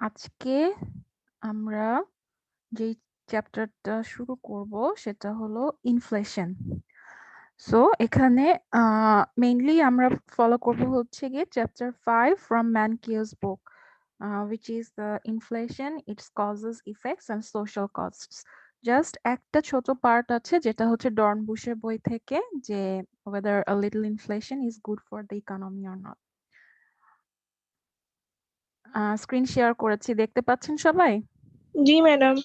আজকে আমরা যেই চ্যাপ্টারটা শুরু করব সেটা হলো ইনফ্লেশন। সো এখানে মেইনলি আমরা ফলো করব হচ্ছে গিয়ে chapter 5 from Mankiy's book, which is the inflation, its causes, effects and social costs. Just একটা ছোট পার্ট আছে যেটা হচ্ছে ডর্নবুশের বই থেকে, যে whether a little inflation is good for the economy or not. Screen share করেছি, দেখতে পাচ্ছেন সবাই? জি ম্যাডাম।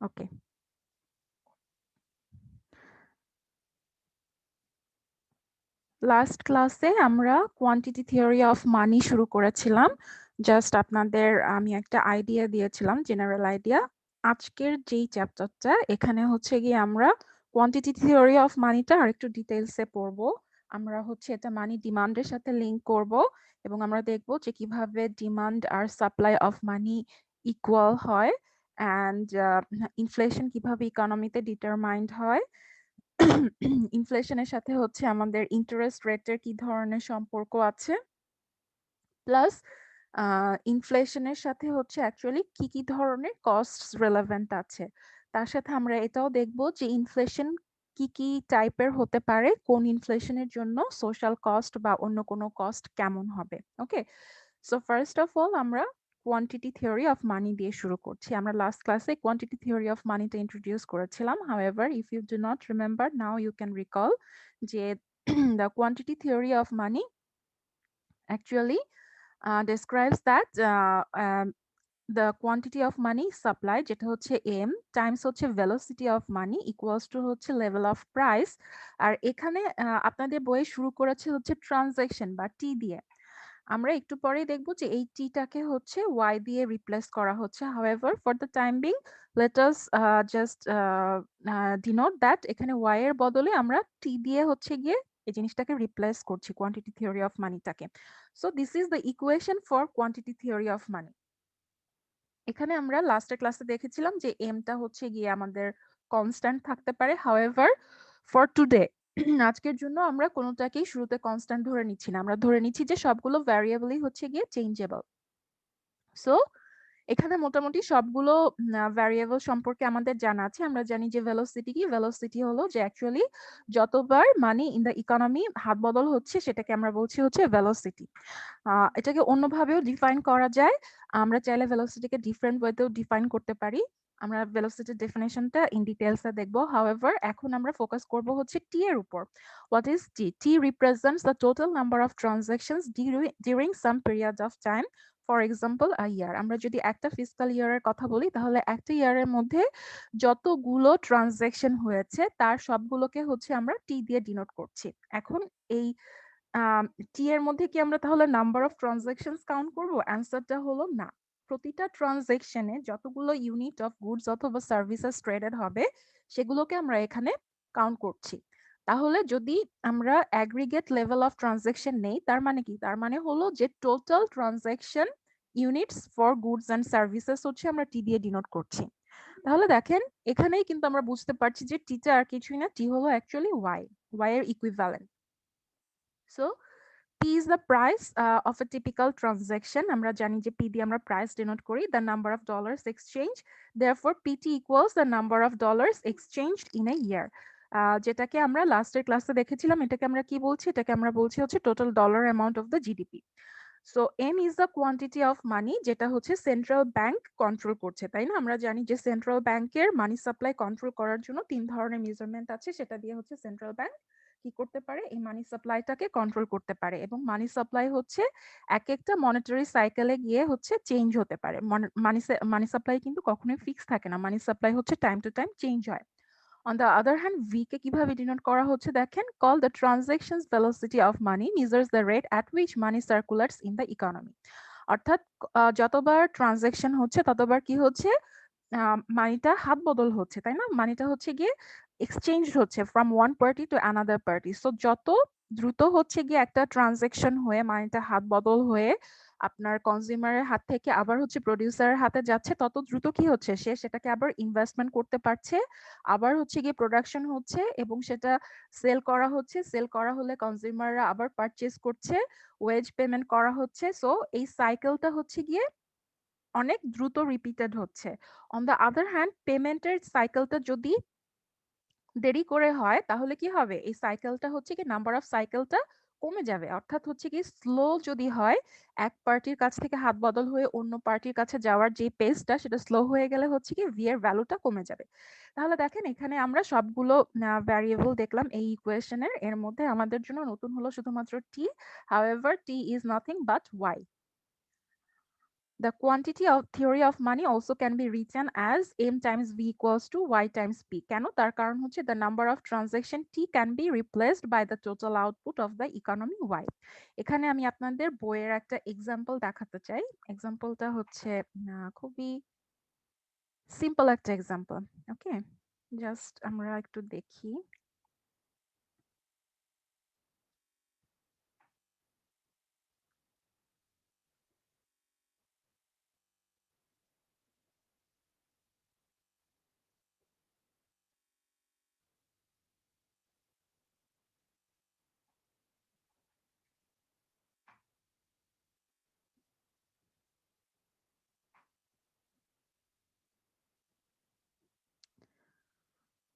ওকে। লাস্ট ক্লাসে আমরা কোয়ান্টিটি থিওরি অফ মানি শুরু করেছিলাম। জাস্ট আপনাদের আমি একটা আইডিয়া দিয়েছিলাম, জেনারেল আইডিয়া। আজকের যেই চ্যাপ্টারটা, এখানে হচ্ছে গিয়ে আমরা কোয়ান্টিটি থিওরি অফ মানিটা আরেকটু ডিটেইলসে পড়বো। আমরা হচ্ছে এটা মানি ডিমান্ডের সাথে লিংক করব এবং আমরা দেখব যে কিভাবে ডিমান্ড আর সাপ্লাই অফ মানি ইকুয়াল হয়, অ্যান্ড ইনফ্লেশন কিভাবে ইকোনমিতে ডিটারমাইন্ড হয়, ইনফ্লেশনের সাথে হচ্ছে আমাদের ইন্টারেস্ট রেটের কি ধরনের সম্পর্ক আছে, প্লাস ইনফ্লেশনের সাথে হচ্ছে অ্যাকচুয়ালি কি কি ধরনের কস্টস রিলেভেন্ট আছে। তার সাথে আমরা এটাও দেখব যে ইনফ্লেশন কি কি টাইপের হতে পারে, কোন ইনফ্লেশনের জন্য সোশ্যাল কস্ট বা অন্য কোনো কস্ট কেমন হবে। Okay, so first of all আমরা কোয়ান্টিটি থিওরি অফ মানি দিয়ে শুরু করছি। আমরা লাস্ট ক্লাসে কোয়ান্টিটি থিওরি অফ মানিটা ইন্ট্রোডিউস করেছিলাম। However if you do not remember, now you can recall যে the quantity theory of money actually describes that the quantity of money supply, যেটা হচ্ছে m times হচ্ছে velocity of money equals to হচ্ছে level of price। আর এখানে আপনাদের বইয়ে শুরু করেছে হচ্ছে ট্রানজাকশন বা টি দিয়ে। আমরা একটু পরেই দেখব যে এই টিটাকে হচ্ছে y দিয়ে রিপ্লেস করা হচ্ছে। However for the time being let us just denote that এখানে y এর বদলে আমরা টি দিয়ে হচ্ছে গিয়ে এই জিনিসটাকে রিপ্লেস করছি কোয়ান্টিটি থিওরি অফ মানিটাকে। So this is the equation for quantity theory of money. এখানে আমরা লাস্টের ক্লাসে দেখেছিলাম যে এমটা হচ্ছে গিয়ে আমাদের কনস্ট্যান্ট থাকতে পারে। হাউএভার ফর টুডে আজকের জন্য আমরা কোনোটাকেই শুরুতে কনস্ট্যান্ট ধরে নিচ্ছি না, আমরা ধরে নিচ্ছি যে সবগুলো ভ্যারিয়েবলই হচ্ছে গিয়ে চেঞ্জেবল। সো এখানে মোটামুটি সবগুলো ভ্যারিয়েবল সম্পর্কে আমাদের জানা আছে। আমরা জানি যে ভেলোসিটি কি, ভেলোসিটি হলো যে অ্যাকচুয়ালি যতবার মানি ইন দ্য ইকোনমি হাত বদল হচ্ছে সেটাকে আমরা বলছি হচ্ছে ভেলোসিটি। এটাকে অন্যভাবেও ডিফাইন করা যায়, আমরা চাইলে ভেলোসিটিকে ডিফারেন্ট ওয়েতেও ডিফাইন করতে পারি। আমরা ভেলোসিটির ডেফিনেশনটা ইন ডিটেইলসে দেখব। হাউএভার এখন আমরা ফোকাস করব হচ্ছে টি এর উপর। What is T? T represents the total number of transactions during some period of time, for example a year. আমরা যদি একটা ফিসকাল ইয়ারের কথা বলি তাহলে একটা ইয়ারের মধ্যে যতগুলো ট্রানজাকশন হয়েছে তার সবগুলোকে হচ্ছে আমরা টি দিয়ে ডিনোট করছি। এখন এই টি এর মধ্যে কি আমরা তাহলে নাম্বার অফ ট্রানজাকশনস কাউন্ট করব? অ্যান্সারটা হলো না। প্রতিটা ট্রানজাকশনে যতগুলো ইউনিট অফ গুডস অথবা সার্ভিসেস ট্রেডেড হবে সেগুলোকে আমরা এখানে কাউন্ট করছি। তাহলে যদি আমরা অ্যাগ্রিগেট লেভেল অফ ট্রানজাকশন নেই, তার মানে কি? তার মানে হলো যে total transaction units for goods and services হচ্ছে আমরা টি দিয়ে ডিনোট করছি। তাহলে দেখেন এখানেই কিন্তু আমরা বুঝতে পারছি যে টিটা আর কিছুই না, টি হলো অ্যাকচুয়ালি ওয়াই এর equivalent. So P is the price of a typical transaction. আমরা জানি যে P দিয়ে আমরা price denote করি, the number of dollars exchanged. Therefore, PT equals the number of dollars exchanged in a year. যেটাকে আমরা লাস্টের ক্লাসে দেখেছিলাম, এটাকে আমরা কি বলছি? এটাকে আমরা বলছি হচ্ছে total dollar amount of the GDP. So M is the quantity of money যেটা হচ্ছে সেন্ট্রাল ব্যাংক কন্ট্রোল করছে, তাই না? আমরা জানি যে সেন্ট্রাল ব্যাংকের মানি সাপ্লাই কন্ট্রোল করার জন্য 3 ধরনের মেজারমেন্ট আছে, সেটা দিয়ে হচ্ছে সেন্ট্রাল ব্যাংক কি করতে পারে? এই মানি সাপ্লাইটাকে কন্ট্রোল করতে পারে। এবং মানি সাপ্লাই হচ্ছে এক একটা মনিটারি সাইকেলে গিয়ে হচ্ছে চেঞ্জ হতে পারে। মানি সাপ্লাই কিন্তু কখনোই ফিক্স থাকে না, মানি সাপ্লাই হচ্ছে টাইম টু টাইম চেঞ্জ হয়। On the other hand, V কে কিভাবে ডিনোট করা হচ্ছে দেখেন, call the transactions velocity of money measures the rate at which money circulates in the economy. অর্থাৎ যতবার ট্রানজাকশন হচ্ছে ততবার কি হচ্ছে? মানিটা হাত বদল হচ্ছে, তাই না? মানিটা হচ্ছে গিয়ে এক্সচেঞ্জ হচ্ছে from one party to another party. So যত দ্রুত হচ্ছে গিয়ে একটা ট্রানজাকশন হয়ে মানিটা হাত বদল হয়ে আপনার কনজিউমারের হাত থেকে আবার হচ্ছে প্রোডিউসারের হাতে যাচ্ছে, তত দ্রুত কি হচ্ছে? সে সেটাকে আবার ইনভেস্টমেন্ট করতে পারছে, আবার হচ্ছে গিয়ে প্রোডাকশন হচ্ছে এবং সেটা সেল করা হচ্ছে। সেল করা হলে কনজিউমাররা আবার পারচেজ করছে, ওয়েজ পেমেন্ট করা হচ্ছে। সো এই সাইকেলটা হচ্ছে গিয়ে অনেক দ্রুত রিপিটেড হচ্ছে। অন দ্য আদার হ্যান্ড পেমেন্টের সাইকেলটা যদি দেরি করে হয় তাহলে কি হবে? এই সাইকেলটা হচ্ছে কি নাম্বার অফ সাইকেলটা কমে যাবে। অর্থাৎ হচ্ছে কি স্লো যদি হয়, এক পার্টির কাছ থেকে হাত বদল হয়ে অন্য পার্টির কাছে যাওয়ার যে পেসটা সেটা স্লো হয়ে গেলে হচ্ছে কি ভি এর ভ্যালুটা কমে যাবে। তাহলে দেখেন এখানে আমরা সবগুলো ভ্যারিয়েবল দেখলাম এই ইকুয়েশনের। এর মধ্যে আমাদের জন্য নতুন হলো শুধুমাত্র টি। However, t is nothing but y. The quantity of theory of money also can be written as m times v equals to y times p. কেন? তার কারণ হচ্ছে the number of transaction t can be replaced by the total output of the economy y. এখানে আমি আপনাদের বইয়ের একটা example দেখাতে চাই। এক্সাম্পলটা হচ্ছে খুবই সিম্পল একটা এক্সাম্পল। ওকে, জাস্ট আমরা একটু দেখি।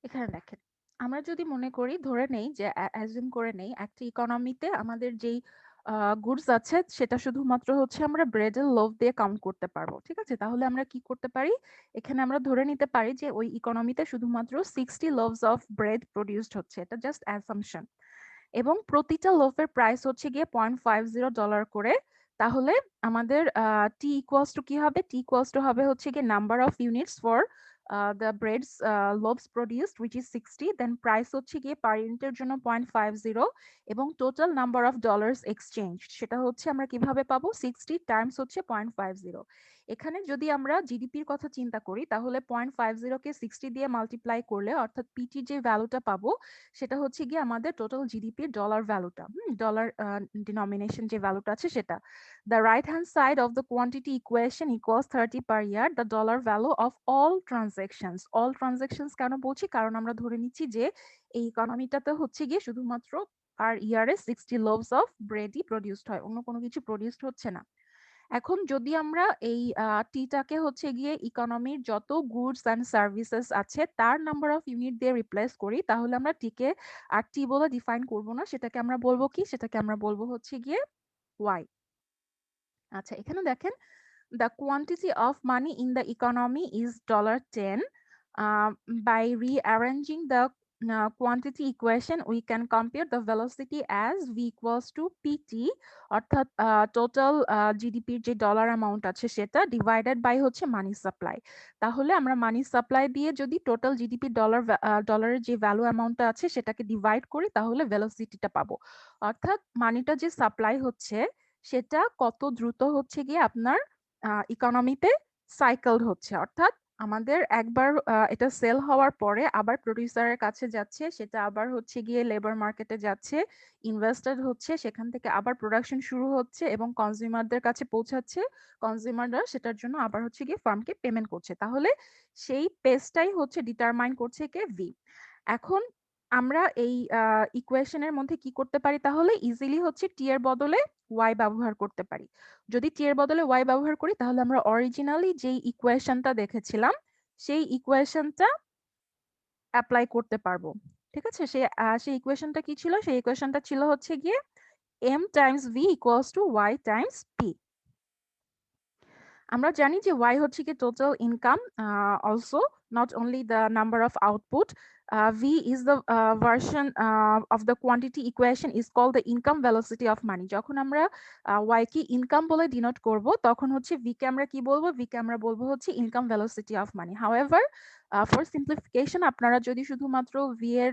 এখানে দেখেন, আমরা যদি মনে করি ধরে নেই যে অ্যাজিউম করে নেই একটা ইকোনমিতে আমাদের যেই গুডস আছে সেটা শুধুমাত্র হচ্ছে আমরা ব্রেডের লোভ দিয়ে কাউন্ট করতে পারবো। ঠিক আছে? তাহলে আমরা কি করতে পারি? এখানে আমরা ধরে নিতে পারি যে ওই ইকোনমিতে শুধুমাত্র 60 লোভস অফ ব্রেড প্রডিউসড হচ্ছে। এটা জাস্ট অ্যাসাম্পশন। এবং প্রতিটা লোফের প্রাইস হচ্ছে গিয়ে $0.50 করে। তাহলে আমাদের টি ইকুয়ালস টু কি হবে? টি ইকুয়ালস টু হবে হচ্ছে গিয়ে number of units for the breads loaves produced which is 60, then price হচ্ছে গিয়ে পার ইউনিটের জন্য 0.50 এবং total number of dollars exchange সেটা হচ্ছে আমরা কিভাবে পাবো? 60 টাইমস হচ্ছে 0.50। এখানে যদি আমরা জিডিপির কথা চিন্তা করি তাহলে 0.50 কে 60 দিয়ে মাল্টিপ্লাই করলে অর্থাৎ পিটি যে ভ্যালুটা পাবো সেটা হচ্ছে গিয়ে আমাদের টোটাল জিডিপির ডলার ভ্যালুটা, ডলার ডিনোমিনেশন যে ভ্যালুটা আছে সেটা। The right hand side of the quantity equation equals 30 per year, the dollar value of all transactions. All transactions কেন বলছি? কারণ আমরা ধরে নিচ্ছি যে এই ইকোনমিটাতে হচ্ছে গিয়ে শুধুমাত্র আর ইয়ারে 60 লোভস অফ ব্রেডই প্রডিউসড হয়, অন্য কোনো কিছু প্রডিউসড হচ্ছে না। এখন যদি আমরা এই টিটাকে হচ্ছে গিয়ে ইকোনমির যত গুডস অ্যান্ড সার্ভিসেস আছে তার নাম্বার অফ ইউনিট দিয়ে রিপ্লেস করি তাহলে আমরা টিকে আর টি বলে ডিফাইন করব না, সেটাকে আমরা বলবো কি? সেটাকে আমরা বলবো হচ্ছে গিয়ে ওয়াই। আচ্ছা, এখানে দেখেন the quantity of money in the economy is $10. By rearranging the quantity equation, we can compare the velocity as v equals to pt, অর্থাৎ টোটাল জিডিপির যে ডলার অ্যামাউন্ট আছে সেটা ডিভাইডেড বাই হচ্ছে মানি সাপ্লাই। তাহলে আমরা মানি সাপ্লাই দিয়ে যদি টোটাল জিডিপি ডলারের যে ভ্যালু অ্যামাউন্টটা আছে সেটাকে ডিভাইড করি তাহলে ভেলোসিটিটা পাবো। অর্থাৎ মানিটা যে সাপ্লাই হচ্ছে সেটা কত দ্রুত হচ্ছে গিয়ে আপনার ইকোনমিতে সাইকেলড হচ্ছে। অর্থাৎ আমাদের একবার এটা সেল হওয়ার পরে আবার প্রোডিউসারের কাছে যাচ্ছে, সেটা আবার হচ্ছে গিয়ে লেবার মার্কেটে যাচ্ছে, ইনভেস্টেড হচ্ছে, সেখান থেকে আবার প্রোডাকশন শুরু হচ্ছে এবং কনজিউমারদের কাছে পৌঁছাচ্ছে। কনজিউমাররা সেটার জন্য আবার হচ্ছে গিয়ে ফার্মকে পেমেন্ট করছে। তাহলে সেই পেসটাই হচ্ছে ডিটারমাইন করছে কে? ভি। এখন আমরা এই ইকুয়েশনের মধ্যে কি করতে পারি? তাহলে ইজিলি হচ্ছে টি এর বদলে ওয়াই ব্যবহার করতে পারি। যদি টি এর বদলে ওয়াই ব্যবহার করি তাহলে আমরা অরিজিনালি যেই ইকুয়েশনটা দেখেছিলাম সেই ইকুয়েশনটা অ্যাপ্লাই করতে পারবো। ঠিক আছে? সেই ইকুয়েশনটা কি ছিল? সেই ইকুয়েশনটা ছিল হচ্ছে গিয়ে m Times v equals to y Times p। আমরা জানি যে y হচ্ছে কি total income, also not only the number of output. V is the version of the quantity equation is called the income velocity of money. যখন আমরা y কি income বলে denote করব তখন হচ্ছে v কে আমরা কি বলবো? v কে আমরা বলবো হচ্ছে income velocity of money. However for simplification আপনারা যদি শুধুমাত্র v এর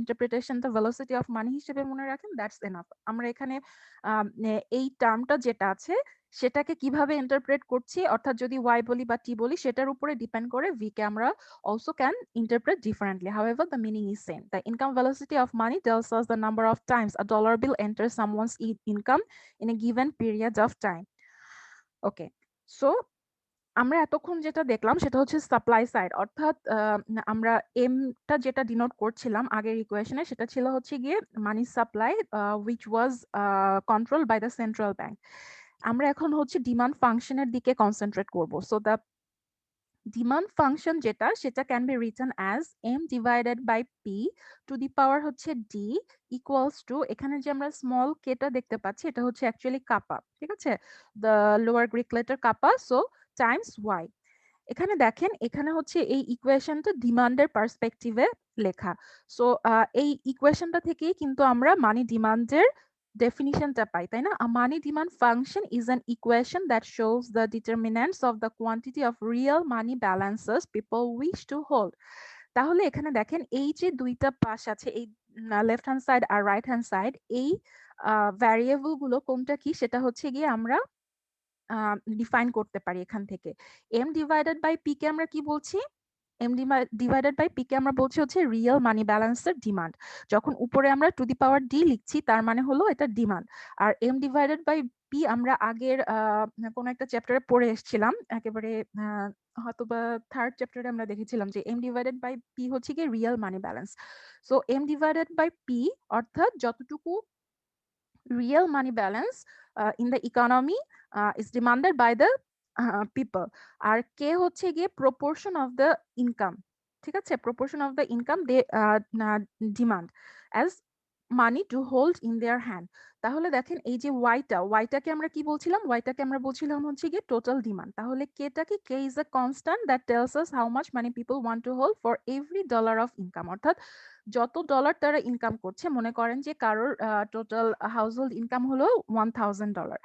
ইন্টারপ্রিটেশনটা ভেলোসিটি অফ মানি হিসেবে মনে রাখেন, দ্যাটস এনাফ। আমরা এখানে এই টার্মটা যেটা আছে সেটাকে কিভাবে ইন্টারপ্রেট করছি, অর্থাৎ যদি y বলি বা t বলি সেটার উপরে ডিপেন্ড করে v কে আমরা also can interpret differently. However, the meaning is same. The income velocity of money tells us the number of times a dollar bill enters someone's income in a given period of time. Okay, so আমরা এতক্ষণ যেটা দেখলাম সেটা হচ্ছে supply side, অর্থাৎ আমরা এমটা যেটা denote করছিলাম আগের ইকুয়েশনে সেটা ছিল হচ্ছে গিয়ে মানি supply which was controlled by the central bank. আমরা এখন হচ্ছে ডিমান্ড ফাংশনের দিকে কনসেন্ট্রেট করব। সো দ্য ডিমান্ড ফাংশন যেটা সেটা can be written as m divided by p to the power হচ্ছে d ইকুয়ালস টু, এখানে যে আমরা স্মল কেটা দেখতে পাচ্ছি এটা হচ্ছে অ্যাকচুয়ালি কাপা, ঠিক আছে, দ্য লোয়ার গ্রিক লেটার কাপা, সো টাইমস y। এখানে দেখেন এখানে হচ্ছে এই ইকুয়েশনটা ডিমান্ডের পার্সপেক্টিভে লেখা। সো এই ইকুয়েশনটা থেকেই কিন্তু আমরা মানি ডিমান্ডের ডেফিনিশনটা পাই, তাই না? Money demand function is an equation that shows the determinants of the quantity of real money balances people wish to hold. তাহলে এখানে দেখেন এই যে দুইটা পাশ আছে, এই লেফট হ্যান্ড সাইড আর রাইট হ্যান্ড সাইড, এই ভ্যারিয়েবল গুলো কোনটা কি সেটা হচ্ছে গিয়ে আমরা ডিফাইন করতে পারি এখান থেকে। m ডিভাইডেড বাই p কে আমরা কি বলছি? m ডিভাইডেড বাই p কে আমরা বলছি হচ্ছে রিয়েল মানি ব্যালেন্সের ডিমান্ড। যখন উপরে আমরা টু দি পাওয়ার d লিখছি তার মানে হলো এটা ডিমান্ড। আর m ডিভাইডেড বাই p আমরা আগের কোন একটা চ্যাপ্টারে পড়ে এসেছিলাম, একেবারে হয়তোবা থার্ড চ্যাপ্টারে আমরা দেখেছিলাম যে m ডিভাইডেড বাই p হচ্ছে কি real money balance. So m divided by p অর্থাৎ যতটুকু real money balance in the economy is demanded by the people, আর কে হচ্ছে গিয়ে proportion of the income, ঠিক আছে, proportion of the income they demand as money to hold in their hand। তাহলে দেখেন এই যে ওয়াইটাকে আমরা কি বলছিলাম? ওয়াইটাকে আমরা বলছিলাম হচ্ছে গিয়ে টোটাল ডিমান্ড। তাহলে কেটা কি? K is a constant that tells us how much money people want to hold for every dollar of income, অর্থাৎ যত ডলার তারা ইনকাম করছে, মনে করেন যে কারোর টোটাল হাউসহোল্ড ইনকাম হলো $1000,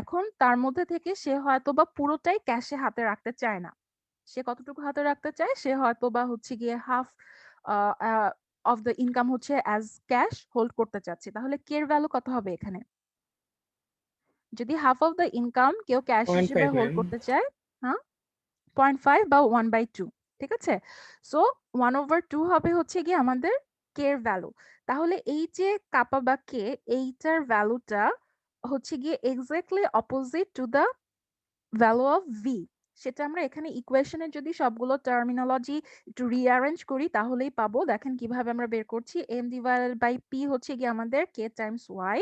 এখন তার মধ্যে থেকে সে হয়তো বা পুরোটাই ক্যাশে হাতে রাখতে চায় না। সে কতটুকু হাতে রাখতে চায়? সে হয়তো বা হচ্ছে গিয়ে হাফ অফ দ্য ইনকাম হচ্ছে অ্যাজ ক্যাশ হোল্ড করতে চাচ্ছে। তাহলে কের ভ্যালু কত হবে এখানে? যদি হাফ অফ দ্য ইনকাম কেউ ক্যাশ হিসেবে 0.5 হোল্ড ম্যাম। করতে চায়, হ্যাঁ, 0.5 বা 1/2, ঠিক আছে। সো 1/2 হবে হচ্ছে গিয়ে আমাদের কে এর ভ্যালু। তাহলে এই যে কাপা বা কে, এইটার ভ্যালুটা হচ্ছে গিয়ে exactly opposite to the value of V. সেটা আমরা এখানে ইকুয়েশনে যদি সবগুলো টার্মিনোলজি একটু রিঅ্যারেঞ্জ করি তাহলেই পাবো। দেখেন কিভাবে আমরা বের করছি। m ডিভাইডেড বাই p হচ্ছে গিয়ে আমাদের k Times y,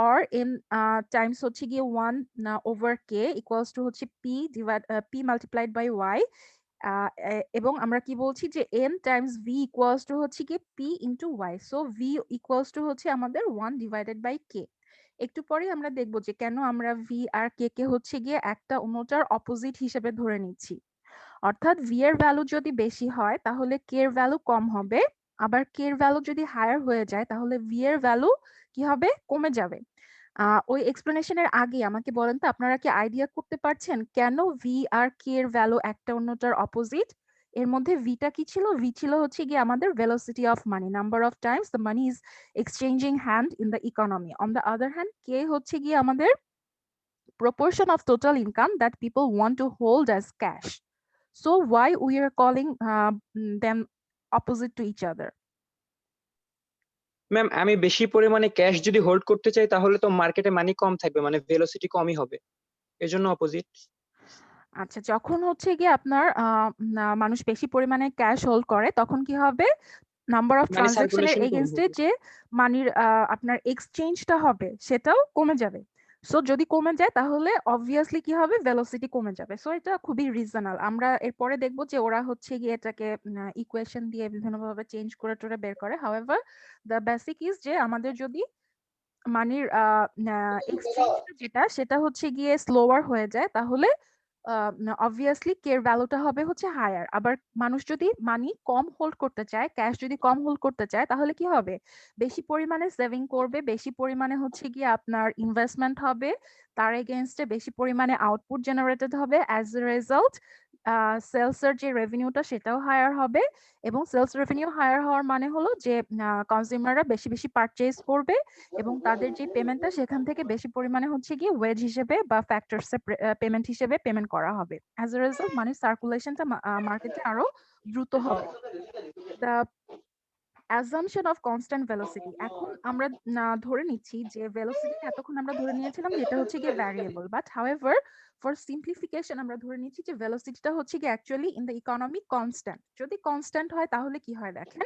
or m Times হচ্ছে গিয়ে 1 ওভার k ইকুয়ালস টু হচ্ছে p মাল্টিপ্লাইড বাই y। এবং আমরা কি বলছি যে m Times v equals to হচ্ছে কি p into y। So v equals to হচ্ছে আমাদের 1 ডিভাইডেড বাই k। একটু পরে আমরা দেখব যে কেন আমরা v আর k কে হচ্ছে গিয়ে একটা অন্যটার অপোজিট হিসেবে ধরে নিচ্ছি। অর্থাৎ v এর ভ্যালু যদি বেশি হয় তাহলে k এর ভ্যালু কম হবে, আবার k এর ভ্যালু যদি হায়ার হয়ে যায় তাহলে v এর ভ্যালু কি হবে? কমে যাবে। ওই এক্সপ্লেনেশনের আগে আমাকে বলেন তো আপনারা কি আইডিয়া করতে পারছেন কেন ভি আর কে এর ভ্যালু একটা অন্যটার অপোজিট? এর মধ্যে ভিটা কি ছিল? ভি ছিল হচ্ছে গিয়ে আমাদের velocity of money, number of times the money is exchanging hand in the economy. On the other hand K হচ্ছে গিয়ে আমাদের proportion of total income that people want to hold as cash. So why we are calling them opposite to each other? Ma'am আমি বেশি পরিমাণে cash যদি hold করতে চাই তাহলে তো মার্কেটে মানি কম থাকবে, মানে ভেলোসিটি কমই হবে, এজন্য অপোজিট। আচ্ছা, যখন হচ্ছে গিয়ে আপনার মানুষ বেশি পরিমাণে ক্যাশ হোল্ড করে তখন কি হবে? নাম্বার অফ মানে ট্রানজাকশনের সার্কুলেশন কম এগেইনস্টে হবে। যে মানির আপনার এক্সচেঞ্জটা হবে সেটাও কমে যাবে। সো যদি কমে যায় তাহলে অবভিয়াসলি কি হবে? ভেলোসিটি কমে যাবে। সো এটা খুবই রিজনাল। আমরা এরপরে দেখব যে ওরা হচ্ছে গিয়ে এটাকে ইকুয়েশন দিয়ে বিভিন্নভাবে চেঞ্জ করে টোরে বের করে। হাউএভার দ্য বেসিক ইজ যে আমাদের যদি মানির এক্সচেঞ্জটা যেটা সেটা হচ্ছে গিয়ে স্লোয়ার হয়ে যায় তাহলে অবভিয়াসলি কে এর ভ্যালুটা হবে হচ্ছে হায়ার। আবার মানুষ যদি মানি কম হোল্ড করতে চায়, ক্যাশ যদি কম হোল্ড করতে চায় তাহলে কি হবে? বেশি পরিমাণে সেভিং করবে, বেশি পরিমাণে হচ্ছে গিয়ে আপনার ইনভেস্টমেন্ট হবে, তার এগেইনস্টে বেশি পরিমাণে আউটপুট জেনারেটেড হবে। অ্যাজ এ রেজাল্ট সেলসের যে রেভিনিউটা সেটাও হায়ার হবে, এবং সেলস রেভিনিউ হায়ার হওয়ার মানে হলো যে কনজিউমাররা বেশি বেশি পারচেজ করবে এবং তাদের যে পেমেন্টটা সেখান থেকে বেশি পরিমাণে হচ্ছে গিয়ে ওয়েজ হিসেবে বা ফ্যাক্টরস পেমেন্ট হিসেবে পেমেন্ট করা হবে। অ্যাজ এ রেজাল্ট মানির সার্কুলেশনটা মার্কেটে আরো দ্রুত হবে। The assumption of constant velocity, এখন আমরা ধরে নিচ্ছি যে ভেলোসিটিটা এতক্ষণ আমরা ধরে নিয়েছিলাম যে এটা হচ্ছে গিয়ে variable, but however for simplification আমরা ধরে নিচ্ছি যে ভেলোসিটিটা হচ্ছে গিয়ে actually in the economy constant. যদি কনস্ট্যান্ট হয় তাহলে কি হয় দেখেন,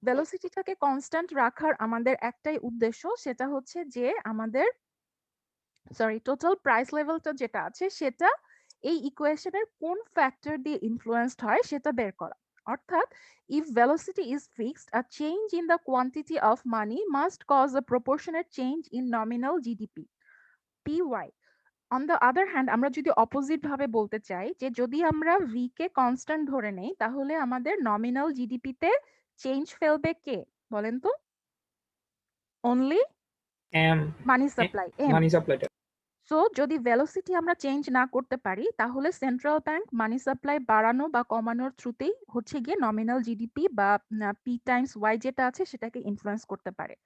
ভেলোসিটিটাকে কনস্ট্যান্ট রাখার আমাদের একটাই উদ্দেশ্য, সেটা হচ্ছে যে আমাদের সরি, টোটাল প্রাইস লেভেলটা যেটা আছে সেটা এই ইকুয়েশনের কোন ফ্যাক্টর দিয়ে ইনফ্লুয়েন্সড হয় সেটা বের করা। অর্থাৎ if velocity is fixed, a change in the quantity of money must cause a proportionate change in nominal GDP py. On the other hand আমরা যদি অপোজিট ভাবে বলতে চাই যে যদি আমরা ভি কে কনস্ট্যান্ট ধরে নেই তাহলে আমাদের নমিনাল জিডিপিতে চেঞ্জ ফেলবে কে বলেন তো? Only M money supply, M. Money সাপ্লাইটা। সো যদি ভেলোসিটি আমরা চেঞ্জ না করতে পারি তাহলে সেন্ট্রাল ব্যাংক মানি সাপ্লাই বাড়ানো বা কমানোর থ্রুতেই হচ্ছে গিয়ে নমিনাল জিডিপি বা পি টাইমস ওয়াই যেটা আছে সেটাকে ইনফ্লুয়েন্স করতে পারে।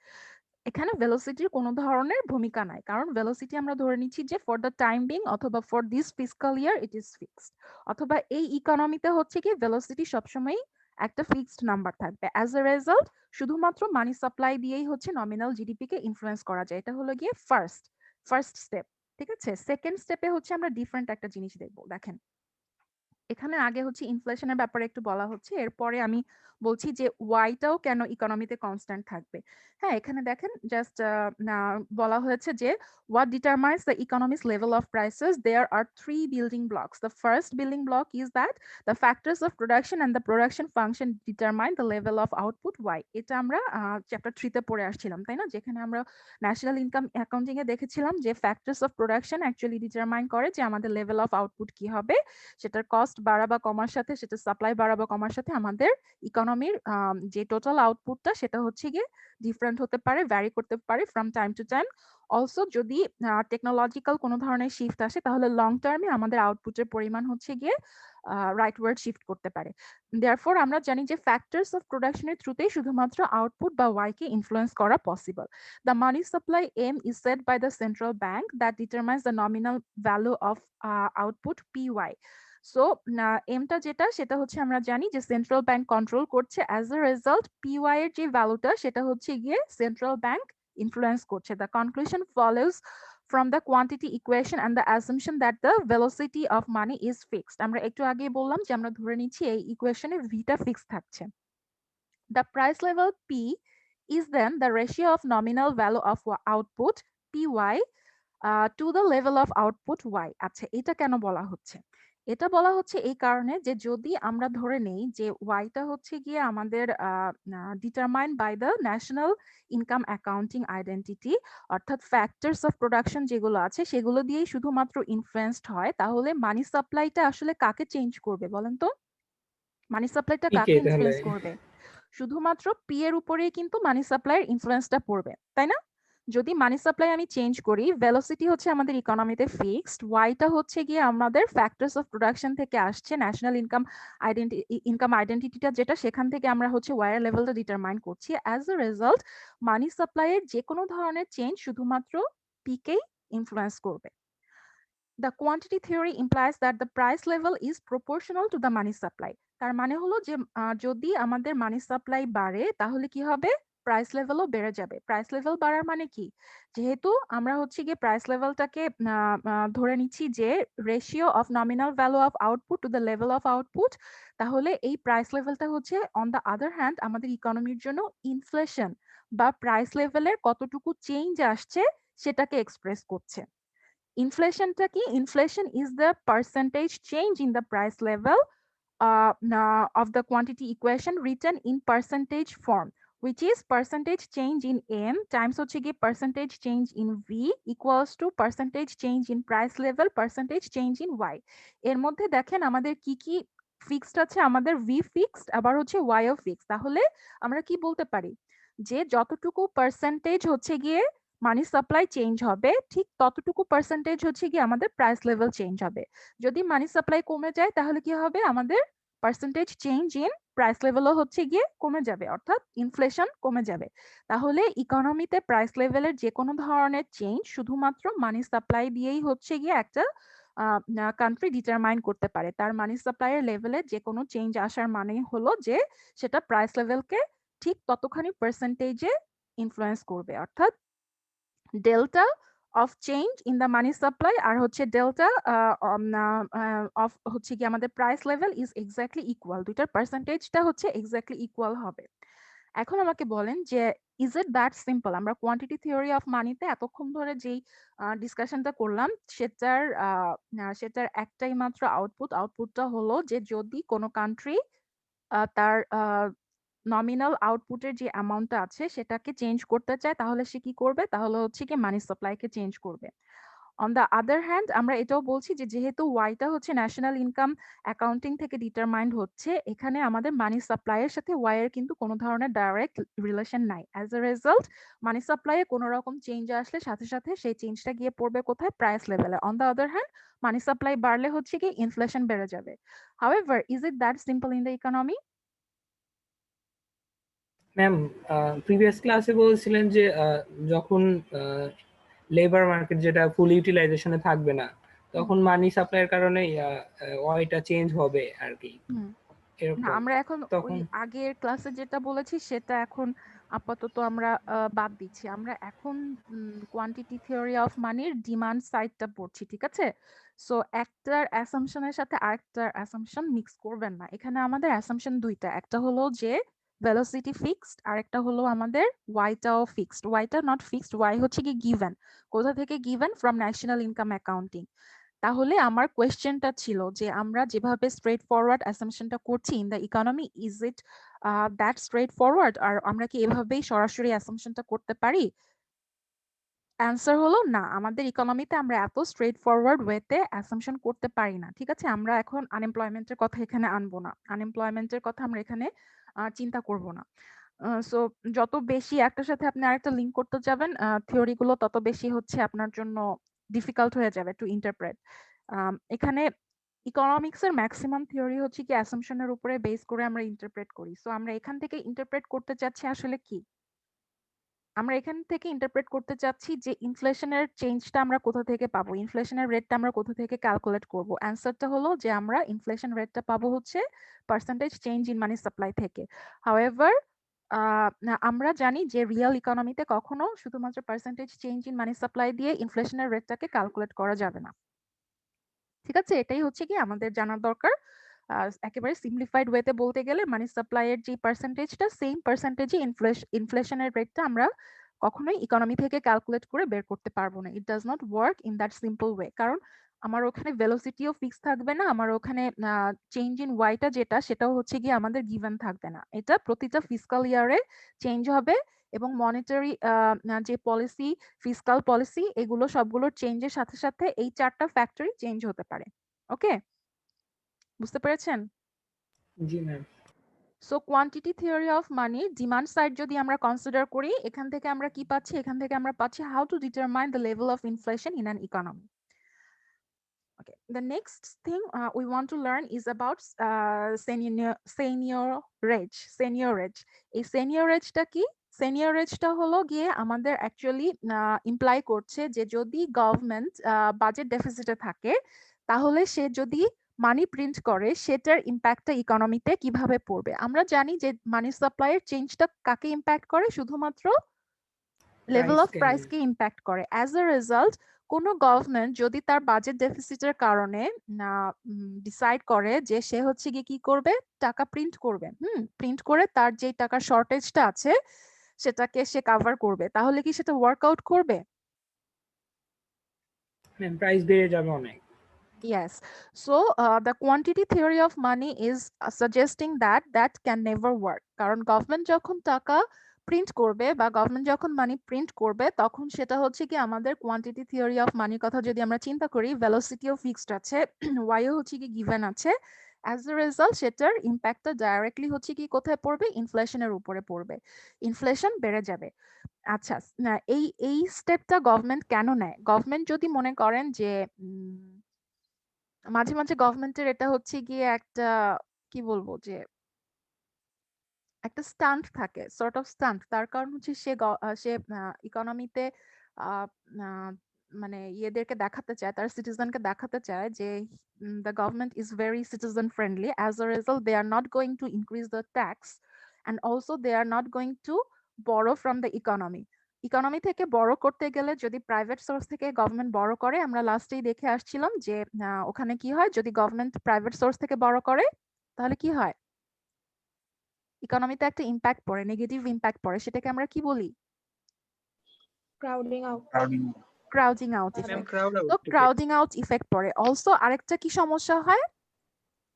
এখানে ভেলোসিটির কোনো ধরনের ভূমিকা নাই, কারণ ভেলোসিটি আমরা ধরে নিচ্ছি যে ফর দ্য টাইম বিং অথবা for this fiscal year it is fixed, অথবা এই ইকোনমিতে হচ্ছে কি ভেলোসিটি সবসময় একটা ফিক্সড নাম্বার থাকবে। অ্যাজ এ রেজাল্ট শুধুমাত্র মানি সাপ্লাই দিয়েই হচ্ছে নমিনাল জিডিপি কে ইনফ্লুয়েন্স করা যায়। এটা হলো গিয়ে ফার্স্ট স্টেপ। ঠিক আছে, সেকেন্ড স্টেপে হচ্ছে আমরা ডিফারেন্ট একটা জিনিস দেখবো। দেখেন, এখানে আগে হচ্ছে ইনফ্লেশনের ব্যাপারে একটু বলা হচ্ছে, এরপরে আমি বলছি যে ওয়াইটাও কেন ইকোনমিতে কনস্ট্যান্ট থাকবে। হ্যাঁ, এখানে দেখেন জাস্ট বলা হয়েছে যে what determines the economy's level of prices, there are three building blocks. The first building block is that the factors of production and the production function determine the level of output y. এটা আমরা chapter 3 তে পড়ে আসছিলাম, তাই না? যেখানে আমরা national income accounting এ দেখেছিলাম যে factors of production actually determine করে যে আমাদের লেভেল অফ আউটপুট কি হবে। সেটার কস্ট বাড়া বা কমার সাথে, সেটা সাপ্লাই বাড়া বা কমার সাথে আমাদের ইকোনমির যে টোটাল আউটপুটটা সেটা হচ্ছে গিয়ে ডিফারেন্ট হতে পারে, ভ্যারি করতে পারে from time to time. Also যদি টেকনোলজিক্যাল কোনো ধরনের শিফট আসে তাহলে লং টার্মে আমাদের আউটপুটের পরিমাণ হচ্ছে গিয়ে রাইটওয়ার্ড শিফট করতে পারে। দেয়ারফর আমরা জানি যে ফ্যাক্টরস অফ প্রোডাকশনের থ্রুতেই শুধুমাত্র আউটপুট বা ওয়াই কে ইনফ্লুয়েন্স করা possible. The money supply aim is set by the central bank that determines the nominal value of output PY. So এমটা যেটা সেটা হচ্ছে আমরা জানি যে সেন্ট্রাল ব্যাংক কন্ট্রোল করছে, অ্যাজ এ রেজাল্ট পিওয়াই এর যে ভ্যালুটা সেটা হচ্ছে গিয়ে সেন্ট্রাল ব্যাংক ইনফ্লুয়েন্স করছে। The conclusion follows from the quantity equation and the assumption that the velocity of money is fixed. আমরা একটু আগে বললাম যে আমরা ধরে নিচ্ছি এই ইকুয়েশনে ভিটা ফিক্স থাকছে। The price level P is then the ratio of nominal value of output PY to the level of output Y. আচ্ছা, এটা কেন বলা হচ্ছে? এটা বলা হচ্ছে এই কারণে যে যদি আমরা ধরে নেই যে ওয়াইটা হচ্ছে গিয়ে আমাদের determine by the national income accounting identity, অর্থাৎ ফ্যাক্টরস অফ প্রোডাকশন যেগুলো আছে সেগুলো দিয়েই শুধুমাত্র ইনফ্লুয়েন্সড হয়, তাহলে মানি সাপ্লাইটা আসলে কাকে চেঞ্জ করবে বলেন তো? মানি সাপ্লাইটা পিকে কাকে তাহলে। ইনফ্লুয়েন্স করবে? শুধুমাত্র পি এর উপরেই কিন্তু মানি সাপ্লাইয়ের ইনফ্লুয়েন্সটা পড়বে, তাই না? যদি মানি সাপ্লাই আমি চেঞ্জ করি, ভেলোসিটি হচ্ছে আমাদের ইকোনমিতে ফিক্সড, ওয়াইটা হচ্ছে গিয়ে আমাদের ফ্যাক্টরস অফ প্রোডাকশন থেকে আসছে, ন্যাশনাল ইনকাম আইডেন্টিটিটা যেটা, সেখান থেকে আমরা হচ্ছে ওয়াই এর লেভেলটা ডিটারমাইন করছি। অ্যাজ এ রেজাল্ট মানি সাপ্লাইয়ের যে কোনো ধরনের চেঞ্জ শুধুমাত্র পি কেই ইনফ্লুয়েন্স করবে। The quantity theory implies that the price level is proportional to the money supply. তার মানে হলো যে যদি আমাদের মানি সাপ্লাই বাড়ে তাহলে কি হবে? প্রাইস লেভেলও বেড়ে যাবে। প্রাইস লেভেল বাড়ার মানে কি? যেহেতু আমরা হচ্ছে গিয়ে প্রাইস লেভেলটাকে ধরে নিচ্ছি যে ratio of nominal value of output to the level of output, তাহলে এই প্রাইস লেভেলটা হচ্ছে অন দ্য আদার হ্যান্ড আমাদের ইকোনমির জন্য ইনফ্লেশন বা প্রাইস লেভেলের কতটুকু চেঞ্জ আসছে সেটাকে এক্সপ্রেস করছে। ইনফ্লেশনটা কি? Inflation is the percentage change in the price level of the quantity equation written in percentage form, which is percentage change in M times হচ্ছে গিয়ে percentage change in V equals to percentage change in price level percentage change in Y. এর মধ্যে দেখেন আমাদের কি কি fixed আছে, আমাদের V ফিক্সড আবার হচ্ছে Y ও ফিক্সড। তাহলে আমরা কি বলতে পারি যে যতটুকু পার্সেন্টেজ হচ্ছে গিয়ে মানি সাপ্লাই চেঞ্জ হবে ঠিক ততটুকু পার্সেন্টেজ হচ্ছে গিয়ে আমাদের প্রাইস লেভেল চেঞ্জ হবে। যদি মানি সাপ্লাই কমে যায় তাহলে কি হবে? আমাদের পার্সেন্টেজ চেঞ্জ ইন প্রাইস লেভেলও হচ্ছে গিয়ে কমে যাবে, অর্থাৎ ইনফ্লেশন কমে যাবে। তাহলে ইকোনমিতে প্রাইস লেভেলের যে কোনো ধরনের চেঞ্জ শুধুমাত্র মানি সাপ্লাই দিয়েই হচ্ছে গিয়ে একটা কান্ট্রি ডিটারমাইন করতে পারে। তার মানি সাপ্লাইয়ের লেভেলে যে কোনো চেঞ্জ আসার মানে হলো যে সেটা প্রাইস লেভেলকে ঠিক ততখানি পার্সেন্টেজে ইনফ্লুয়েন্স করবে, অর্থাৎ delta of change in the money supply আর হচ্ছে ডেল্টা অফ হচ্ছে কি আমাদের price level is exactly equal, দুইটার পার্সেন্টেজটা হচ্ছে এক্স্যাক্টলি ইকুয়াল হবে। এখন আমাকে বলেন যে ইজ ইট দ্যাট সিম্পল? আমরা কোয়ান্টিটি থিওরি অফ মানিতে এতক্ষণ ধরে যেই ডিসকাশনটা করলাম সেটার একটাই মাত্র আউটপুটটা হলো যে যদি কোনো কান্ট্রি তার নমিনাল আউটপুটের যে অ্যামাউন্টটা আছে সেটাকে চেঞ্জ করতে চায় তাহলে সে কি করবে? তাহলে হচ্ছে কি মানি সাপ্লাইকে চেঞ্জ করবে। অন দ্য আদার হ্যান্ড আমরা এটাও বলছি যে যেহেতু ওয়াইটা হচ্ছে ন্যাশনাল ইনকাম অ্যাকাউন্টিং থেকে ডিটারমাইন্ড হচ্ছে, এখানে আমাদের মানি সাপ্লাই এর সাথে ওয়াই এর কিন্তু কোনো ধরনের ডাইরেক্ট রিলেশন নাই। As a result money supply এ কোনো রকম চেঞ্জ আসলে সাথে সাথে সেই চেঞ্জটা গিয়ে পড়বে কোথায়? প্রাইস লেভেলে। On the other hand money supply বাড়লে হচ্ছে কি ইনফ্লেশন বেড়ে যাবে। However is it that simple in the economy? Ma'am, previous ক্লাসে বলছিলেন যে যখন লেবার মার্কেট যেটা ফুল ইউটিলাইজেশনে থাকবে না, তখন মানি সাপ্লাইয়ের কারণে ওয়াইটা চেঞ্জ হবে আর কি, হুম। না, এরকম। আমরা এখন ওই তখন আগের ক্লাসে যেটা বলেছি সেটা এখন আপাতত আমরা বাদ দিচ্ছি। আমরা এখন কোয়ান্টিটি থিওরি অফ মানির ডিমান্ড সাইডটা পড়ছি, ঠিক আছে? সো একটার অ্যাসাম্পশনের সাথে আরেকটার অ্যাসাম্পশন মিক্স করবেন না। এখানে আমাদের অ্যাসাম্পশন দুইটা, একটা হলো যে ভেলোসিটি ফিক্সড আর একটা হলো আমাদের ওয়াইটাও ফিক্সড। ওয়াইটা নট ফিক্সড, ওয়াই হচ্ছে কি গিভেন। কোথা থেকে given? From national income accounting. তাহলে আমার কোয়েশ্চেনটা ছিল যে আমরা যেভাবে স্ট্রেট ফরওয়ার্ড অ্যাসাম্পশনটা করছি in the economy, is it that straightforward? আর আমরা কি এভাবেই সরাসরি অ্যাসাম্পশনটা করতে পারি? অ্যান্সার হলো না, আমাদের ইকোনমিতে আমরা এত স্ট্রেট ফরওয়ার্ড ওয়েতে অ্যাসাম্পশন করতে পারি না, ঠিক আছে? আমরা এখন আনএমপ্লয়মেন্টের কথা এখানে আনবো না, আনএমপ্লয়মেন্টের কথা আমরা এখানে চিন্তা করব না। সো যত বেশি একটার সাথে আপনি আরেকটা লিঙ্ক করতে যাবেন থিওরি গুলো, তত বেশি হচ্ছে আপনার জন্য ডিফিকাল্ট হয়ে যাবে টু ইন্টারপ্রেট। এখানে ইকোনমিক্স এর ম্যাক্সিমাম থিওরি হচ্ছে কি অ্যাসাম্পশনের উপরে বেস করে আমরা ইন্টারপ্রেট করি। সো আমরা এখান থেকে ইন্টারপ্রেট করতে চাচ্ছি আসলে কি? আমরা এখান থেকে ইন্টারপ্রেট করতে চাচ্ছি যে ইনফ্লেশনের চেঞ্জটা আমরা কোথা থেকে পাবো, ইনফ্লেশনের রেটটা আমরা কোথা থেকে ক্যালকুলেট করব। অ্যান্সারটা হলো যে আমরা ইনফ্লেশন রেটটা পাবো হচ্ছে percentage change in money supply থেকে। হাউএভার আমরা জানি যে রিয়েল ইকোনমিতে কখনো শুধুমাত্র percentage change in money supply দিয়ে ইনফ্লেশনের রেটটাকে ক্যালকুলেট করা যাবে না, ঠিক আছে? এটাই হচ্ছে কি আমাদের জানার দরকার। একেবারে সিম্পলিফাইড ওয়েতে বলতে গেলে মানি সাপ্লাই এর যে পার্সেন্টেজটা, সেম পার্সেন্টেজে ইনফ্লেশনের রেটটা আমরা কখনোই ইকোনমি থেকে ক্যালকুলেট করে বের করতে পারবো না। It does not work in that simple way, কারণ আমার ওখানে ভেলোসিটিও ফিক্স থাকবে না, আমার ওখানে চেঞ্জ ইন ওয়াইটা যেটা সেটাও হচ্ছে গিয়ে আমাদের গিভেন থাকবে না। এটা প্রতিটা ফিসকাল ইয়ারে চেঞ্জ হবে এবং মনিটারি যে পলিসি, ফিসকাল পলিসি, এগুলো সবগুলোর চেঞ্জের সাথে সাথে এই চারটা ফ্যাক্টরি চেঞ্জ হতে পারে। ওকে, বুঝতে পেরেছেন? জি ma'am. So quantity theory of money demand side যদি আমরা কনসিডার করি, এখান থেকে আমরা কি পাচ্ছি? এখান থেকে আমরা পাচ্ছি how to determine the level of inflation in an economy. Okay, the next thing we want to learn is about seniorage. Seniorage, এই seniorage-টা কি? Seniorage-টা হলো গিয়ে আমাদের অ্যাকচুয়ালি ইমপ্লাই করছে যে যদি গভর্নমেন্ট বাজেট ডেফিসিটে থাকে তাহলে সে যদি মানি প্রিন্ট করে সেটার ইম্প্যাক্টটা ইকোনমিতে কিভাবে পড়বে। আমরা জানি যে মানি সাপ্লাইয়ের চেঞ্জটা কাকে ইম্প্যাক্ট করে? শুধুমাত্র লেভেল অফ প্রাইসকে ইম্প্যাক্ট করে। অ্যাজ এ রেজাল্ট কোনো গভর্নমেন্ট যদি তার বাজেট ডেফিসিটের কারণে ডিসাইড করে যে সে হচ্ছে গিয়ে কি করবে, টাকা প্রিন্ট করবে, প্রিন্ট করে তার যে টাকার শর্টেজটা আছে সেটাকে সে কভার করবে, তাহলে কি সেটা ওয়ার্কআউট করবে? প্রাইস বেড়ে যাবে অনেক। Yes. So the quantity theory of money is suggesting that that can never work. কারণ গভর্নমেন্ট যখন টাকা প্রিন্ট করবে বা গভর্নমেন্ট যখন মানি প্রিন্ট করবে তখন সেটা হচ্ছে কি আমাদের কোয়ান্টিটি থিওরি অফ মানির কথা যদি আমরা চিন্তা করি, ভেলোসিটিও ফিক্সড আছে, ওয়াইও হচ্ছে কি গিভেন আছে। অ্যাজ এ রেজাল্ট সেটার ইম্প্যাক্টটা ডাইরেক্টলি হচ্ছে কি কোথায় পড়বে? ইনফ্লেশনের উপরে পড়বে, ইনফ্লেশন বেড়ে যাবে। আচ্ছা, না এই স্টেপটা গভর্নমেন্ট কেন নেয়? গভর্নমেন্ট যদি মনে করেন যে মাঝে মাঝে গভর্নমেন্টের এটা হচ্ছে গিয়ে একটা কি বলবো যে একটা স্টান্ট থাকে, সর্ট অফ স্টান্ট। তার কারণ হচ্ছে সে ইকোনমিতে মানে ইয়েদেরকে দেখাতে চায়, তার সিটিজেনকে দেখাতে চায় যে the government is very citizen friendly. As a result they are not going to increase the tax and also they are not going to borrow from the economy. Economy থেকে বড় করতে গেলে যদি প্রাইভেট সোর্স থেকে government বড় করে, আমরা লাস্টেই দেখে আসছিলাম যে ওখানে কি হয়, যদি গভর্নমেন্ট প্রাইভেট সোর্স থেকে বড় করে তাহলে কি হয়? ইকোনমিতে একটা ইম্প্যাক্ট পড়ে, নেগেটিভ ইম্প্যাক্ট পড়ে, সেটাকে আমরা কি বলি? Crowding out. Crowding out ma'am effect. Crowd তো আউট ক্রাউডিং আউট ইফেক্ট পড়ে। অলসো আরেকটা কি সমস্যা হয়,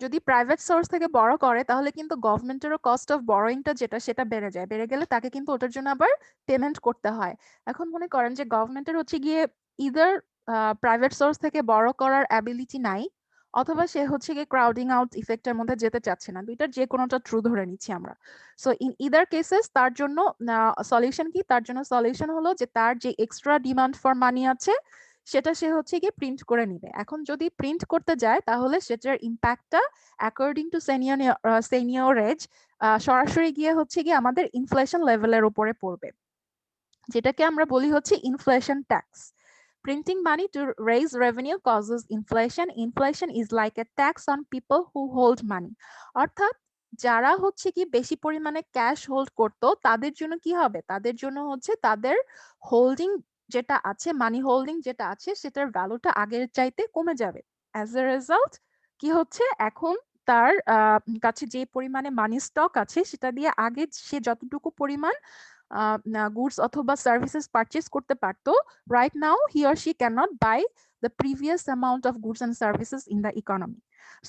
যদি প্রাইভেট সোর্স থেকে বড় করে তাহলে কিন্তু গভর্নমেন্টেরও কস্ট অফ বরোইংটা যেটা সেটা বেড়ে যায়, বেড়ে গেলে তাকে কিন্তু ওটার জন্য আবার পেমেন্ট করতে হয়। এখন মনে করেন যে গভর্নমেন্টের হচ্ছে গিয়ে ইদার প্রাইভেট সোর্স থেকে বড় করার অ্যাবিলিটি নাই, অথবা সে হচ্ছে গিয়ে ক্রাউডিং আউট ইফেক্টের মধ্যে যেতে চাচ্ছে না, দুইটার যে কোনোটা ট্রু ধরে নিচ্ছি আমরা। সো ইন ইদার কেসেস তার জন্য সলিউশন কি? তার জন্য সলিউশন হলো যে তার যে এক্সট্রা ডিমান্ড ফর মানি আছে সেটা সে হচ্ছে গিয়ে প্রিন্ট করে নিবে। এখন যদি প্রিন্ট করতে যায় তাহলে সেটার ইম্প্যাক্টটা অ্যাকর্ডিং টু সেনিয়রেজ সরাসরি গিয়ে হচ্ছে গিয়ে আমাদের ইনফ্লেশন লেভেলের উপরে পড়বে, যেটাকে আমরা বলি হচ্ছে inflation tax. Printing money to raise revenue causes inflation. Inflation is like a tax on people who hold money. অর্থাৎ যারা হচ্ছে কি বেশি পরিমাণে ক্যাশ হোল্ড করতো তাদের জন্য কি হবে? তাদের জন্য হচ্ছে তাদের হোল্ডিং যেটা আছে, মানি হোল্ডিং যেটা আছে সেটার ভ্যালুটা আগের চাইতে কমে যাবে। অ্যাজ এ রেজাল্ট কি হচ্ছে, এখন তার কাছে যে পরিমাণে মানি স্টক আছে সেটা দিয়ে আগে সে যতটুকু পরিমাণ গুডস অথবা সার্ভিসেস পারচেজ করতে পারতো, right now he or she cannot buy the previous amount of goods and services in the economy.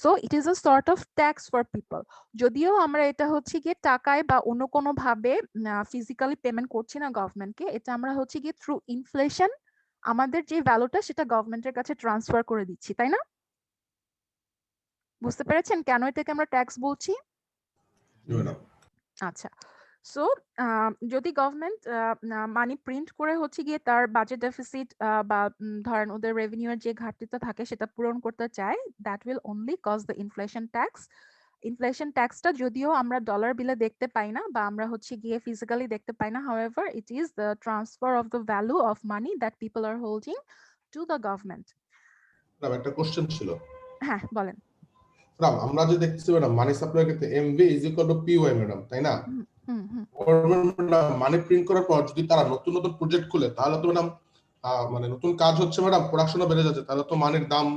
So it is a sort of tax for people. যদিও আমরা এটা হচ্ছে গিয়ে টাকায় বা অন্য কোনো ভাবে ফিজিক্যালি পেমেন্ট করছি না গভর্নমেন্টকে, এটা আমরা হচ্ছে গিয়ে থ্রু ইনফ্লেশন আমাদের যে ভ্যালুটা সেটা গভর্নমেন্টের কাছে ট্রান্সফার করে দিচ্ছি, তাই না? বুঝতে পেরেছেন কেন এটাকে আমরা ট্যাক্স বলছি? আচ্ছা, সো যদি গভর্নমেন্ট মানি প্রিন্ট করে হচ্ছে গিয়ে তার বাজেট ডেফিসিট বা ধরেন ওদের রেভিনিউর যে ঘাটতিটা থাকে সেটা পূরণ করতে চায়, that will only cause the inflation tax. Inflation ট্যাক্সটা যদিও আমরা ডলার বিলে দেখতে পাই না বা আমরা হচ্ছে গিয়ে ফিজিক্যালি দেখতে পাই না, however it is the transfer of the value of money that people are holding to the government. একটা কোশ্চেন ছিল। হ্যাঁ বলেন। ম্যাডাম আমরা যে দেখতেছি ম্যাডাম মানি সাপ্লাই ক্ষেত্রে MV is equal to PY madam, তাই না? মানি প্রিন্ট করার পর যদি তারা নতুন নতুন প্রজেক্ট খুলে তাহলে তো ম্যাডাম মানে নতুন কাজ হচ্ছে ম্যাডাম, প্রোডাকশনও বেড়ে যাচ্ছে, তাহলে তো মানির দাম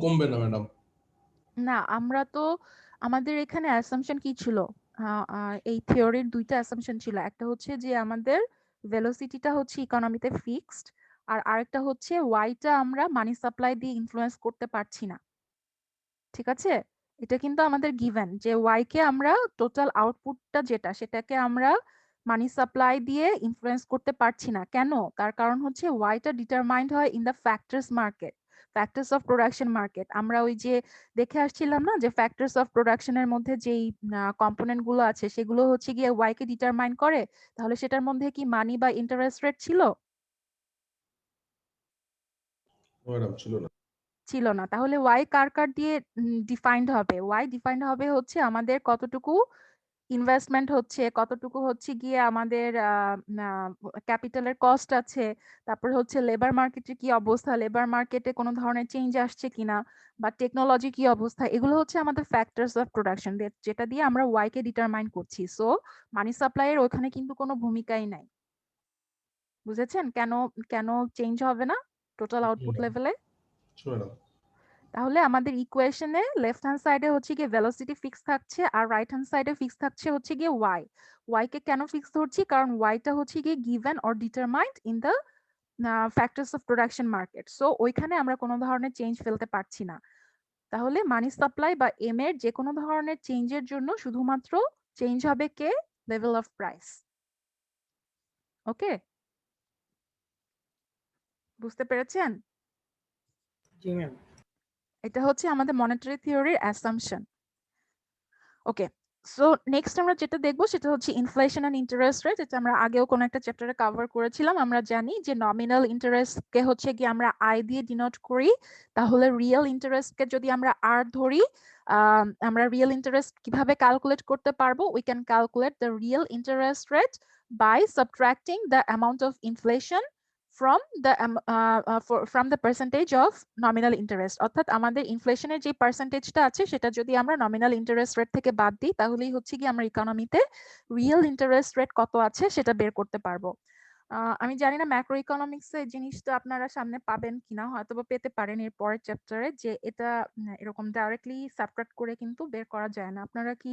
কমবে না ম্যাডাম? না, আমরা তো আমাদের এখানে অ্যাসাম্পশন কি ছিল, এই থিওরির দুইটা অ্যাসাম্পশন ছিল, একটা হচ্ছে যে আমাদের ভেলোসিটিটা হচ্ছে ইকোনমিতে ফিক্সড, আর আরেকটা হচ্ছে ওয়াইটা আমরা মানি সাপ্লাই দিয়ে ইনফ্লুয়েন্স করতে পারছি না। ঠিক আছে, এটা কিন্তু আমাদের গিভেন যে ওয়াই কে আমরা টোটাল আউটপুটটা যেটা সেটাকে আমরা মানি সাপ্লাই দিয়ে ইনফ্লুয়েন্স করতে পারছি না। কেন? তার কারণ হচ্ছে ওয়াইটা ডিটারমাইন্ড হয় in the factors market, factors of production market. আমরা ওই যে দেখে আসছিলাম না যে ফ্যাক্টরস অফ প্রোডাকশনের মধ্যে যেই কম্পোনেন্ট গুলো আছে সেগুলো হচ্ছে গিয়ে ওয়াই কে ডিটারমাইন করে। তাহলে সেটার মধ্যে কি মানি বা ইন্টারেস্ট রেট ছিল? ম্যাডাম ছিল না। ছিল না। তাহলে ওয়াই কার কার দিয়ে ডিফাইন্ড হবে? ওয়াই ডিফাইন্ড হবে হচ্ছে আমাদের কতটুকু ইনভেস্টমেন্ট হচ্ছে, কতটুকু হচ্ছে গিয়ে আমাদের ক্যাপিটালের কস্ট আছে, তারপর হচ্ছে লেবার মার্কেটের কি অবস্থা, লেবার মার্কেটে কোনো ধরনের চেঞ্জ আসছে কিনা, বা টেকনোলজি কি অবস্থা, এগুলো হচ্ছে আমাদের ফ্যাক্টরস অফ প্রোডাকশন, যেটা দিয়ে আমরা ওয়াই কে ডিটারমাইন করছি। সো মানি সাপ্লাইয়ের ওখানে কিন্তু কোনো ভূমিকাই নাই। বুঝেছেন কেন কেন চেঞ্জ হবে না টোটাল আউটপুট লেভেলে? ম্যাডাম তাহলে আমাদের ইকুয়েশনে লেফট হ্যান্ড সাইডে হচ্ছে গিয়ে ভেলোসিটি ফিক্স থাকছে আর রাইট হ্যান্ড সাইডে ফিক্স থাকছে হচ্ছে গিয়ে ওয়াই। ওয়াই কে কেন ফিক্স ধরছি? কারণ ওয়াইটা হচ্ছে গিয়ে given or determined in the factors of production market. So ওইখানে আমরা কোনো ধরনের চেঞ্জ ফেলতে পারছি না। তাহলে মানি সাপ্লাই বা এম এর যে কোনো ধরনের চেঞ্জের জন্য শুধুমাত্র চেঞ্জ হবে কে? Level of price. ওকে, বুঝতে পেরেছেন? জি ম্যাম। এটা হচ্ছে আমাদের মনিটারি থিওরির অ্যাসাম্পশন। ওকে, সো নেক্সট আমরা যেটা দেখবো সেটা হচ্ছে ইনফ্লেশন এন্ড ইন্টারেস্ট রেট। এটা আমরা আগেও কোনো একটা চ্যাপ্টারে কভার করেছিলাম। আমরা জানি যে নমিনাল ইন্টারেস্ট কে হচ্ছে কি আমরা আই দিয়ে ডিনোট করি, তাহলে রিয়েল ইন্টারেস্ট কে যদি আমরা আর ধরি, আমরা রিয়েল ইন্টারেস্ট কিভাবে ক্যালকুলেট করতে পারবো? We can calculate the real interest rate by subtracting the amount of inflation from the percentage of nominal interest। অর্থাৎ আমাদের ইনফ্লেশনের যে পার্সেন্টেজটা আছে সেটা যদি আমরা নমিনাল ইন্টারেস্ট রেট থেকে বাদ দিই তাহলেই হচ্ছে কি আমরা ইকোনমিতে রিয়েল ইন্টারেস্ট রেট কত আছে সেটা বের করতে পারবো। আমি জানি না ম্যাক্রো ইকোনমিক্স এর জিনিসটা আপনারা সামনে পাবেন কিনা, হয়তোবা পেতে পারেন এর পরের চ্যাপ্টারে, যে এটা এরকম ডাইরেক্টলি সাবট্রাক্ট করে কিন্তু বের করা যায় না। আপনারা কি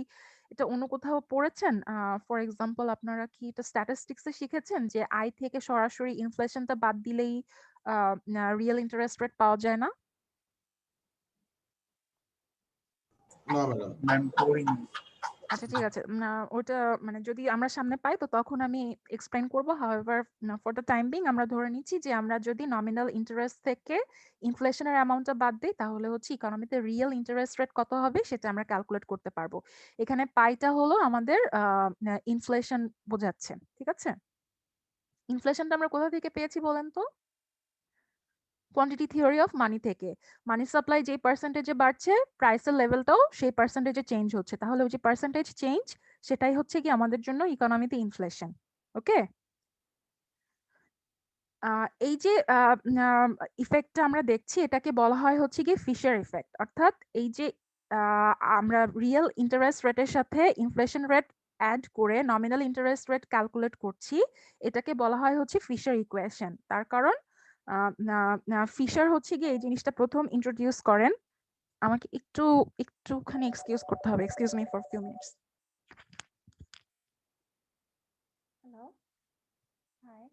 এটা অন্য কোথাও পড়েছেন? ফর এক্সাম্পল আপনারা কি এটা স্ট্যাটিস্টিক্সে শিখেছেন যে আই থেকে সরাসরি ইনফ্লেশনটা বাদ দিলেই রিয়েল ইন্টারেস্ট রেট পাওয়া যায় না? না ম্যাডাম। ম্যাম পড়িনি। আচ্ছা ঠিক আছে, ওটা মানে যদি আমরা সামনে পাই তো তখন আমি এক্সপ্লেইন করব। However for the time being আমরা ধরে নিচ্ছি যে আমরা যদি নমিনাল ইন্টারেস্ট থেকে ইনফ্লেশনের অ্যামাউন্টটা বাদ দিই তাহলে হচ্ছে ইকোনমিতে রিয়েল ইন্টারেস্ট রেট কত হবে সেটা আমরা ক্যালকুলেট করতে পারবো। এখানে পাইটা হলো আমাদের ইনফ্লেশন বোঝাচ্ছে, ঠিক আছে? ইনফ্লেশনটা আমরা কোথা থেকে পেয়েছি বলেন তো? কোয়ান্টিটি থিওরি অফ মানি থেকে। মানি সাপ্লাই যে পার্সেন্টেজে বাড়ছে, প্রাইসের লেভেলটাও সেই পার্সেন্টেজে চেঞ্জ হচ্ছে। তাহলে ওই যে পার্সেন্টেজ চেঞ্জ সেটাই হচ্ছে কি আমাদের জন্য ইকোনমিতে ইনফ্লেশন। ওকে? এই যে ইফেক্টটা আমরা দেখছি এটাকে বলা হয় হচ্ছে কি ফিশার ইফেক্ট। অর্থাৎ এই যে আমরা রিয়েল ইন্টারেস্ট রেটের সাথে ইনফ্লেশন রেট অ্যাড করে নমিনাল ইন্টারেস্ট রেট ক্যালকুলেট করছি, এটাকে বলা হয় হচ্ছে ফিশার ইকুয়েশন। তার কারণ ফিশার হচ্ছে গিয়ে এই জিনিসটা প্রথম ইন্ট্রোডিউস করেন। আমাকে একটুখানি এক্সকিউজ করতে হবে, excuse me for few minutes. Hello, hi.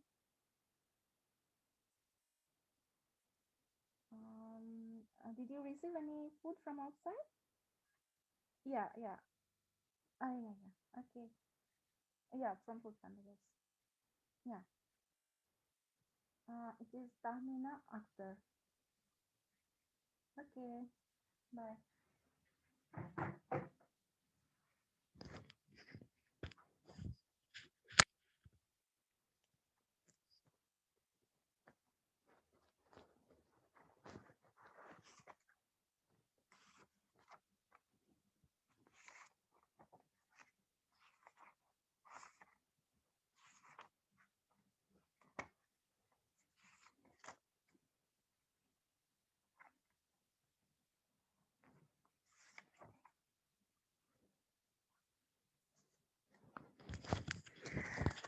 Did you receive any food from outside? Yeah, yeah. Yeah, yeah. Okay. Yeah, from Food Panda, yes. Yeah. It is Tahmina Akhtar. Okay. Bye.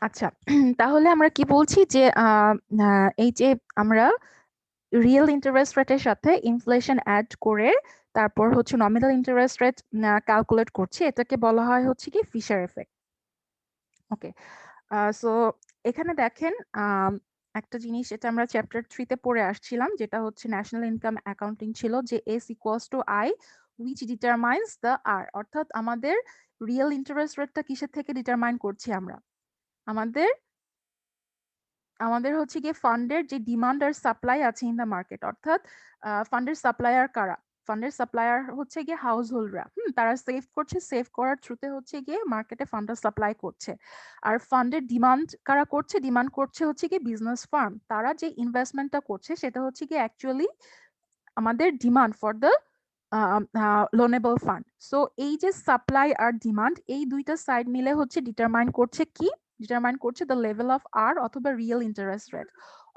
আচ্ছা, তাহলে আমরা কি বলছি যে এই যে আমরা real interest রেটের সাথে ইনফ্লেশন অ্যাড করে তারপর হচ্ছে নমিনাল ইন্টারেস্ট রেট ক্যালকুলেট করছি, এটাকে বলা হয় হচ্ছে কি ফিশার এফেক্ট। ওকে, সো এখানে দেখেন একটা জিনিস, এটা আমরা চ্যাপ্টার 3 তে পড়ে আসছিলাম, যেটা হচ্ছে ন্যাশনাল ইনকাম অ্যাকাউন্টিং ছিল, যে S equals to I which determines the r. অর্থাৎ আমাদের রিয়েল ইন্টারেস্ট রেটটা কিসের থেকে ডিটারমাইন করছি আমরা? আমাদের হচ্ছে গিয়ে ফান্ডের যে ডিমান্ড আর সাপ্লাই আছে ইন দ্য মার্কেট। অর্থাৎ ফান্ডের সাপ্লায়ার কারা? ফান্ডের সাপ্লায়ার হচ্ছে গিয়ে হাউস হোল্ডরা। তারা সেভ করছে, সেভ করার থ্রুতে হচ্ছে গিয়ে মার্কেটে ফান্ডটা সাপ্লাই করছে। আর ফান্ডের ডিমান্ড কারা করছে? ডিমান্ড করছে হচ্ছে গিয়ে বিজনেস ফার্ম। তারা যে ইনভেস্টমেন্টটা করছে সেটা হচ্ছে গিয়ে অ্যাকচুয়ালি আমাদের demand for the loanable fund. So এই যে সাপ্লাই আর ডিমান্ড, এই দুইটা সাইড মিলে হচ্ছে ডিটারমাইন করছে কি? ডিটারমাইন করছে দ্য লেভেল অফ আর অথবা real interest rate.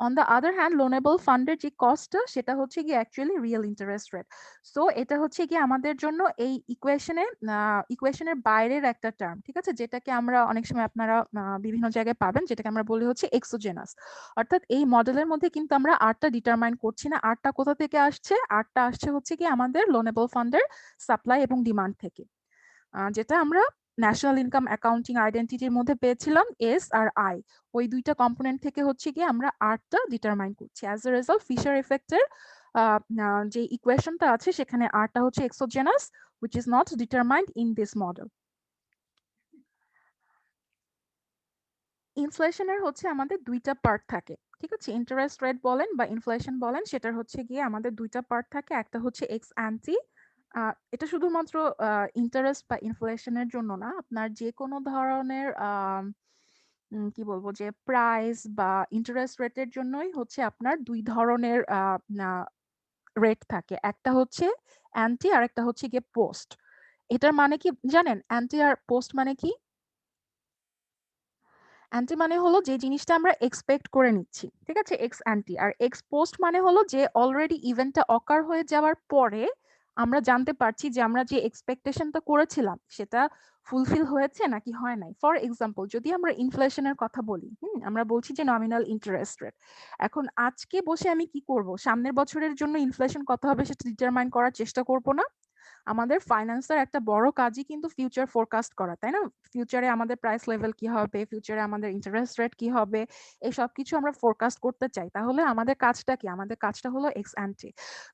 On the other hand loanable ফান্ডের যে কস্টটা সেটা হচ্ছে গিয়ে actually real interest rate. So এটা হচ্ছে গিয়ে আমাদের জন্য এই ইকুয়েশনের বাইরের একটা টার্ম, ঠিক আছে, যেটাকে আমরা অনেক সময় আপনারা বিভিন্ন জায়গায় পাবেন, যেটাকে আমরা বলি হচ্ছে এক্সোজেনাস। অর্থাৎ এই মডেলের মধ্যে কিন্তু আমরা আরটা ডিটারমাইন করছি না। আরটা কোথা থেকে আসছে? আরটা আসছে হচ্ছে কি আমাদের লোনেবল ফান্ডের সাপ্লাই এবং ডিমান্ড থেকে, যেটা আমরা ন্যাশনাল ইনকাম অ্যাকাউন্টিং আইডেন্টিটির মধ্যে পেয়েছিলাম এস আর আই। ওই দুইটা কম্পোনেন্ট থেকে হচ্ছে কি আমরা আরটা ডিটারমাইন করছি। অ্যাজ এ রেজাল্ট ফিশার এফেক্টের যে ইকুয়েশনটা আছে সেখানে আরটা হচ্ছে exogenous which is not determined in this model. ইনফ্লেশনের হচ্ছে আমাদের দুইটা পার্ট থাকে, ঠিক আছে? ইন্টারেস্ট রেট বলেন বা ইনফ্লেশন বলেন, সেটার হচ্ছে গিয়ে আমাদের দুইটা পার্ট থাকে। একটা হচ্ছে এক্স অ্যান্টি, এটা শুধুমাত্র ইন্টারেস্ট বা ইনফ্লেশনের জন্য না, আপনার যে কোনো ধরনের কি বলবো যে প্রাইস বা ইন্টারেস্ট রেটের জন্যই হচ্ছে আপনার দুই ধরনের রেট থাকে। একটা হচ্ছে অ্যান্টি আর একটা হচ্ছে গিয়ে পোস্ট। এটার মানে কি জানেন? অ্যান্টি আর পোস্ট মানে কি? অ্যান্টি মানে হলো যে জিনিসটা আমরা এক্সপেক্ট করে নিচ্ছি, ঠিক আছে, এক্স অ্যান্টি। আর এক্স পোস্ট মানে হলো যে অলরেডি ইভেন্টটা অকার হয়ে যাওয়ার পরে আমরা জানতে পারছি যে আমরা যে এক্সপেকটেশনটা করেছিলাম সেটা ফুলফিল হয়েছে নাকি হয় নাই। ফর এক্সাম্পল যদি আমরা ইনফ্লেশনের কথা বলি, আমরা বলছি যে নমিনাল ইন্টারেস্ট রেট। এখন আজকে বসে আমি কি করব, সামনের বছরের জন্য ইনফ্লেশন কত হবে সেটা ডিটারমাইন করার চেষ্টা করব না। আমাদের ফাইন্যান্সের একটা বড় কাজই কিন্তু ফিউচার ফোরকাস্ট করা, তাই না? ফিউচারে আমাদের প্রাইস লেভেল কি হবে, ফিউচারে আমাদের ইন্টারেস্ট রেট কি হবে, এই সব কিছু আমরা ফোরকাস্ট করতে চাই। তাহলে আমাদের কাজটা কি? আমাদের কাজটা হলো এক্স অ্যান্টে।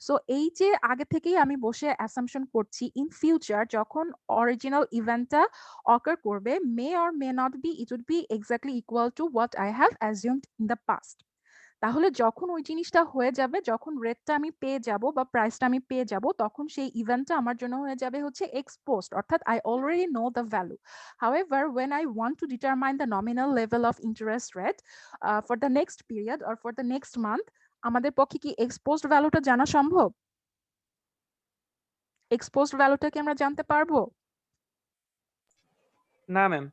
সো এই যে আগে থেকেই আমি বসে অ্যাসাম্পশন করছি ইন ফিউচার যখন অরিজিনাল ইভেন্টটা অকার করবে, may or may not be, it would be exactly equal to what I have assumed in the past. তাহলে যখন ওই জিনিসটা হয়ে যাবে, যখন রেটটা আমি পেয়ে যাব বা প্রাইসটা আমি পেয়ে যাব, তখন সেই ইভেন্টটা আমার জন্য হয়ে যাবে হচ্ছে এক্সপোজড, অর্থাৎ I already know the value. However when I want to determine the nominal level of interest rate for the next period or for the next month, আমাদের পক্ষে কি এক্সপোজড ভ্যালুটা জানা সম্ভব? এক্সপোজড ভ্যালুটা কি আমরা জানতে পারবো? না ম্যাম।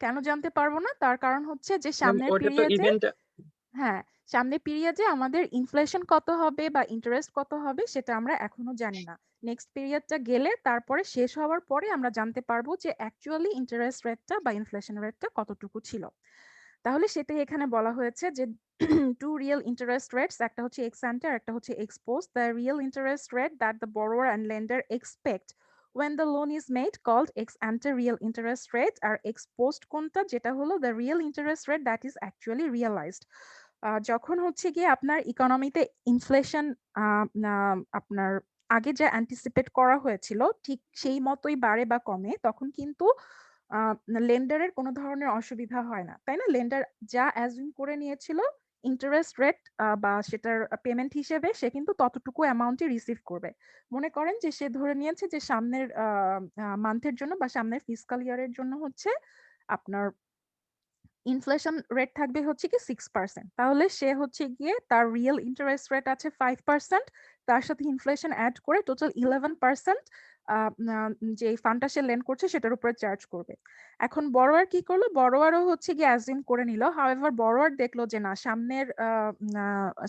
কেন জানতে পারবো না? তার কারণ হচ্ছে যে ম্যাম সামনের ওটা তো পিরিয়ডে, ইভেন্ট। হ্যাঁ, সামনের পিরিয়ডে আমাদের ইনফ্লেশন কত হবে বা ইন্টারেস্ট কত হবে সেটা আমরা এখনো জানি না। নেক্সট পিরিয়ডটা গেলে তারপরে শেষ হওয়ার পরে আমরা জানতে পারবো যে অ্যাকচুয়ালি ইন্টারেস্ট রেটটা বা ইনফ্লেশন রেটটা কতটুকু ছিল। তাহলে সেটাই এখানে বলা হয়েছে যে টু রিয়েল ইন্টারেস্ট রেটস, একটা হচ্ছে এক্স অ্যান্টে আর একটা হচ্ছে x post. The real interest rate that the borrower and lender expect when the loan is made called ex ante real interest rate, R ex post কোনটা, যেটা হলো the real interest rate that is actually realized। যখন হচ্ছে গিয়ে আপনার ইকোনমিতে inflation আপনার আগে যা অ্যান্টিসিপেট করা হয়েছিল ঠিক সেই মতোই বাড়ে বা কমে, তখন কিন্তু লেন্ডারের কোনো ধরনের অসুবিধা হয় না, তাই না? লেন্ডার যা অ্যাজিউম করে নিয়েছিল ইন্টারেস্ট রেট বা সেটার পেমেন্ট হিসেবে, সে কিন্তু ততটুকু অ্যামাউন্টই রিসিভ করবে। মনে করেন যে সে ধরে নিয়েছে যে সামনের মান্থের জন্য বা সামনের ফিসকাল ইয়ারের জন্য হচ্ছে আপনার ইনফ্লেশন রেট থাকবে হচ্ছে কি 6%, তাহলে সে হচ্ছে গিয়ে তার রিয়েল ইন্টারেস্ট রেট আছে 5%, তার সাথে ইনফ্লেশন অ্যাড করে টোটাল 11% যে ফান্ডটা সে লেন্ড করছে সেটার উপরে চার্জ করবে। এখন বড়োয়ার কি করলো, বড়োয়ারও হচ্ছে গিয়ে অ্যাজিউম করে নিল। হাউএভার বড়োয়ার দেখলো যে না,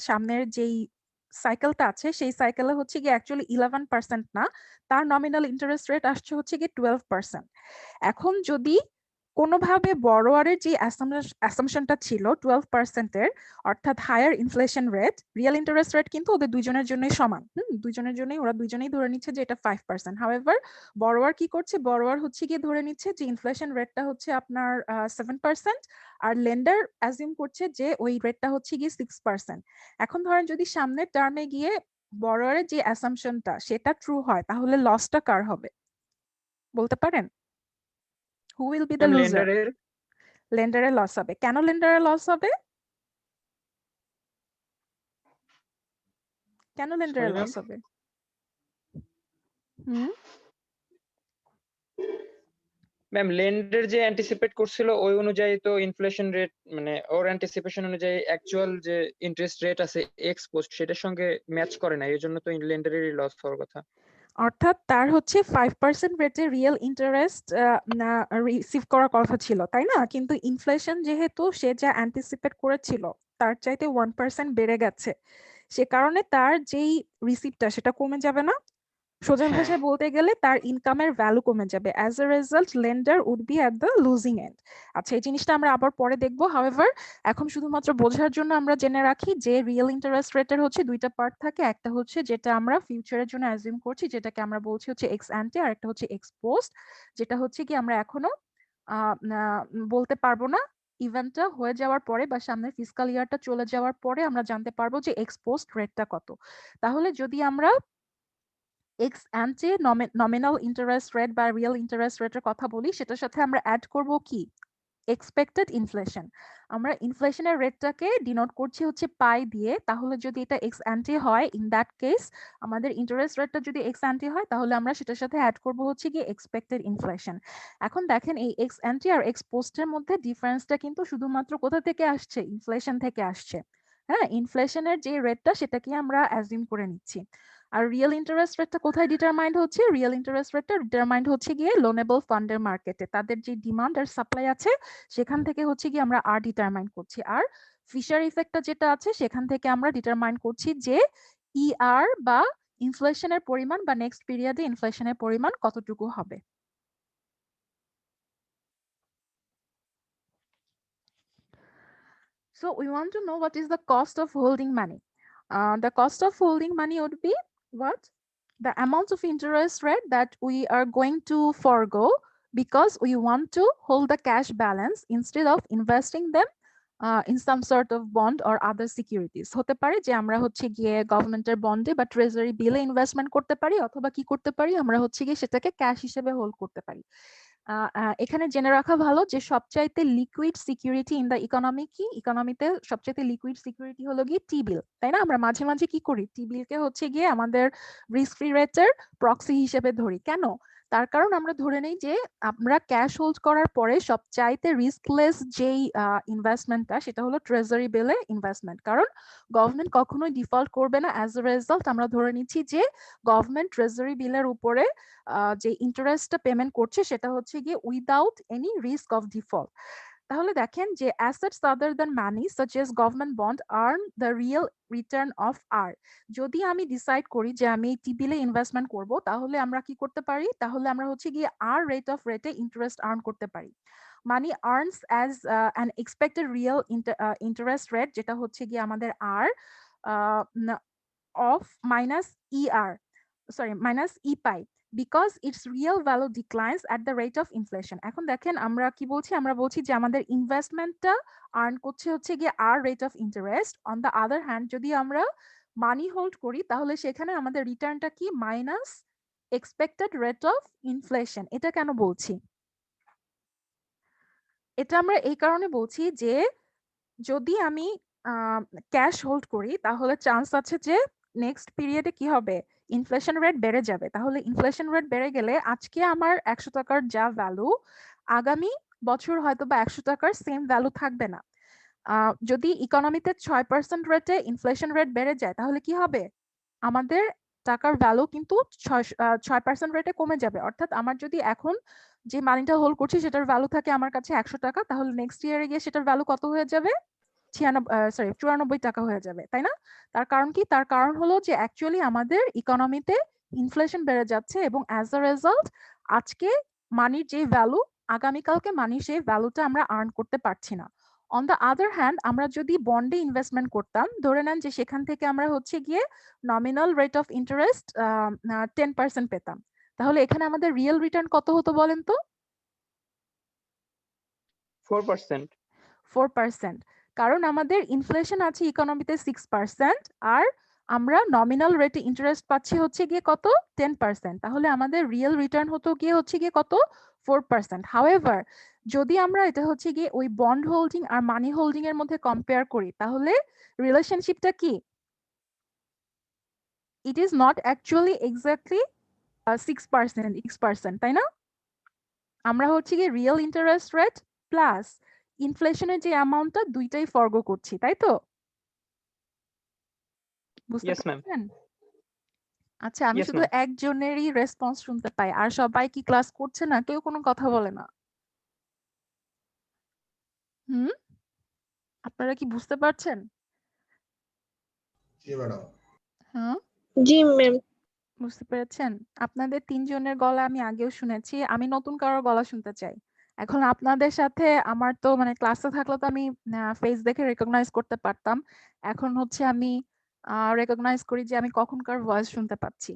সামনের যেই সাইকেলটা আছে সেই সাইকেলে হচ্ছে গিয়ে অ্যাকচুয়ালি 11% না, তার নমিনাল ইন্টারেস্ট রেট আসছে হচ্ছে গিয়ে 12%। এখন যদি কোনোভাবে বড়োয়ারের যে অ্যাসাম্পশনটা ছিল 12%-এর, অর্থাৎ higher inflation rate, real interest rate কিন্তু ওদের দুইজনের জন্যই সমান, দুইজনের জন্যই, ওরা দুইজনেই ধরে নিচ্ছে যে এটা 5%। হাউএভার বড়োয়ার কি করছে, বড়োয়ার হচ্ছে গিয়ে ধরে নিচ্ছে যে ইনফ্লেশন রেটটা হচ্ছে আপনার 7%, আর লেন্ডার অ্যাজিউম করছে যে ওই রেটটা হচ্ছে গিয়ে 6%। এখন ধরেন যদি সামনের টার্মে গিয়ে বড়োয়ারের যে অ্যাসাম্পশনটা সেটা ট্রু হয়, তাহলে লসটা কার হবে বলতে পারেন? Who will be the ma'am loser? লেন্ডারের। লেন্ডারের লস হবে। কেন লেন্ডারের লস হবে? কেন লেন্ডারের সরি ম্যাম। লস হবে? হুম ম্যাম লেন্ডার যে অ্যান্টিসিপেট করছিল ওই অনুযায়ী তো ইনফ্লেশন রেট, মানে ওর অ্যান্টিসিপেশন অনুযায়ী অ্যাকচুয়াল যে ইন্টারেস্ট রেট আছে এক্স পোস্ট সেটার সঙ্গে ম্যাচ করে না, এই জন্য তো লেন্ডারেরই লস হওয়ার কথা। অর্থাৎ তার হচ্ছে 5% রেটে রিয়েল ইন্টারেস্ট রিসিভ করার কথা ছিল, তাই না? কিন্তু ইনফ্লেশন যেহেতু সে যা অ্যান্টিসিপেট করেছিল তার চাইতে 1% বেড়ে গেছে, সে কারণে তার যেই রিসিপ্টটা সেটা কমে যাবে না? সোজা হ্যাঁ। ভাষায় বলতে গেলে তার ইনকামের ভ্যালু কমে যাবে। As a result lender would be at the losing end. আচ্ছা, এই জিনিসটা আমরা আবার পরে দেখবো। হাউএভার এখন শুধুমাত্র বোঝার জন্য আমরা জেনে রাখি যে রিয়েল ইন্টারেস্ট রেটের হচ্ছে দুইটা পার্ট থাকে, একটা হচ্ছে যেটা আমরা ফিউচারের জন্য অ্যাজিউম করছি যেটাকে আমরা বলছি হচ্ছে এক্স অ্যান্টে, আর একটা হচ্ছে এক্স পোস্ট, যেটা হচ্ছে কি আমরা এখনো বলতে পারবো না। ইভেন্টটা হয়ে যাওয়ার পরে বা সামনের ফিসকাল ইয়ারটা চলে যাওয়ার পরে আমরা জানতে পারবো যে এক্স পোস্ট রেটটা কত। তাহলে যদি আমরা এক্স অ্যান্টে নমিনাল ইন্টারেস্ট রেট বা রিয়েল ইন্টারেস্ট রেটের কথা বলি, সেটার সাথে আমরা অ্যাড করব কি, এক্সপেক্টেড ইনফ্লেশন। আমরা ইনফ্লেশনের রেটটাকে ডিনোট করছি হচ্ছে পাই দিয়ে, তাহলে যদি এটা এক্স অ্যান্টে হয় ইন দ্যাট কেস আমাদের ইন্টারেস্ট রেটটা যদি এক্স অ্যান্টে হয় তাহলে আমরা সেটার সাথে অ্যাড করব হচ্ছে কি এক্সপেক্টেড ইনফ্লেশন। এখন দেখেন এই এক্স অ্যান্টে আর এক্স পোস্টের মধ্যে ডিফারেন্সটা কিন্তু শুধুমাত্র কোথা থেকে আসছে, ইনফ্লেশন থেকে আসছে। হ্যাঁ, ইনফ্লেশনের যে রেটটা সেটাকে আমরা অ্যাজিউম করে নিচ্ছি। আর রিয়েল ইন্টারেস্ট রেটটা কোথায় ডিটারমাইন্ড হচ্ছে, রিয়েল ইন্টারেস্ট রেটটা ডিটারমাইন্ড হচ্ছে গিয়ে লোনেবল ফান্ডের মার্কেটে, তাদের যে ডিমান্ড আর সাপ্লাই আছে সেখান থেকে হচ্ছে গিয়ে আমরা আর ডিটারমাইন করছি। আর ফিশার ইফেক্টটা যেটা আছে সেখান থেকে আমরা ডিটারমাইন করছি যে ইআর বা ইনফ্লেশনের পরিমাণ বা নেক্সট পিরিয়ডে ইনফ্লেশনের পরিমাণ কতটুকু হবে। So we want to know what is the cost of holding money. The cost of holding money would be what? The amount of interest rate that we are going to forego because we want to hold the cash balance instead of investing them in some sort of bond or other securities. হতে পারে যে আমরা হচ্ছে গিয়ে গভর্নমেন্টের বন্ডে বা treasury বিলে ইনভেস্টমেন্ট করতে পারি, অথবা কি করতে পারি, আমরা হচ্ছে গিয়ে সেটাকে ক্যাশ হিসেবে হোল্ড করতে পারি। এখানে জেনে রাখা ভালো যে সবচাইতে liquid security in the economy কি? ইকোনমিতে সবচাইতে লিকুইড সিকিউরিটি হলো গিয়ে টি বিল, তাই না? আমরা মাঝে মাঝে কি করি, টি বিলকে হচ্ছে গিয়ে আমাদের রিস্ক ফ্রি রেটের প্রক্সি হিসেবে ধরি। কেন? তার কারণ আমরা ধরে নেই যে আমরা ক্যাশ হোল্ড করার পরে সবচাইতে রিস্কলেস যেই ইনভেস্টমেন্টটা সেটা হলো ট্রেজারি বিলে ইনভেস্টমেন্ট, কারণ গভর্নমেন্ট কখনোই ডিফল্ট করবে না। অ্যাজ এ রেজাল্ট আমরা ধরে নিচ্ছি যে গভর্নমেন্ট ট্রেজারি বিলের উপরে যে ইন্টারেস্টটা পেমেন্ট করছে সেটা হচ্ছে গিয়ে without any risk of default. তাহলে দেখেন যে assets other than money such as government bond earn the real return of r. যদি আমি ডিসাইড করি যে আমি টি বিলে ইনভেস্টমেন্ট করব, তাহলে আমরা কি করতে পারি, তাহলে আমরা হচ্ছে গিয়ে আর রেট অফ রেটে ইন্টারেস্ট আর্ন করতে পারি। Money earns as an expected real interest rate, যেটা হচ্ছে গিয়ে আমাদের r of minus er, sorry minus E pi, because its real value declines at the rate of inflation. এখন দেখেন আমরা কি বলছি, আমরা বলছি যে আমাদের ইনভেস্টমেন্টটা আর্ন করছে হচ্ছে গিয়ে r rate of interest. On the other hand যদি আমরা মানি হোল্ড করি তাহলে সেখানে আমাদের রিটার্নটা কি, minus expected rate of inflation. এটা কেন বলছি? এটা আমরা এই কারণে বলছি যে যদি আমি ক্যাশ হোল্ড করি তাহলে চান্স আছে যে নেক্সট পিরিয়ডে কি হবে, ইনফ্লেশন রেট বেড়ে যাবে। তাহলে ইনফ্লেশন রেট বেড়ে গেলে আজকে আমার 100 টাকার যা ভ্যালু, আগামী বছর হয়তো বা 100 টাকার সেম ভ্যালু থাকবে না। যদি ইকোনমিতে 6% রেটে ইনফ্লেশন রেট বেড়ে যায় তাহলে কি হবে, আমাদের টাকার ভ্যালু কিন্তু 6% রেটে কমে যাবে। অর্থাৎ আমার যদি এখন যে মানিটা হোল্ড করছি সেটার ভ্যালু থাকে আমার কাছে 100 টাকা, তাহলে নেক্সট ইয়ারে গিয়ে সেটার ভ্যালু কত হয়ে যাবে, 94 টাকা হয়ে যাবে, তাই না? তার কারণ কি? তার কারণ হলো যে অ্যাকচুয়ালি আমাদের ইকোনমিতে ইনফ্লেশন বেড়ে যাচ্ছে এবং অ্যাজ আ রেজাল্ট আজকে মানির যে ভ্যালু, আগামীকালকে মানির সেই ভ্যালুটা আমরা আর্ন করতে পারছি না। অন দ্য আদার হ্যান্ড আমরা যদি বন্ডে ইনভেস্টমেন্ট করতাম, ধরে নেন যে সেখান থেকে আমরা হচ্ছে গিয়ে নমিনাল রেট অফ ইন্টারেস্ট 10% পেতাম, তাহলে এখানে আমাদের রিয়েল রিটার্ন কত হতো বলেন তো? 4%। 4%, কারণ আমাদের ইনফ্লেশন আছে ইকোনমিতে 6% আর আমরা নমিনাল রেটে ইন্টারেস্ট পাচ্ছি হচ্ছে গিয়ে কত, 10%। তাহলে আমাদের রিয়েল রিটার্ন হতো গিয়ে হচ্ছে গিয়ে কত, 4%। হাউএভার যদি আমরা এটা হচ্ছে গিয়ে ওই বন্ড হোল্ডিং আর মানি হোল্ডিং এর মধ্যে কম্পেয়ার করি তাহলে রিলেশনশিপটা কি, it is not actually exactly 6%, তাই না? আমরা হচ্ছে গিয়ে রিয়েল ইন্টারেস্ট রেট প্লাস ইনফ্লেশনের যে অ্যামাউন্টটা দুইটাই ফরগো করছি, তাই তো? বুঝতে Yes, ma'am. পারছেন? আচ্ছা, আমি Yes, শুধু ma'am. একজনেরই রেসপন্স শুনতে পাই, আর সবাই কি ক্লাস করছে না? কেউ কোনো কথা বলে না। হুম, আপনারা কি বুঝতে পারছেন? জি ম্যাডাম। হ্যাঁ, জি ম্যাম। বুঝতে পেরেছেন? আপনাদের তিনজনের গলা আমি আগেও শুনেছি, আমি নতুন কারোর গলা শুনতে চাই। এখন আপনাদের সাথে আমার তো মানে ক্লাসে থাকলে তো আমি ফেস দেখে রেকগনাইজ করতে পারতাম, এখন হচ্ছে আমি রেকগনাইজ করি যে আমি কখনকার ভয়েস শুনতে পাচ্ছি।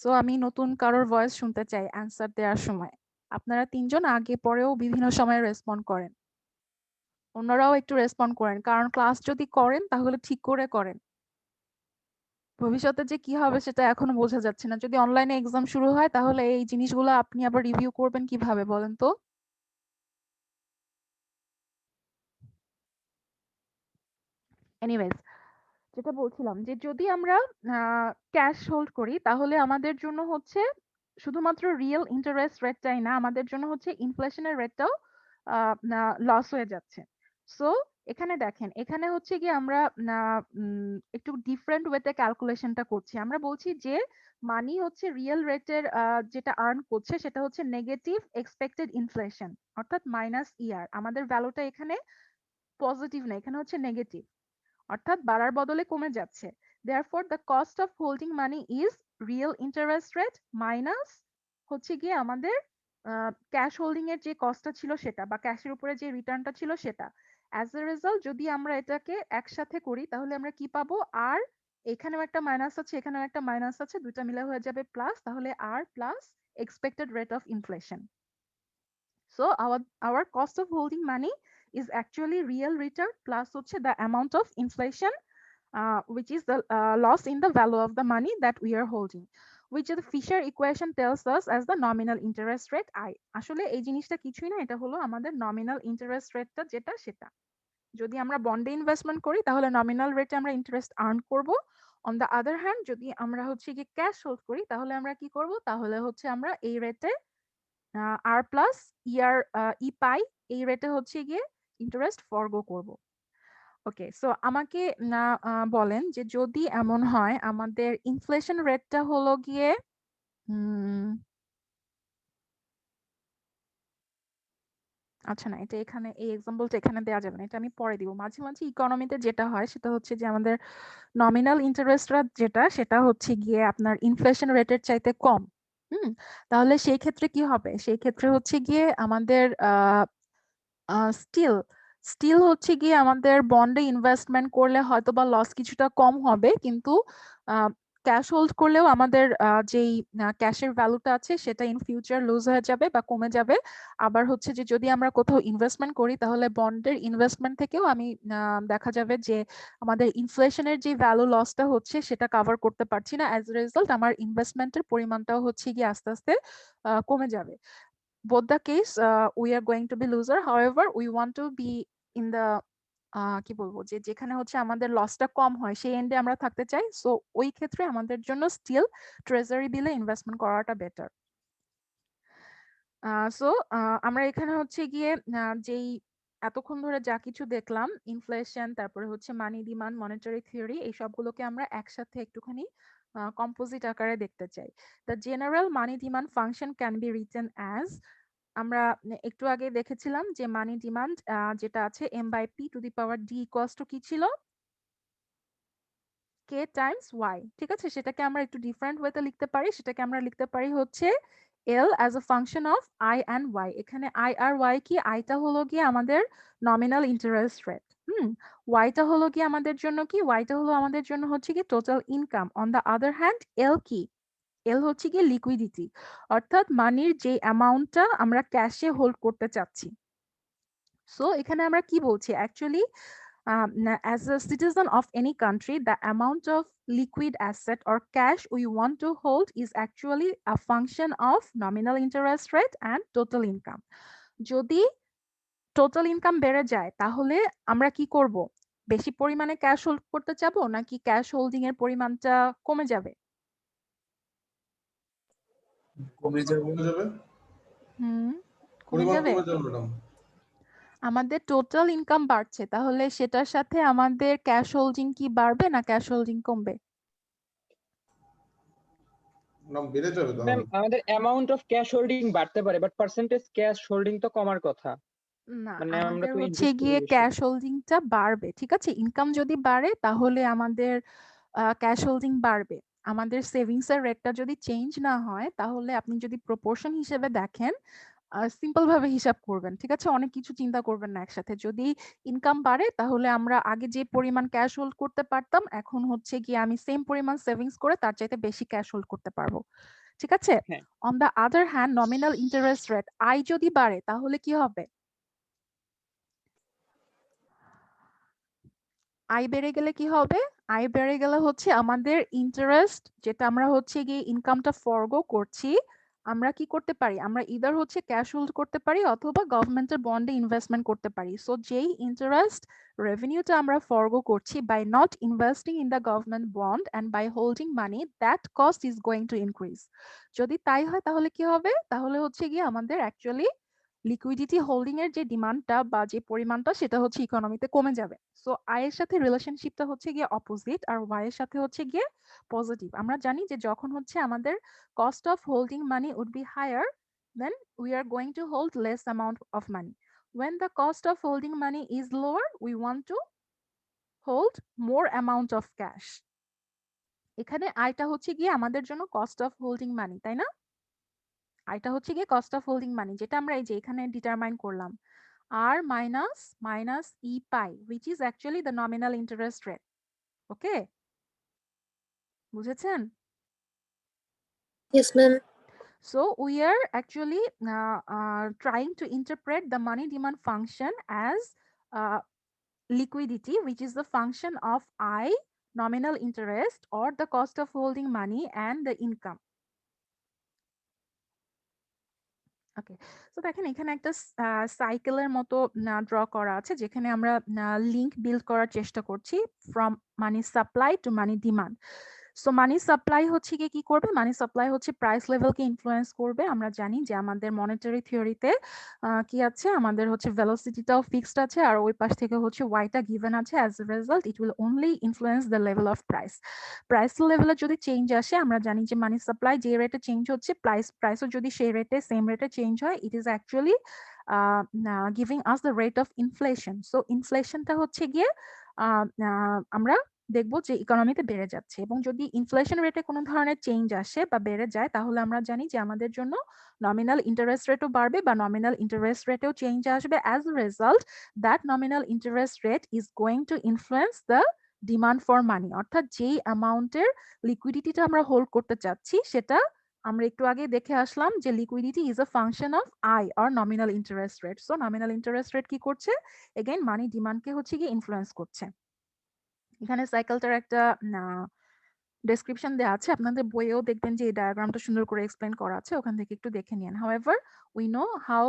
সো আমি নতুন কারোর ভয়েস শুনতে চাই অ্যান্সার দেওয়ার সময়। আপনারা তিনজন আগে পরেও বিভিন্ন সময় রেসপন্ড করেন, অন্যরাও একটু রেসপন্ড করেন, কারণ ক্লাস যদি করেন তাহলে ঠিক করে করেন। ভবিষ্যতে যে কি হবে সেটা এখনো বোঝা যাচ্ছে না। যদি অনলাইনে এক্সাম শুরু হয় তাহলে এই জিনিসগুলো আপনি আবার রিভিউ করবেন কিভাবে বলেন তো? এনিওয়েজ, যেটা বলছিলাম যে যদি আমরা ক্যাশ হোল্ড করি তাহলে আমাদের জন্য হচ্ছে শুধুমাত্র রিয়েল ইন্টারেস্ট রেটটাই না, আমাদের জন্য হচ্ছে ইনফ্লেশনের রেটটাও লস হয়ে যাচ্ছে। সো এখানে দেখেন, এখানে হচ্ছে কি আমরা একটু ডিফারেন্ট ওয়েতে ক্যালকুলেশনটা করছি। আমরা বলছি যে মানি হচ্ছে রিয়েল রেটের যেটা আর্ন করছে সেটা হচ্ছে নেগেটিভ এক্সপেক্টেড ইনফ্লেশন, অর্থাৎ মাইনাস ইআর। আমাদের ভ্যালুটা এখানে পজিটিভ না, এখানে হচ্ছে নেগেটিভ, অর্থাৎ বাড়ার বদলে কমে যাচ্ছে। Therefore the cost of holding money is real interest rate minus হচ্ছে গিয়ে আমাদের ক্যাশ হোল্ডিং এর যে কস্টটা ছিল সেটা, বা ক্যাশের উপরে যে রিটার্নটা ছিল সেটা। অ্যাজ এ রেজাল্ট যদি আমরা এটাকে একসাথে করি তাহলে আমরা কি পাবো, আর এখানেও একটা মাইনাস আছে, এখানেও একটা মাইনাস আছে, দুইটা মিলে হয়ে যাবে প্লাস, তাহলে r plus expected rate of inflation. So our cost of holding money is actually real return plus হচ্ছে the amount of inflation, which is the loss in the value of the money that we are holding, which the Fisher equation tells us as the nominal interest rate I. আসলে এই জিনিসটা কিছুই না, এটা হলো আমাদের nominal interest rate যেটা সেটা। যদি আমরা বন্ডে ইনভেস্টমেন্ট করি তাহলে নমিনাল রেটে আমরা ইন্টারেস্ট আর্ন করব। অন দ্য আদার হ্যান্ড যদি আমরা হচ্ছে কি ক্যাশ হোল্ড করি তাহলে আমরা কি করব, তাহলে হচ্ছে আমরা এই রেটে আর প্লাস ইয়ার ই পাই, এই রেটে হচ্ছে গিয়ে ইন্টারেস্ট ফরগো করব। ওকে, সো আমাকে না বলেন যে যদি এমন হয় আমাদের ইনফ্লেশন রেটটা হলো গিয়ে আচ্ছা না, এটা এখানে এই এক্সাম্পলটা এখানে দেওয়া যাবে না, এটা আমি পরে দিব। মাঝে মাঝে ইকোনমিতে যেটা হয় সেটা হচ্ছে যে আমাদের নমিনাল ইন্টারেস্ট রেট যেটা সেটা হচ্ছে গিয়ে আপনার ইনফ্লেশন রেটের চাইতে কম। তাহলে সেই ক্ষেত্রে কি হবে, সেই ক্ষেত্রে হচ্ছে গিয়ে আমাদের স্টিল স্টিল হচ্ছে গিয়ে আমাদের বন্ডে ইনভেস্টমেন্ট করলে হয়তো বা লস কিছুটা কম হবে, কিন্তু ক্যাশ হোল্ড করলেও আমাদের যেই ক্যাশের ভ্যালুটা আছে সেটা ইন ফিউচার লুজ হয়ে যাবে বা কমে যাবে। আবার হচ্ছে যে যদি আমরা কোথাও ইনভেস্টমেন্ট করি তাহলে বন্ডের ইনভেস্টমেন্ট থেকেও আমি দেখা যাবে যে আমাদের ইনফ্লেশনের যে ভ্যালু লসটা হচ্ছে সেটা কভার করতে পারছি না, অ্যাজ এ রেজাল্ট আমার ইনভেস্টমেন্টের পরিমাণটাও হচ্ছে গিয়ে আস্তে আস্তে কমে যাবে। Both the case we are going to be loser, however we want to be in the কি বলবো যে যেখানে হচ্ছে আমাদের লসটা কম হয় সেই এন্ডে আমরা থাকতে চাই। সো ওই ক্ষেত্রে আমাদের জন্য স্টিল ট্রেজারি বিলে ইনভেস্টমেন্ট করাটা বেটার। সো আমরা এখানে হচ্ছে গিয়ে যেই এতক্ষণ ধরে যা কিছু দেখলাম, ইনফ্লেশন, তারপরে হচ্ছে মানি ডিমান্ড, মনিটারি থিওরি, এই সবগুলোকে আমরা একসাথে একটুখানি কম্পোজিট আকারে দেখতে চাই। The general money demand function can be written as, আমরা একটু আগে দেখেছিলাম যে মানি ডিমান্ড যেটা আছে m by p to the power d equals to কি ছিল, k times y, ঠিক আছে? সেটাকে আমরা একটু ডিফারেন্ট ওয়েতে লিখতে পারি, সেটাকে আমরা লিখতে পারি হচ্ছে l as a function of I and y। এখানে I আর y কি, I টা হলো গিয়ে আমাদের নমিনাল ইন্টারেস্ট রেট, y টা হলো গিয়ে আমাদের জন্য কি, y টা হলো আমাদের জন্য হচ্ছে কি total income. On the other hand l কি, এল হচ্ছে গিয়ে লিকুইডিটি, অর্থাৎ মানির যে অ্যামাউন্টটা আমরা ক্যাশে হোল্ড করতে চাচ্ছি। সো এখানে আমরা কি বলছি actually, as a citizen of any country the amount of liquid asset or cash we want to hold is actually a function of nominal interest rate and total income। যদি total income বেড়ে যায় তাহলে আমরা কি করব, বেশি পরিমাণে cash hold করতে চাবো নাকি ক্যাশ হোল্ডিং এর পরিমাণটা কমে যাবে? কমে যাবে। কমে যাবে, কমে পরিমাণ যাবে। কমে যাবে ম্যাডাম। আমাদের টোটাল ইনকাম বাড়ছে, তাহলে সেটার সাথে আমাদের ক্যাশ হোল্ডিং কি বাড়বে না ক্যাশ হোল্ডিং কমবে? ম্যাডাম বেড়ে যাবে ম্যাম তাহলে। আমাদের অ্যামাউন্ট অফ ক্যাশ হোল্ডিং বাড়তে পারে, বাট পার্সেন্টেজ ক্যাশ হোল্ডিং তো কমার কথা। না, মানে আমরা আমাদের তো হচ্ছে ইনভেস্ট করি গিয়ে বেশি। ক্যাশ হোল্ডিংটা বাড়বে, ঠিক আছে? ইনকাম যদি বাড়ে তাহলে আমাদের ক্যাশ হোল্ডিং বাড়বে। আমাদের সেভিংস এর রেটটা যদি চেঞ্জ না হয় তাহলে আপনি যদি প্রপোর্শন হিসেবে দেখেন, সিম্পল ভাবে হিসাব করবেন, ঠিক আছে? অনেক কিছু চিন্তা করবেন না একসাথে। যদি ইনকাম বাড়ে তাহলে আমরা আগে যে পরিমাণ ক্যাশ হোল্ড করতে পারতাম এখন হচ্ছে গিয়ে আমি সেম পরিমাণ সেভিংস করে তার চাইতে বেশি ক্যাশ হোল্ড করতে পারবো, ঠিক আছে? হ্যাঁ। On the other hand nominal interest rate I যদি বাড়ে তাহলে কি হবে? আয় বেড়ে গেলে কি হবে? আয় বেড়ে গেলে হচ্ছে আমাদের ইন্টারেস্ট যেটা আমরা হচ্ছে গিয়ে ইনকামটা ফরগো করছি, আমরা কি করতে পারি? আমরা ইদার হচ্ছে ক্যাশ হোল্ড করতে পারি অথবা গভর্নমেন্টের বন্ডে ইনভেস্টমেন্ট করতে পারি। সো যেই ইন্টারেস্ট রেভিনিউটা আমরা ফরগো করছি by not investing in the government bond and by holding money, that cost is going to increase. যদি তাই হয় তাহলে কি হবে? তাহলে হচ্ছে গিয়ে আমাদের অ্যাকচুয়ালি লিকুইডিটি হোল্ডিং এর যে ডিমান্ডটা বা যে পরিমাণটা সেটা হচ্ছে ইকোনমিতে কমে যাবে। সো আই এর সাথে রিলেশনশিপটা হচ্ছে গিয়ে অপোজিট আর ওয়াই এর সাথে হচ্ছে গিয়ে পজিটিভ। আমরা জানি যে যখন হচ্ছে আমাদের cost of holding money would be higher, then we are going to hold less amount of money. When the cost of holding money is lower, we want to hold more amount of cash. এখানে আয়টা হচ্ছে গিয়ে আমাদের জন্য cost of holding মানি, তাই না? আয়টা হচ্ছে গিয়ে কস্ট অফ হোল্ডিং মানি, যেটা আমরা এই যে এখানে ডিটারমাইন করলাম। R minus E pi, which is actually the nominal interest rate. Okay? বুঝেছেন? Yes, ma'am. So we are actually trying to interpret the money demand function as liquidity, which is the function of I, nominal interest, or the cost of holding money, and the income. ওকে, তো দেখেন এখানে একটা সাইকেলের মতো draw করা আছে, যেখানে আমরা লিংক বিল্ড করার চেষ্টা করছি from money supply to money demand. So money supply হচ্ছে কি করবে, মানি সাপ্লাই হচ্ছে প্রাইস লেভেলকে ইনফ্লুয়েন্স করবে। আমরা জানি যে আমাদের মনিটারি থিওরিতে কি আছে, আমাদের হচ্ছে ভেলোসিটিটাও ফিক্সড আছে, আর ওই পাশ থেকে হচ্ছে ওয়াইটা গিভেন আছে। As a result it will only influence the level of price. Price লেভেলে যদি চেঞ্জ আসে, আমরা জানি যে মানি সাপ্লাই যে রেটে চেঞ্জ হচ্ছে, প্রাইসও যদি সেই রেটে সেম রেটে চেঞ্জ হয়, it is actually giving us the rate of inflation. So ইনফ্লেশনটা হচ্ছে গিয়ে আমরা দেখবো যে ইকোনমিতে বেড়ে যাচ্ছে, এবং যদি ইনফ্লেশন রেটে কোনো ধরনের চেঞ্জ আসে বা বেড়ে যায়, তাহলে আমরা জানি যে আমাদের জন্য নমিনাল ইন্টারেস্ট রেটও বাড়বে বা নমিনাল ইন্টারেস্ট রেটেও চেঞ্জ আসবে। As a result that nominal interest rate is going two influence the demand for money, অর্থাৎ যেই অ্যামাউন্টের লিকুইডিটিটা আমরা হোল্ড করতে চাচ্ছি, সেটা আমরা একটু আগে দেখে আসলাম যে liquidity is a function of I or nominal interest rate. So nominal interest rate কি করছে, এগেইন মানি ডিমান্ডকে হচ্ছে গিয়ে ইনফ্লুয়েন্স করছে। এখানে সাইকেলটার একটা ডেসক্রিপশন দেওয়া আছে, আপনাদের বইয়েও দেখবেন যে এই ডায়াগ্রামটা সুন্দর করে এক্সপ্লেন করা আছে, ওখান থেকে একটু দেখে নিন। However we know how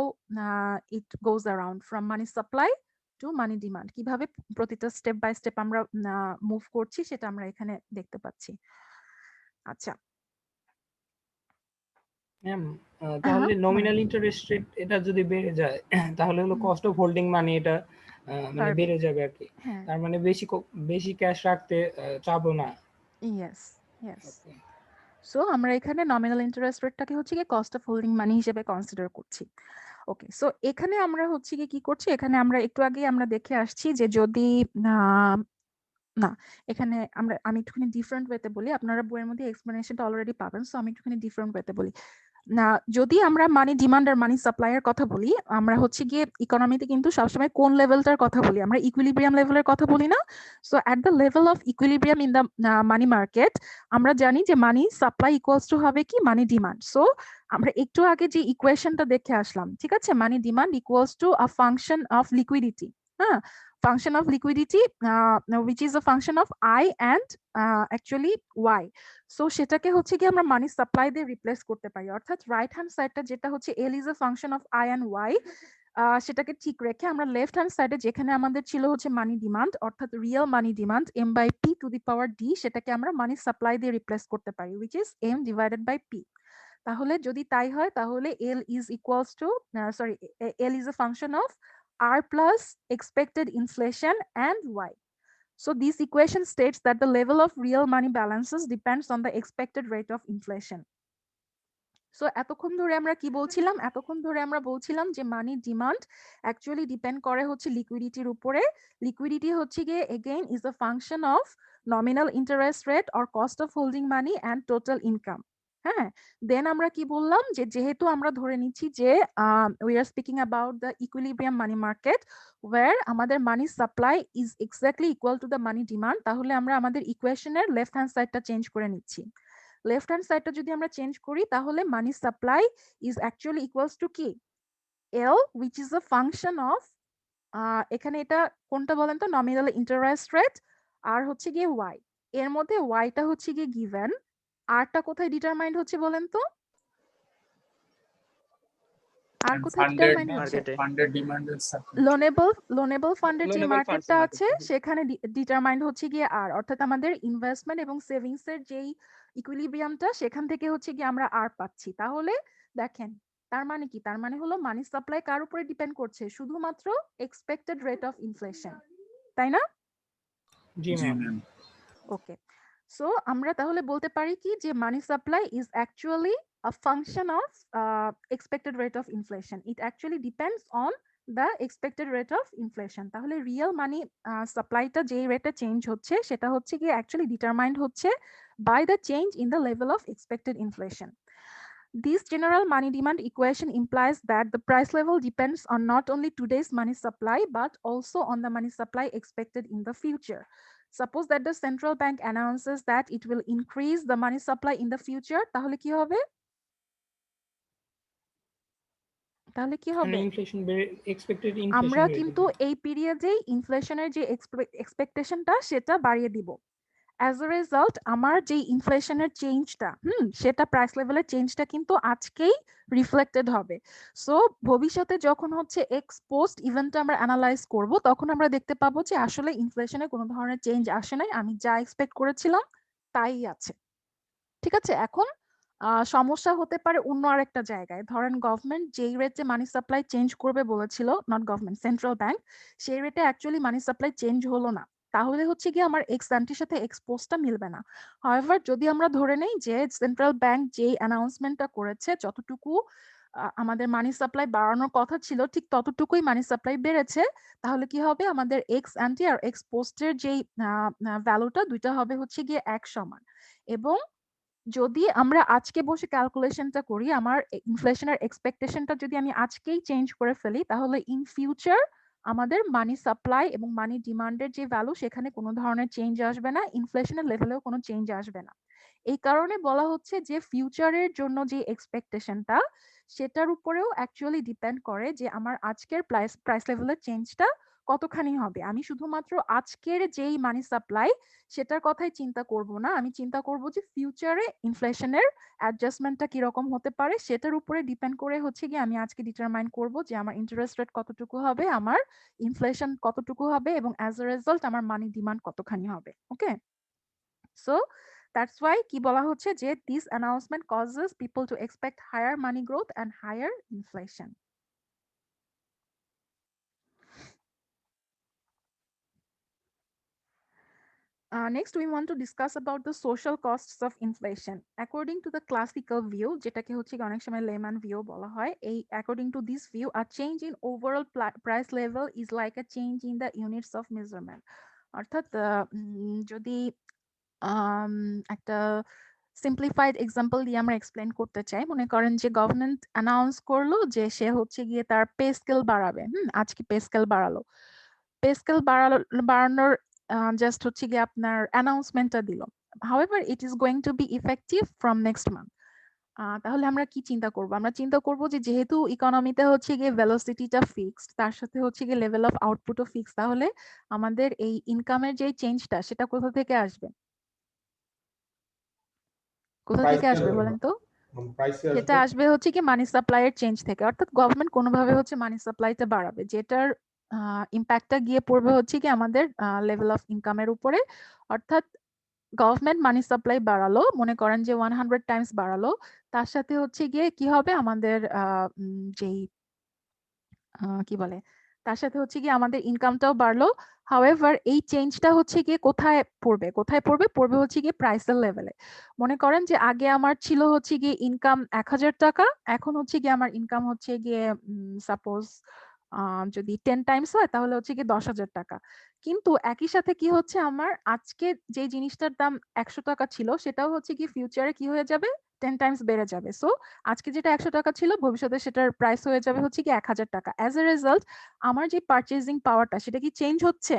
it goes around from money supply to money demand, কিভাবে প্রতিটা স্টেপ বাই স্টেপ আমরা মুভ করছি সেটা আমরা এখানে দেখতে পাচ্ছি। আচ্ছা ম্যাম, তাহলে নমিনাল ইন্টারেস্ট রেট এটা যদি বেড়ে যায়, তাহলে হলো কস্ট অফ হোল্ডিং মানি এটা মানে বাড়বে। বেড়ে যাবে আর কি। হ্যাঁ, তার মানে বেশি ক্যাশ রাখতে চাবো না। Yes yes. সো আমরা এখানে নমিনাল ইন্টারেস্ট রেটটাকে হচ্ছে গিয়ে কস্ট অফ হোল্ডিং মানি হিসেবে কনসিডার করছি। ওকে, সো এখানে আমরা হচ্ছে গিয়ে কি করছি, এখানে আমরা একটু আগে আমরা দেখে আসছি যে যদি না, এখানে আমি একটুখানি ডিফারেন্ট ওয়েতে বলি, আপনারা বইয়ের মধ্যে এক্সপ্লেনেশনটা অলরেডি পাবেন, সো আমি একটুখানি ডিফারেন্ট ওয়েতে বলি। না, যদি আমরা মানি ডিমান্ড আর মানি সাপ্লাই এর কথা বলি, আমরা হচ্ছে গিয়ে ইকোনমিতে কিন্তু সবসময় কোন লেভেলটার কথা বলি, আমরা ইকুইলিব্রিয়াম লেভেলের কথা বলি না। So at the level of equilibrium in the money market, আমরা জানি যে মানি সাপ্লাই ইকুয়ালস টু হবে কি মানি ডিমান্ড। সো আমরা একটু আগে যে ইকুয়েশনটা দেখে আসলাম, ঠিক আছে, money demand equals to a function of liquidity, হ্যাঁ, function of liquidity which is a function of I and actually Y. So সেটাকে হচ্ছে কি আমরা মানি সাপ্লাই দিয়ে রিপ্লেস করতে পারি, অর্থাৎ রাইট হ্যান্ড সাইডটা যেটা হচ্ছে L is a function of I and Y, সেটাকে ঠিক রেখে আমরা লেফট হ্যান্ড সাইডে যেখানে আমাদের ছিল হচ্ছে মানি ডিমান্ড, অর্থাৎ রিয়েল মানি ডিমান্ড M/P⁴ সেটাকে আমরা মানি সাপ্লাই দিয়ে রিপ্লেস করতে পারি, which is M/P। তাহলে যদি তাই হয়, তাহলে L is equals to L is a function of R plus expected inflation and Y. So this equation states that the level of real money balances depends on the expected rate of inflation. So এতক্ষণ ধরে আমরা কি বলছিলাম, এতক্ষণ ধরে আমরা বলছিলাম যে মানি ডিমান্ড অ্যাকচুয়ালি ডিপেন্ড করে হচ্ছে লিকুইডিটির উপরে। লিকুইডিটি হচ্ছে গিয়ে again is a function of nominal interest rate or cost of holding money and total income. হ্যাঁ, দেন আমরা কি বললাম যে যেহেতু আমরা ধরে নিচ্ছি যে we are speaking about the equilibrium money market where আমাদের money supply is exactly equal to the money demand, তাহলে আমরা আমাদের ইকুয়েশনের লেফট হ্যান্ড সাইডটা চেঞ্জ করে নিচ্ছি। লেফট হ্যান্ড সাইডটা যদি আমরা চেঞ্জ করি, তাহলে মানি supply is actually equals to কি L, which is a function of এখানে এটা কোনটা বলেন তো, নমিনাল ইন্টারেস্ট রেট, আর হচ্ছে গিয়ে Y, এর মধ্যে Yটা হচ্ছে গিয়ে গিভেন, আরটা কোথায় ডিটারমাইন্ড হচ্ছে বলেন তো, আর কোথায় ডিটারমাইন্ড হচ্ছে, ফান্ডেড ডিমান্ড এর লোনেবল ফান্ডের যে মার্কেটটা আছে সেখানে ডিটারমাইন্ড হচ্ছে গিয়ে আর, অর্থাৎ আমাদের ইনভেস্টমেন্ট এবং সেভিংস এর যেই ইকুইলিব্রিয়ামটা সেখান থেকে হচ্ছে গিয়ে আমরা আর পাচ্ছি। তাহলে দেখেন তার মানে কি, তার মানে হলো মানি সাপ্লাই কার উপরে ডিপেন্ড করছে, শুধুমাত্র এক্সপেক্টেড রেট অফ ইনফ্লেশন, তাই না? জি ম্যাম। ওকে, সো আমরা তাহলে বলতে পারি কি যে মানি supply is actually a function of expected rate of inflation. It actually depends on the expected rate of inflation. তাহলে রিয়েল মানি সাপ্লাইটা যে রেটে চেঞ্জ হচ্ছে সেটা হচ্ছে কি অ্যাকচুয়ালি ডিটারমাইন্ড হচ্ছে by the change in the level of expected inflation. This general money demand equation implies that the price level depends on not only today's money supply, but also on the money supply expected in the future. Suppose that the central bank announces that it will increase the money supply in the future, তাহলে কি হবে? তাহলে কি হবে? Inflation বেড়ে expected inflation আমরা কিন্তু এই পিরিয়ডেই ইনফ্লেশনের যে এক্সপেকটেশনটা সেটা বাড়িয়ে দিব। অ্যাজ এ রেজাল্ট আমার যে ইনফ্লেশনের চেঞ্জটা সেটা প্রাইস লেভেলের চেঞ্জটা কিন্তু আজকেই রিফ্লেক্টেড হবে। সো ভবিষ্যতে যখন হচ্ছে এক্স পোস্ট ইভেন্টটা আমরা অ্যানালাইজ করব, তখন আমরা দেখতে পাবো যে আসলে ইনফ্লেশনে কোনো ধরনের চেঞ্জ আসে নাই, আমি যা এক্সপেক্ট করেছিলাম তাই আছে। ঠিক আছে, এখন সমস্যা হতে পারে অন্য আরেকটা জায়গায়। ধরেন গভর্নমেন্ট যেই রেটে মানি সাপ্লাই চেঞ্জ করবে বলেছিল, নট গভর্নমেন্ট, সেন্ট্রাল ব্যাংক, সেই রেটে অ্যাকচুয়ালি মানি সাপ্লাই চেঞ্জ হলো না, তাহলে হচ্ছে কি আমার এক্স অ্যান্টির সাথে এক্স পোস্টটা মিলবে না। হাউএভার যদি আমরা ধরে নেই যে সেন্ট্রাল ব্যাংক যেই অ্যানাউন্সমেন্টটা করেছে, যতটুকু আমাদের মানি সাপ্লাই বাড়ানোর কথা ছিল ঠিক ততটুকুই মানি সাপ্লাই বেড়েছে, তাহলে কি হবে আমাদের এক্স অ্যান্টি আর এক্স পোস্টের যেই ভ্যালুটা দুইটা হবে হচ্ছে গিয়ে এক সমান। এবং যদি আমরা আজকে বসে ক্যালকুলেশনটা করি, আমার ইনফ্লেশনের এক্সপেকটেশনটা যদি আমি আজকেই চেঞ্জ করে ফেলি, তাহলে ইন ফিউচার আমাদের মানি সাপ্লাই এবং মানি ডিমান্ডের যে ভ্যালু সেখানে কোনো ধরনের চেঞ্জ আসবে না, ইনফ্লেশনের লেভেলেও কোনো চেঞ্জ আসবে না। এই কারণে বলা হচ্ছে যে ফিউচারের জন্য যে এক্সপেকটেশনটা সেটার উপরেও অ্যাকচুয়ালি ডিপেন্ড করে যে আমার আজকের প্রাইস লেভেলের চেঞ্জটা কতখানি হবে। আমি শুধুমাত্র আজকের যেই মানি সাপ্লাই সেটার কথাই চিন্তা করব না, আমি চিন্তা করব যে ফিউচারে ইনফ্লেশনের অ্যাডজাস্টমেন্টটা কিরকম হতে পারে, সেটার উপরে ডিপেন্ড করে হচ্ছে কি আমি আজকে ডিটারমাইন করব যে আমার ইন্টারেস্ট রেট কতটুকু হবে, আমার ইনফ্লেশন কতটুকু হবে, এবং অ্যাজ এ রেজাল্ট আমার মানি ডিমান্ড কতখানি হবে। ওকে, সো দ্যাটস ওয়াই কি বলা হচ্ছে যে this announcement causes people to expect higher money growth and higher inflation. Next, we want to discuss about the social costs of inflation. According to the classical view, যেটাকে হচ্ছে অনেক সময় layman view বলা হয়, according to this view, a change in overall price level is like a change in the units of measurement. অর্থাৎ যদি একটা simplified example দিয়ে আমরা এক্সপ্লেন করতে চাই, মনে করেন যে গভর্নমেন্ট অ্যানাউন্স করলো যে সে হচ্ছে গিয়ে তার পে স্কেল বাড়াবে, আজকে পে স্কেল বাড়ালো, পে স্কেল বাড়ানোর জাস্ট হচ্ছে গিয়ে আপনার অ্যানাউন্সমেন্টটা দিল। However it is going to be effective from next month. তাহলে আমরা কি চিন্তা করব? আমরা চিন্তা করব যে যেহেতু ইকোনমিতে হচ্ছে গিয়ে ভেলোসিটিটা ফিক্সড, তার সাথে হচ্ছে গিয়ে লেভেল অফ আউটপুটও ফিক্সড, তাহলে আমাদের এই ইনকামের যে চেঞ্জটা সেটা কোথা থেকে আসবে? কোথা থেকে আসবে বলেন তো? সেটা আসবে হচ্ছে কি মানি সাপ্লাই এর চেঞ্জ থেকে। অর্থাৎ গভর্নমেন্ট কোনোভাবে হচ্ছে মানি সাপ্লাইটা বাড়াবে, যেটার ইম্প্যাক্টটা গিয়ে পড়বে হচ্ছে কি আমাদের লেভেল অফ ইনকামের উপরে। অর্থাৎ গভর্নমেন্ট মানি সাপ্লাই বাড়ালো, মনে করেন যে 100 টাইমস বাড়ালো, তার সাথে হচ্ছে গিয়ে কি হবে আমাদের যেই কি বলে, তার সাথে হচ্ছে গিয়ে আমাদের ইনকামটাও বাড়লো। হাউএভার এই চেঞ্জটা হচ্ছে গিয়ে কোথায় পড়বে? পড়বে হচ্ছে গিয়ে প্রাইসের লেভেলে। মনে করেন যে আগে আমার ছিল হচ্ছে গিয়ে ইনকাম 1000 টাকা, এখন হচ্ছে গিয়ে আমার ইনকাম হচ্ছে গিয়ে সাপোজ যদি 10 টাইমস হয় তাহলে হচ্ছে গিয়ে 10,000 টাকা। কিন্তু একই সাথে কি হচ্ছে, আমার আজকে যে জিনিসটার দাম 100 টাকা ছিল সেটাও হচ্ছে কি ফিউচারে কি হয়ে যাবে, 10 টাইমস বেড়ে যাবে। সো আজকে যেটা 100 টাকা ছিল ভবিষ্যতে সেটার প্রাইস হয়ে যাবে হচ্ছে কি 1000 টাকা। অ্যাজ এ রেজাল্ট আমার যে পারচেজিং পাওয়ারটা সেটা কি চেঞ্জ হচ্ছে?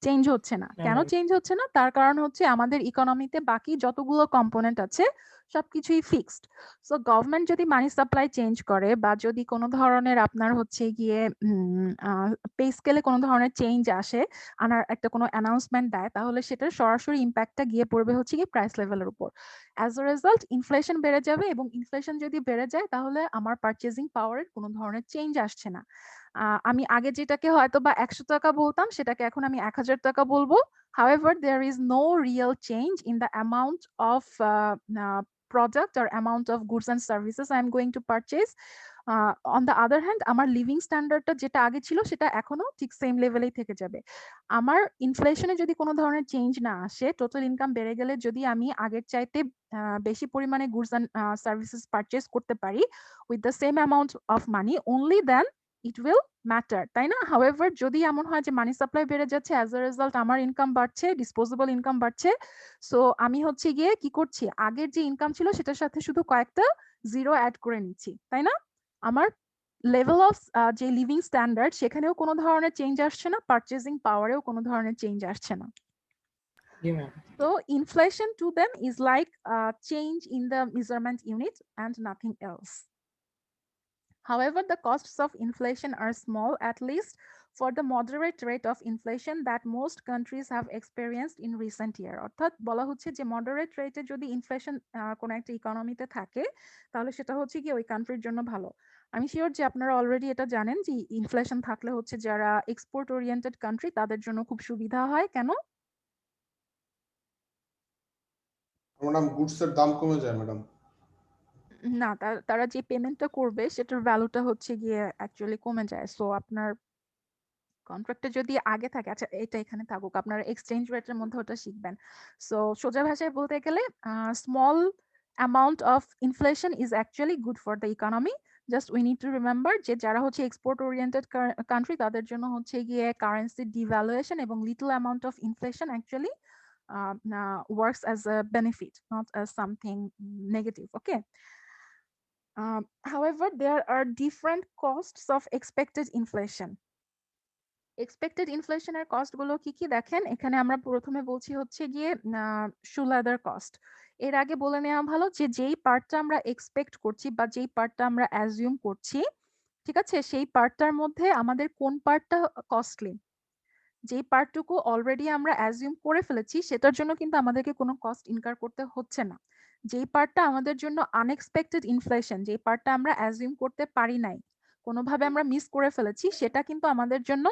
চেঞ্জ হচ্ছে না। কেন চেঞ্জ হচ্ছে না? তার কারণ হচ্ছে আমাদের ইকোনমিতে বাকি যতগুলো কম্পোনেন্ট আছে সবকিছুই ফিক্সড। সো গভর্নমেন্ট যদি মানি সাপ্লাই চেঞ্জ করে বা যদি কোনো ধরনের আপনার হচ্ছে গিয়ে পে স্কেলে কোনো ধরনের চেঞ্জ আসে, আনার একটা কোনো অ্যানাউন্সমেন্ট দেয়, তাহলে সেটার সরাসরি ইম্প্যাক্টটা গিয়ে পড়বে হচ্ছে গিয়ে প্রাইস লেভেলের উপর। অ্যাজ এ রেজাল্ট ইনফ্লেশন বেড়ে যাবে, এবং ইনফ্লেশন যদি বেড়ে যায় তাহলে আমার পারচেজিং পাওয়ারের কোনো ধরনের চেঞ্জ আসছে না। আমি আগে যেটাকে হয়তো বা 100 টাকা বলতাম সেটাকে এখন আমি 1000 টাকা বলবো। However, there is no real change in the amount of product or amount of goods and services I am going to purchase. On the other hand, আমার লিভিং স্ট্যান্ডার্ডটা যেটা আগে ছিল সেটা এখনো ঠিক সেম লেভেলেই থেকে যাবে। আমার ইনফ্লেশনে যদি কোনো ধরনের চেঞ্জ না আসে, টোটাল ইনকাম বেড়ে গেলে যদি আমি আগের চাইতে বেশি পরিমাণে গুডস অ্যান্ড সার্ভিসেস পারচেজ করতে পারি with the same amount of money, only then it will matter, তাই না? হাউএভার যদি এমন হয় যে মানি সাপ্লাই বেড়ে যাচ্ছে, অ্যাজ আ রেজাল্ট আমার ইনকাম বাড়ছে, ডিসপোজেবল ইনকাম বাড়ছে, সো আমি হচ্ছে গিয়ে কি করছি, আগের যে ইনকাম ছিল সেটার সাথে শুধু কয়েকটা জিরো অ্যাড করে নিচ্ছি, তাই না? আমার লেভেল অফ যে লিভিং স্ট্যান্ডার্ড সেখানেও কোনো ধরনের চেঞ্জ আসছে না, পারচেজিং পাওয়ারেও কোনো ধরনের চেঞ্জ আসছে না। জি ma'am. So inflation to them is like a change in the measurement unit and nothing else. However, the costs of inflation are small, at least for the moderate rate of inflation that most countries have experienced in recent year. অর্থাৎ বলা হচ্ছে যে moderate রেটে যদি inflation কোনো একটা ইকোনমিতে থাকে তাহলে সেটা হচ্ছে কি ওই কান্ট্রির জন্য ভালো। আমি শিওর যে আপনারা অলরেডি এটা জানেন যে ইনফ্লেশন থাকলে হচ্ছে যারা এক্সপোর্ট ওরিয়েন্টেড কান্ট্রি তাদের জন্য খুব সুবিধা হয়। কেন? ম্যাডাম গুডস এর দাম কমে যায় ম্যাডাম। না, তারা যে পেমেন্টটা করবে সেটার ভ্যালুটা হচ্ছে গিয়ে অ্যাকচুয়ালি কমে যায়। সো আপনার কন্ট্রাক্টে যদি আগে থাকে, আচ্ছা এটা এখানে থাকুক, আপনারা এক্সচেঞ্জ রেটের মধ্যে ওটা শিখবেন। সো সোজা ভাষায় বলতে গেলে small amount of inflation is actually good for the economy. Just we need to remember যে যারা হচ্ছে এক্সপোর্ট ওরিয়েন্টেড কান্ট্রি তাদের জন্য হচ্ছে গিয়ে কারেন্সি ডিভ্যালুয়েশন এবং little amount of inflation actually works as a benefit, not as something negative. Okay. However, there are different costs of expected inflation. Expected ইনফ্লেশনের cost গুলো কি কি দেখেন, এখানে আমরা প্রথমে বলছি হচ্ছে গিয়ে শুলাদার কস্ট। এর আগে বলে নেওয়া ভালো যে যেই পার্টটা আমরা এক্সপেক্ট করছি বা যেই পার্টটা আমরা অ্যাজিউম করছি, ঠিক আছে, সেই পার্টটার মধ্যে আমাদের কোন পার্টটা কস্টলি, যেই পার্টটুকু অলরেডি আমরা অ্যাজিউম করে ফেলেছি সেটার জন্য কিন্তু আমাদেরকে কোনো কস্ট ইনকার করতে হচ্ছে না। যেই পার্টটা আমাদের জন্য আনএক্সপেক্টেড ইনফ্লেশন, যেই পার্টটা আমরা অ্যাজিউম করতে পারি নাই, কোনোভাবে আমরা মিস করে ফেলেছি, সেটা কিন্তু আমাদের জন্য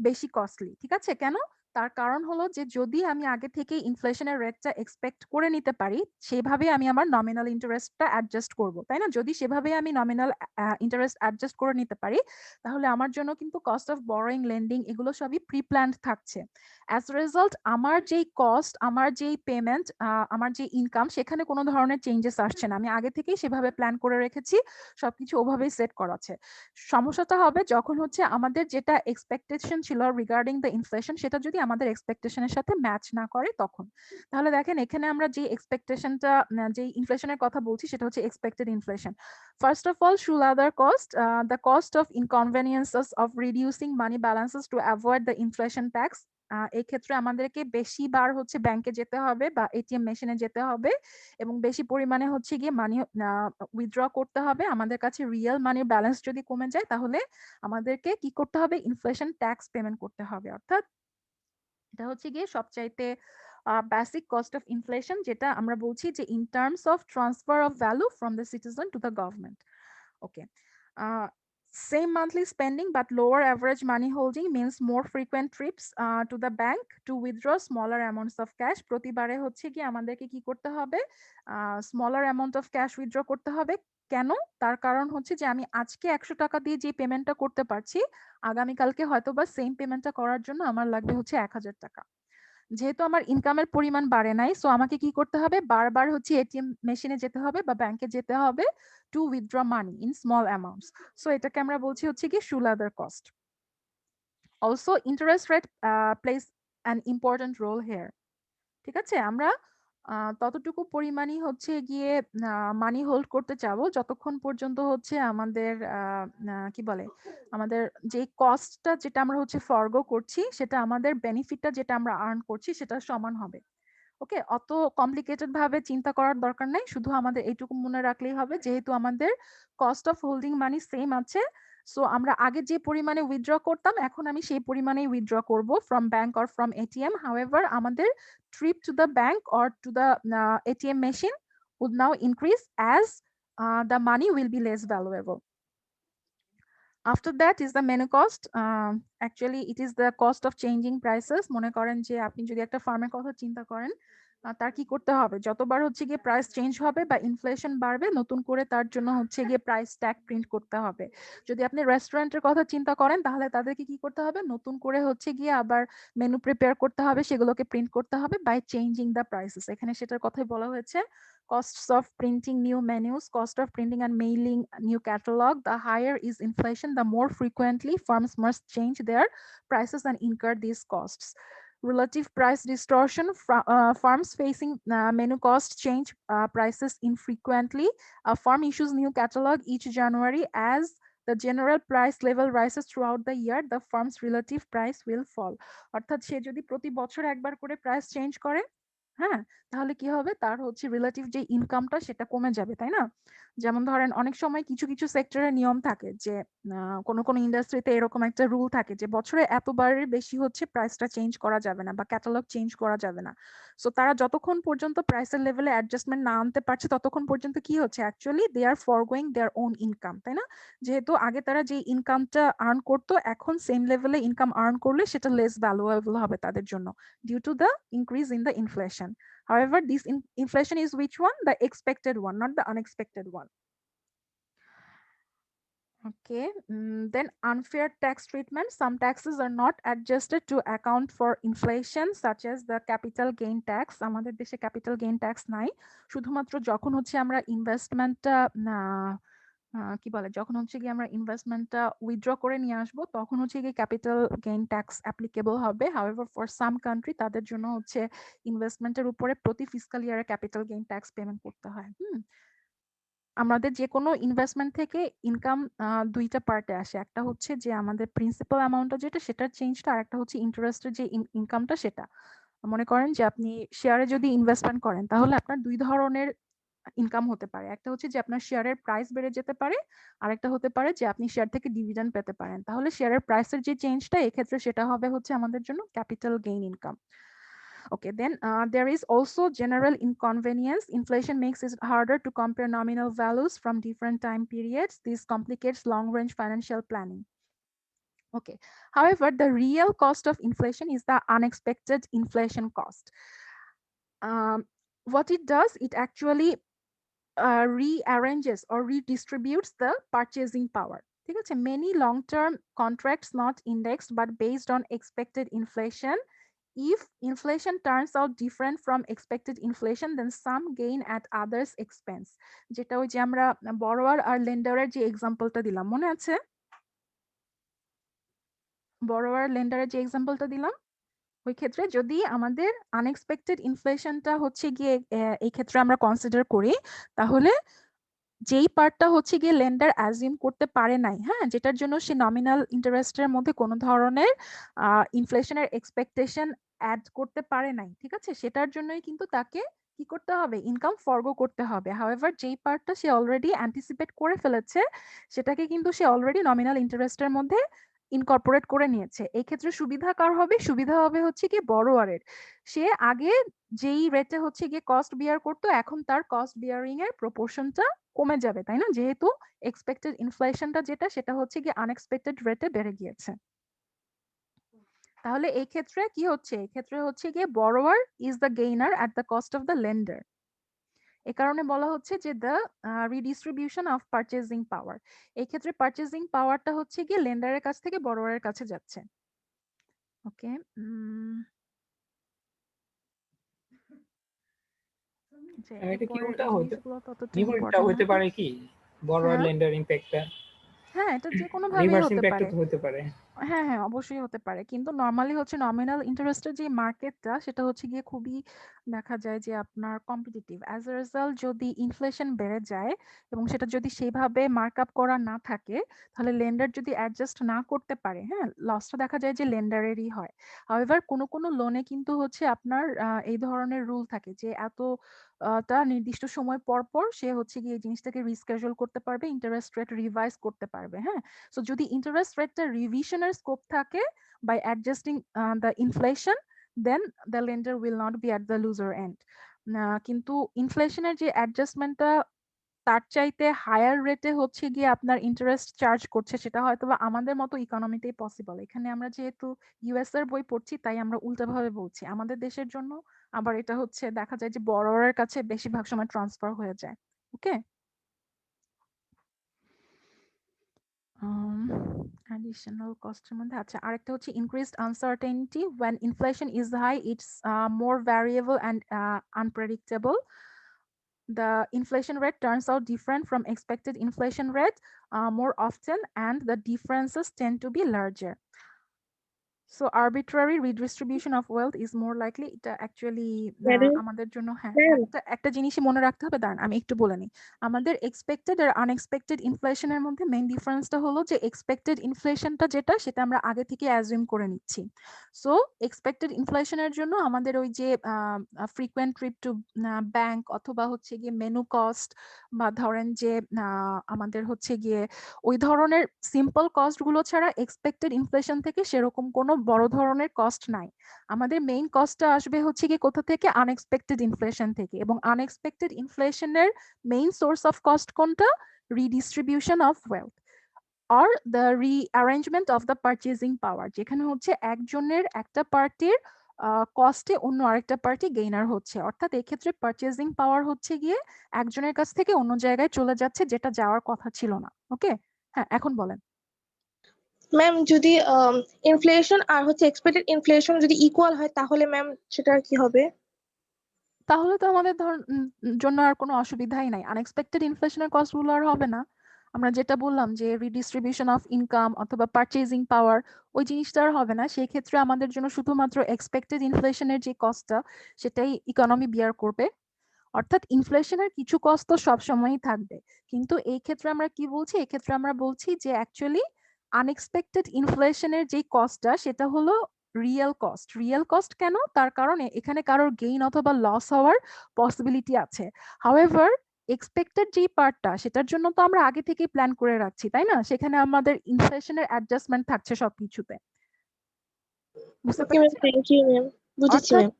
বেশি কস্টলি। ঠিক আছে? কেন? তার কারণ হলো যে যদি আমি আগে থেকেই ইনফ্লেশনের রেটটা এক্সপেক্ট করে নিতে পারি, সেভাবে আমি আমার নমিনাল ইন্টারেস্টটা অ্যাডজাস্ট করব, তাই না? যদি সেভাবে আমি নমিনাল ইন্টারেস্ট অ্যাডজাস্ট করে নিতে পারি তাহলে আমার জন্য কিন্তু কস্ট অফ বরোয়িং, লেন্ডিং এগুলো সবই প্রি প্ল্যান্ড থাকছে। অ্যাজ এ রেজাল্ট আমার যেই কস্ট, আমার যেই পেমেন্ট, আমার যে ইনকাম, সেখানে কোনো ধরনের চেঞ্জেস আসছে না। আমি আগে থেকেই সেভাবে প্ল্যান করে রেখেছি, সবকিছু ওভাবেই সেট করা আছে। সমস্যাটা হবে যখন হচ্ছে আমাদের যেটা এক্সপেকটেশন ছিল রিগার্ডিং দ্য ইনফ্লেশন সেটা যদি আমাদের এক্সপেকটেশনের সাথে ম্যাচ না করে তখন। তাহলে দেখেন এখানে আমরা যে এক্সপেকটেশনটা, যে ইনফ্লেশনের কথা বলছি সেটা হচ্ছে expected inflation. First of all, shoe leather cost, the cost of inconveniences of reducing money balances to avoid the inflation tax. এই ক্ষেত্রে আমাদেরকে বেশি বার হচ্ছে ব্যাংকে যেতে হবে বা এটিএম মেশিনে যেতে হবে এবং বেশি পরিমাণে হচ্ছে গিয়ে মানি উইথড্র করতে হবে। আমাদের কাছে রিয়েল মানির ব্যালেন্স যদি কমে যায় তাহলে আমাদেরকে কি করতে হবে, ইনফ্লেশন ট্যাক্স পেমেন্ট করতে হবে। অর্থাৎ এটা হচ্ছে গিয়ে সবচাইতে বেসিক কস্ট অফ ইনফ্লেশন, যেটা আমরা বলছি যে in terms of transfer of value from the citizen two the government. Okay, same monthly spending but lower average money holding means more frequent trips to the bank to withdraw smaller amounts of cash. প্রতিবারে হচ্ছে কি আমাদেরকে কি করতে হবে, smaller amount of cash withdraw করতে হবে। কেন? তার কারণ হচ্ছে যে আমি আজকে 100 টাকা দিয়ে যে পেমেন্টটা করতে পারছি, আগামীকালকে হয়তো বা সেম পেমেন্টটা করার জন্য আমার লাগবে হচ্ছে 1000 টাকা। যেহেতু আমার ইনকামের পরিমাণ বাড়ে নাই, সো আমাকে কি করতে হবে, বারবার হচ্ছে এটিএম মেশিনে যেতে হবে বা ব্যাংকে যেতে হবে to withdraw money in small amounts. So এটাকে আমরা বলছি হচ্ছে কি shoe leather cost. Also interest rate plays an important role here. ঠিক আছে? আমরা ততটুকু পরিমাণই হচ্ছে গিয়ে মানি হোল্ড করতে চাবো যতক্ষণ পর্যন্ত হচ্ছে আমাদের কি বলে, আমাদের যে কস্টটা যেটা আমরা হচ্ছে ফরগো করছি সেটা আমাদের বেনিফিটটা যেটা আমরা আর্ন করছি সেটা সমান হবে। ওকে, অত কমপ্লিকেটেড ভাবে চিন্তা করার দরকার নাই, শুধু আমাদের এইটুকু মনে রাখলেই হবে যেহেতু আমাদের cost of holding money same আছে, সো আমরা আগে যে পরিমাণে উইথড্র করতাম এখন আমি সেই পরিমাণেই উইথড্র করব from bank or from ATM. However আমাদের trip to the bank or to the ATM machine would now increase as the money will be less valuable. After that is the menu cost. Actually it is the cost of changing prices. মনে করেন যে আপনি যদি একটা ফার্মের কথা চিন্তা করেন, তার কি করতে হবে, যতবার হচ্ছে গিয়ে প্রাইস চেঞ্জ হবে বা ইনফ্লেশন বাড়বে নতুন করে তার জন্য হচ্ছে গিয়ে প্রাইস ট্যাগ প্রিন্ট করতে হবে। যদি আপনি রেস্টুরেন্টের কথা চিন্তা করেন তাহলে তাদেরকে কি করতে হবে, নতুন করে হচ্ছে গিয়ে আবার মেনু প্রিপেয়ার করতে হবে, সেগুলোকে প্রিন্ট করতে হবে বাই চেঞ্জিং দ্য প্রাইসেস। এখানে সেটার কথাই বলা হয়েছে costs of printing new menus, cost of printing and mailing a new catalog. The higher is inflation, the more frequently firms must change their prices and incur these costs. Relative price distortion, firms facing menu cost change prices infrequently. A firm issues new catalog each January. As the general price level rises throughout the year, the firm's relative price will fall. অর্থাৎ সে যদি প্রতি বছর একবার করে price change করে, হ্যাঁ, তাহলে কি হবে, তার হচ্ছে রিলেটিভ যে ইনকামটা সেটা কমে যাবে, তাই না? যেমন ধরেন অনেক সময় কিছু কিছু সেক্টরের নিয়ম থাকে যে কোনো কোনো ইন্ডাস্ট্রিতে এরকম একটা রুল থাকে যে বছরে এতবারের বেশি হচ্ছে প্রাইসটা চেঞ্জ করা যাবে না বা ক্যাটালগ চেঞ্জ করা যাবে না। সো তারা যতক্ষণ পর্যন্ত প্রাইসের লেভেলে অ্যাডজাস্টমেন্ট না আনতে পারছে ততক্ষণ পর্যন্ত কি হচ্ছে, actually they are forgoing their own income, তাই না? যেহেতু আগে তারা যে ইনকামটা আর্ন করতো এখন সেম লেভেলে ইনকাম আর্ন করলে সেটা লেস ভ্যালুয়েবল হবে তাদের জন্য due to the increase in the inflation. However, this inflation is which one? The expected one, not the unexpected one. Okay, then unfair tax treatment. Some taxes are not adjusted to account for inflation, such as the capital gain tax. আমাদের দেশে capital gain tax নাই, শুধুমাত্র যখন হচ্ছে আমরা ইনভেস্টমেন্টটা কি বলে, যখন হচ্ছে কি আমরা ইনভেস্টমেন্টটা উইথড্র করে নিয়ে আসবো তখন হচ্ছে কি ক্যাপিটাল গেইন ট্যাক্স অ্যাপ্লিকেবল হবে। হাউএভার ফর সাম কান্ট্রি তাদের জন্য হচ্ছে ইনভেস্টমেন্টের উপরে প্রতি ফিসকাল ইয়ারে ক্যাপিটাল গেইন ট্যাক্স পেমেন্ট করতে হয়। আমাদের যে কোনো ইনভেস্টমেন্ট থেকে ইনকাম দুইটা পার্টে আসে, একটা হচ্ছে যে আমাদের প্রিন্সিপাল অ্যামাউন্টটা যেটা সেটার চেঞ্জটা, আর একটা হচ্ছে ইন্টারেস্টের যে ইনকামটা সেটা। মনে করেন যে আপনি শেয়ারে যদি ইনভেস্টমেন্ট করেন তাহলে আপনার দুই ধরনের ইনকাম হতে পারে। একটা হচ্ছে যে আপনার শেয়ারের প্রাইস বেড়ে যেতে পারে, আর একটা হতে পারে যে আপনি শেয়ার থেকে ডিভিডেন্ড পেতে পারেন। তাহলে শেয়ারের প্রাইসের যে চেঞ্জটা এক্ষেত্রে সেটা হবে হচ্ছে আমাদের জন্য capital gain income. Okay, then there is also general inconvenience. Inflation makes it harder to compare nominal values from different time periods. This complicates long-range financial planning. Okay, however, the real cost of inflation is the unexpected inflation cost. What it does, it actually rearranges or redistributes the purchasing power. ঠিক আছে, many long-term contracts not indexed but based on expected inflation. If inflation turns out different from expected inflation, then some gain at others' expense. যেটা ওই যে আমরা borrower আর lender এর যে এক্সাম্পলটা দিলাম, মনে আছে? borrower lender এর যে এক্সাম্পলটা দিলাম, ওই ক্ষেত্রে যদি আমাদের আনএক্সপেক্টেড ইনফ্লেশনটা হচ্ছে গিয়ে এই ক্ষেত্রে আমরা কনসিডার করি, তাহলে যেই পার্টটা হচ্ছে গিয়ে লেন্ডার অ্যাজিউম করতে পারে নাই, হ্যাঁ, যেটার জন্য সে নমিনাল ইন্টারেস্টের মধ্যে কোনো ধরনের ইনফ্লেশনের এক্সপেকটেশন অ্যাড করতে পারে নাই, ঠিক আছে, সেটার জন্যই কিন্তু তাকে কি করতে হবে, ইনকাম ফরগো করতে হবে। হাউএভার যেই পার্টটা সে অলরেডি অ্যান্টিসিপেট করে ফেলেছে সেটাকে কিন্তু সে অলরেডি নমিনাল ইন্টারেস্টের মধ্যে ইনকর্পোরেট করে নিয়েছে। এই ক্ষেত্রে সুবিধা কার হবে? সুবিধা হবে হচ্ছে কি বড়োয়ারের। সে আগে যেই রেটে হচ্ছে গিয়ে কস্ট বিয়ার করতো এখন তার কস্ট বিয়ারিং এর প্রপোর্শনটা কমে যাবে, তাই না? যেহেতু এক্সপেক্টেড ইনফ্লেশনটা যেটা সেটা হচ্ছে গিয়ে আনএক্সপেক্টেড রেটে বেড়ে গিয়েছে। তাহলে এই ক্ষেত্রে কি হচ্ছে, এই ক্ষেত্রে হচ্ছে গিয়ে borrower is the gainer at the cost of the lender. এ কারণে বলা হচ্ছে যে the redistribution of purchasing power. এই ক্ষেত্রে পারচেজিং পাওয়ারটা হচ্ছে গিয়ে লেন্ডারের কাছ থেকে বড়োয়ারের কাছে যাচ্ছে। ওকে, এটা কি উল্টা হতে ততটা বিপরীতটা ইম্পর্টেন্ট হতে না। পারে কি, বড়োয়ার হ্যাঁ লেন্ডার ইমপ্যাক্টটা হ্যাঁ, এটা যে কোনো ভাবেই রিভার্স হতে ইমপ্যাক্ট পারে। তো হতে পারে। হ্যাঁ হ্যাঁ, অবশ্যই হতে পারে, কিন্তু নরমালি হচ্ছে নমিনাল ইন্টারেস্টের যে মার্কেটটা সেটা হচ্ছে গিয়ে খুবই দেখা যায় যে আপনার কম্পিটিটিভ। অ্যাজ এ রেজাল্ট যদি ইনফ্লেশন বেড়ে যায় এবং সেটা যদি সেইভাবে মার্ক আপ করা না থাকে তাহলে লেন্ডার যদি অ্যাডজাস্ট না করতে পারে, হ্যাঁ, লসটা দেখা যায় যে লেন্ডারেরই হয়। হাউএভার কোনো কোনো লোনে কিন্তু হচ্ছে আপনার এই ধরনের রুল থাকে যে এত টা নির্দিষ্ট সময় পর পর সে হচ্ছে গিয়ে এই জিনিসটাকে রিস্কেজুয়াল করতে পারবে, ইন্টারেস্ট রেট রিভাইজ করতে পারবে, হ্যাঁ। সো যদি ইন্টারেস্ট রেটটা রিভিশনের স্কোপ থাকে by adjusting the inflation, then the lender will not be at the loser end. কিন্তু ইনফ্লেশনের যে অ্যাডজাস্টমেন্টটা তার চাইতে হায়ার রেটে হচ্ছে গিয়ে আপনার ইন্টারেস্ট চার্জ করছে, সেটা হয়তো বা আমাদের মতো ইকোনমিতেই পসিবল। এখানে আমরা যেহেতু ইউএস এর বই পড়ছি তাই আমরা উল্টাভাবে বলছি, আমাদের দেশের জন্য আবার এটা হচ্ছে দেখা যায় যে বড়োয়ারের কাছে বেশিরভাগ সময় ট্রান্সফার হয়ে যায়। ওকে, additional cost এর মধ্যে আচ্ছা আরেকটা হচ্ছে increased uncertainty. When inflation is high, it's more variable and unpredictable. the inflation rate turns out different from expected inflation rate more often, and the differences tend to be larger. So arbitrary redistribution of wealth is more likely. এটা actually আমাদের জন্য হ্যাঁ একটা জিনিসই মনে রাখতে হবে। দাঁড়ান আমি একটু বলে নিই। আমাদের এক্সপেক্টেড আর আনএক্সপেক্টেড ইনফ্লেশনের মধ্যে মেইন ডিফারেন্সটা হলো যে এক্সপেক্টেড ইনফ্লেশনটা যেটা সেটা আমরা আগে থেকে অ্যাজিউম করে নিচ্ছি। সো এক্সপেক্টেড ইনফ্লেশনের জন্য আমাদের ওই যে ফ্রিকোয়েন্ট ট্রিপ টু ব্যাংক অথবা হচ্ছে গিয়ে মেনু কস্ট বা ধরেন যে আমাদের হচ্ছে গিয়ে ওই ধরনের সিম্পল কস্ট গুলো ছাড়া এক্সপেক্টেড ইনফ্লেশন থেকে সেরকম কোনো বড় ধরনের কস্ট নাই। আমাদের মেইন কস্টটা আসবে হচ্ছে কি কোথা থেকে? আনএক্সপেক্টেড ইনফ্লেশন থেকে। এবং আনএক্সপেক্টেড ইনফ্লেশনের মেইন সোর্স অফ কস্ট কোনটা? Redistribution of wealth or the rearrangement of the purchasing power, যেখানে হচ্ছে একজনের একটা পার্টির কস্টে অন্য আরেকটা পার্টি গেইনার হচ্ছে। অর্থাৎ এই ক্ষেত্রে পারচেজিং পাওয়ার হচ্ছে গিয়ে একজনের কাছ থেকে অন্য জায়গায় চলে যাচ্ছে যেটা যাওয়ার কথা ছিল না। ওকে, হ্যাঁ এখন বলেন। ম্যাম যদি ইনফ্লেশন আর হচ্ছে এক্সপেক্টেড ইনফ্লেশন যদি ইকুয়াল হয় তাহলে ম্যাম সেটা কি হবে? তাহলে তো আমাদের জন্য আর কোনো অসুবিধাই নাই। আনএক্সপেক্টেড ইনফ্লেশনের কস্ট গুলো আর হবে না। আমরা যেটা বললাম যে রিডিস্ট্রিবিউশন অফ ইনকাম অথবা পারচেজিং পাওয়ার, ওই জিনিসটা আর হবে না। সেই ক্ষেত্রে আমাদের জন্য শুধুমাত্র এক্সপেক্টেড ইনফ্লেশনের যে কস্টটা সেটাই ইকোনমি বিয়ার করবে। অর্থাৎ ইনফ্লেশনের কিছু কস্ট তো সবসময়ই থাকবে, কিন্তু এই ক্ষেত্রে আমরা কি বলছি? এই ক্ষেত্রে আমরা বলছি যে অ্যাকচুয়ালি আনএক্সপেক্টেড ইনফ্লেশনের যে কস্টটা সেটা হলো রিয়েল কস্ট। রিয়েল কস্ট কেন? তার কারণে এখানে কারোর গেইন অথবা লস হওয়ার পসিবিলিটি আছে। হাউএভার এক্সপেক্টেড যে পার্টটা সেটার জন্য তো আমরা আগে থেকেই প্ল্যান করে রাখছি, তাই না? সেখানে আমাদের ইনফ্লেশনের অ্যাডজাস্টমেন্ট থাকছে সবকিছুতে। বুঝতে পেরেছেন? থ্যাংক ইউ ম্যাম, বুঝেছি ম্যাম।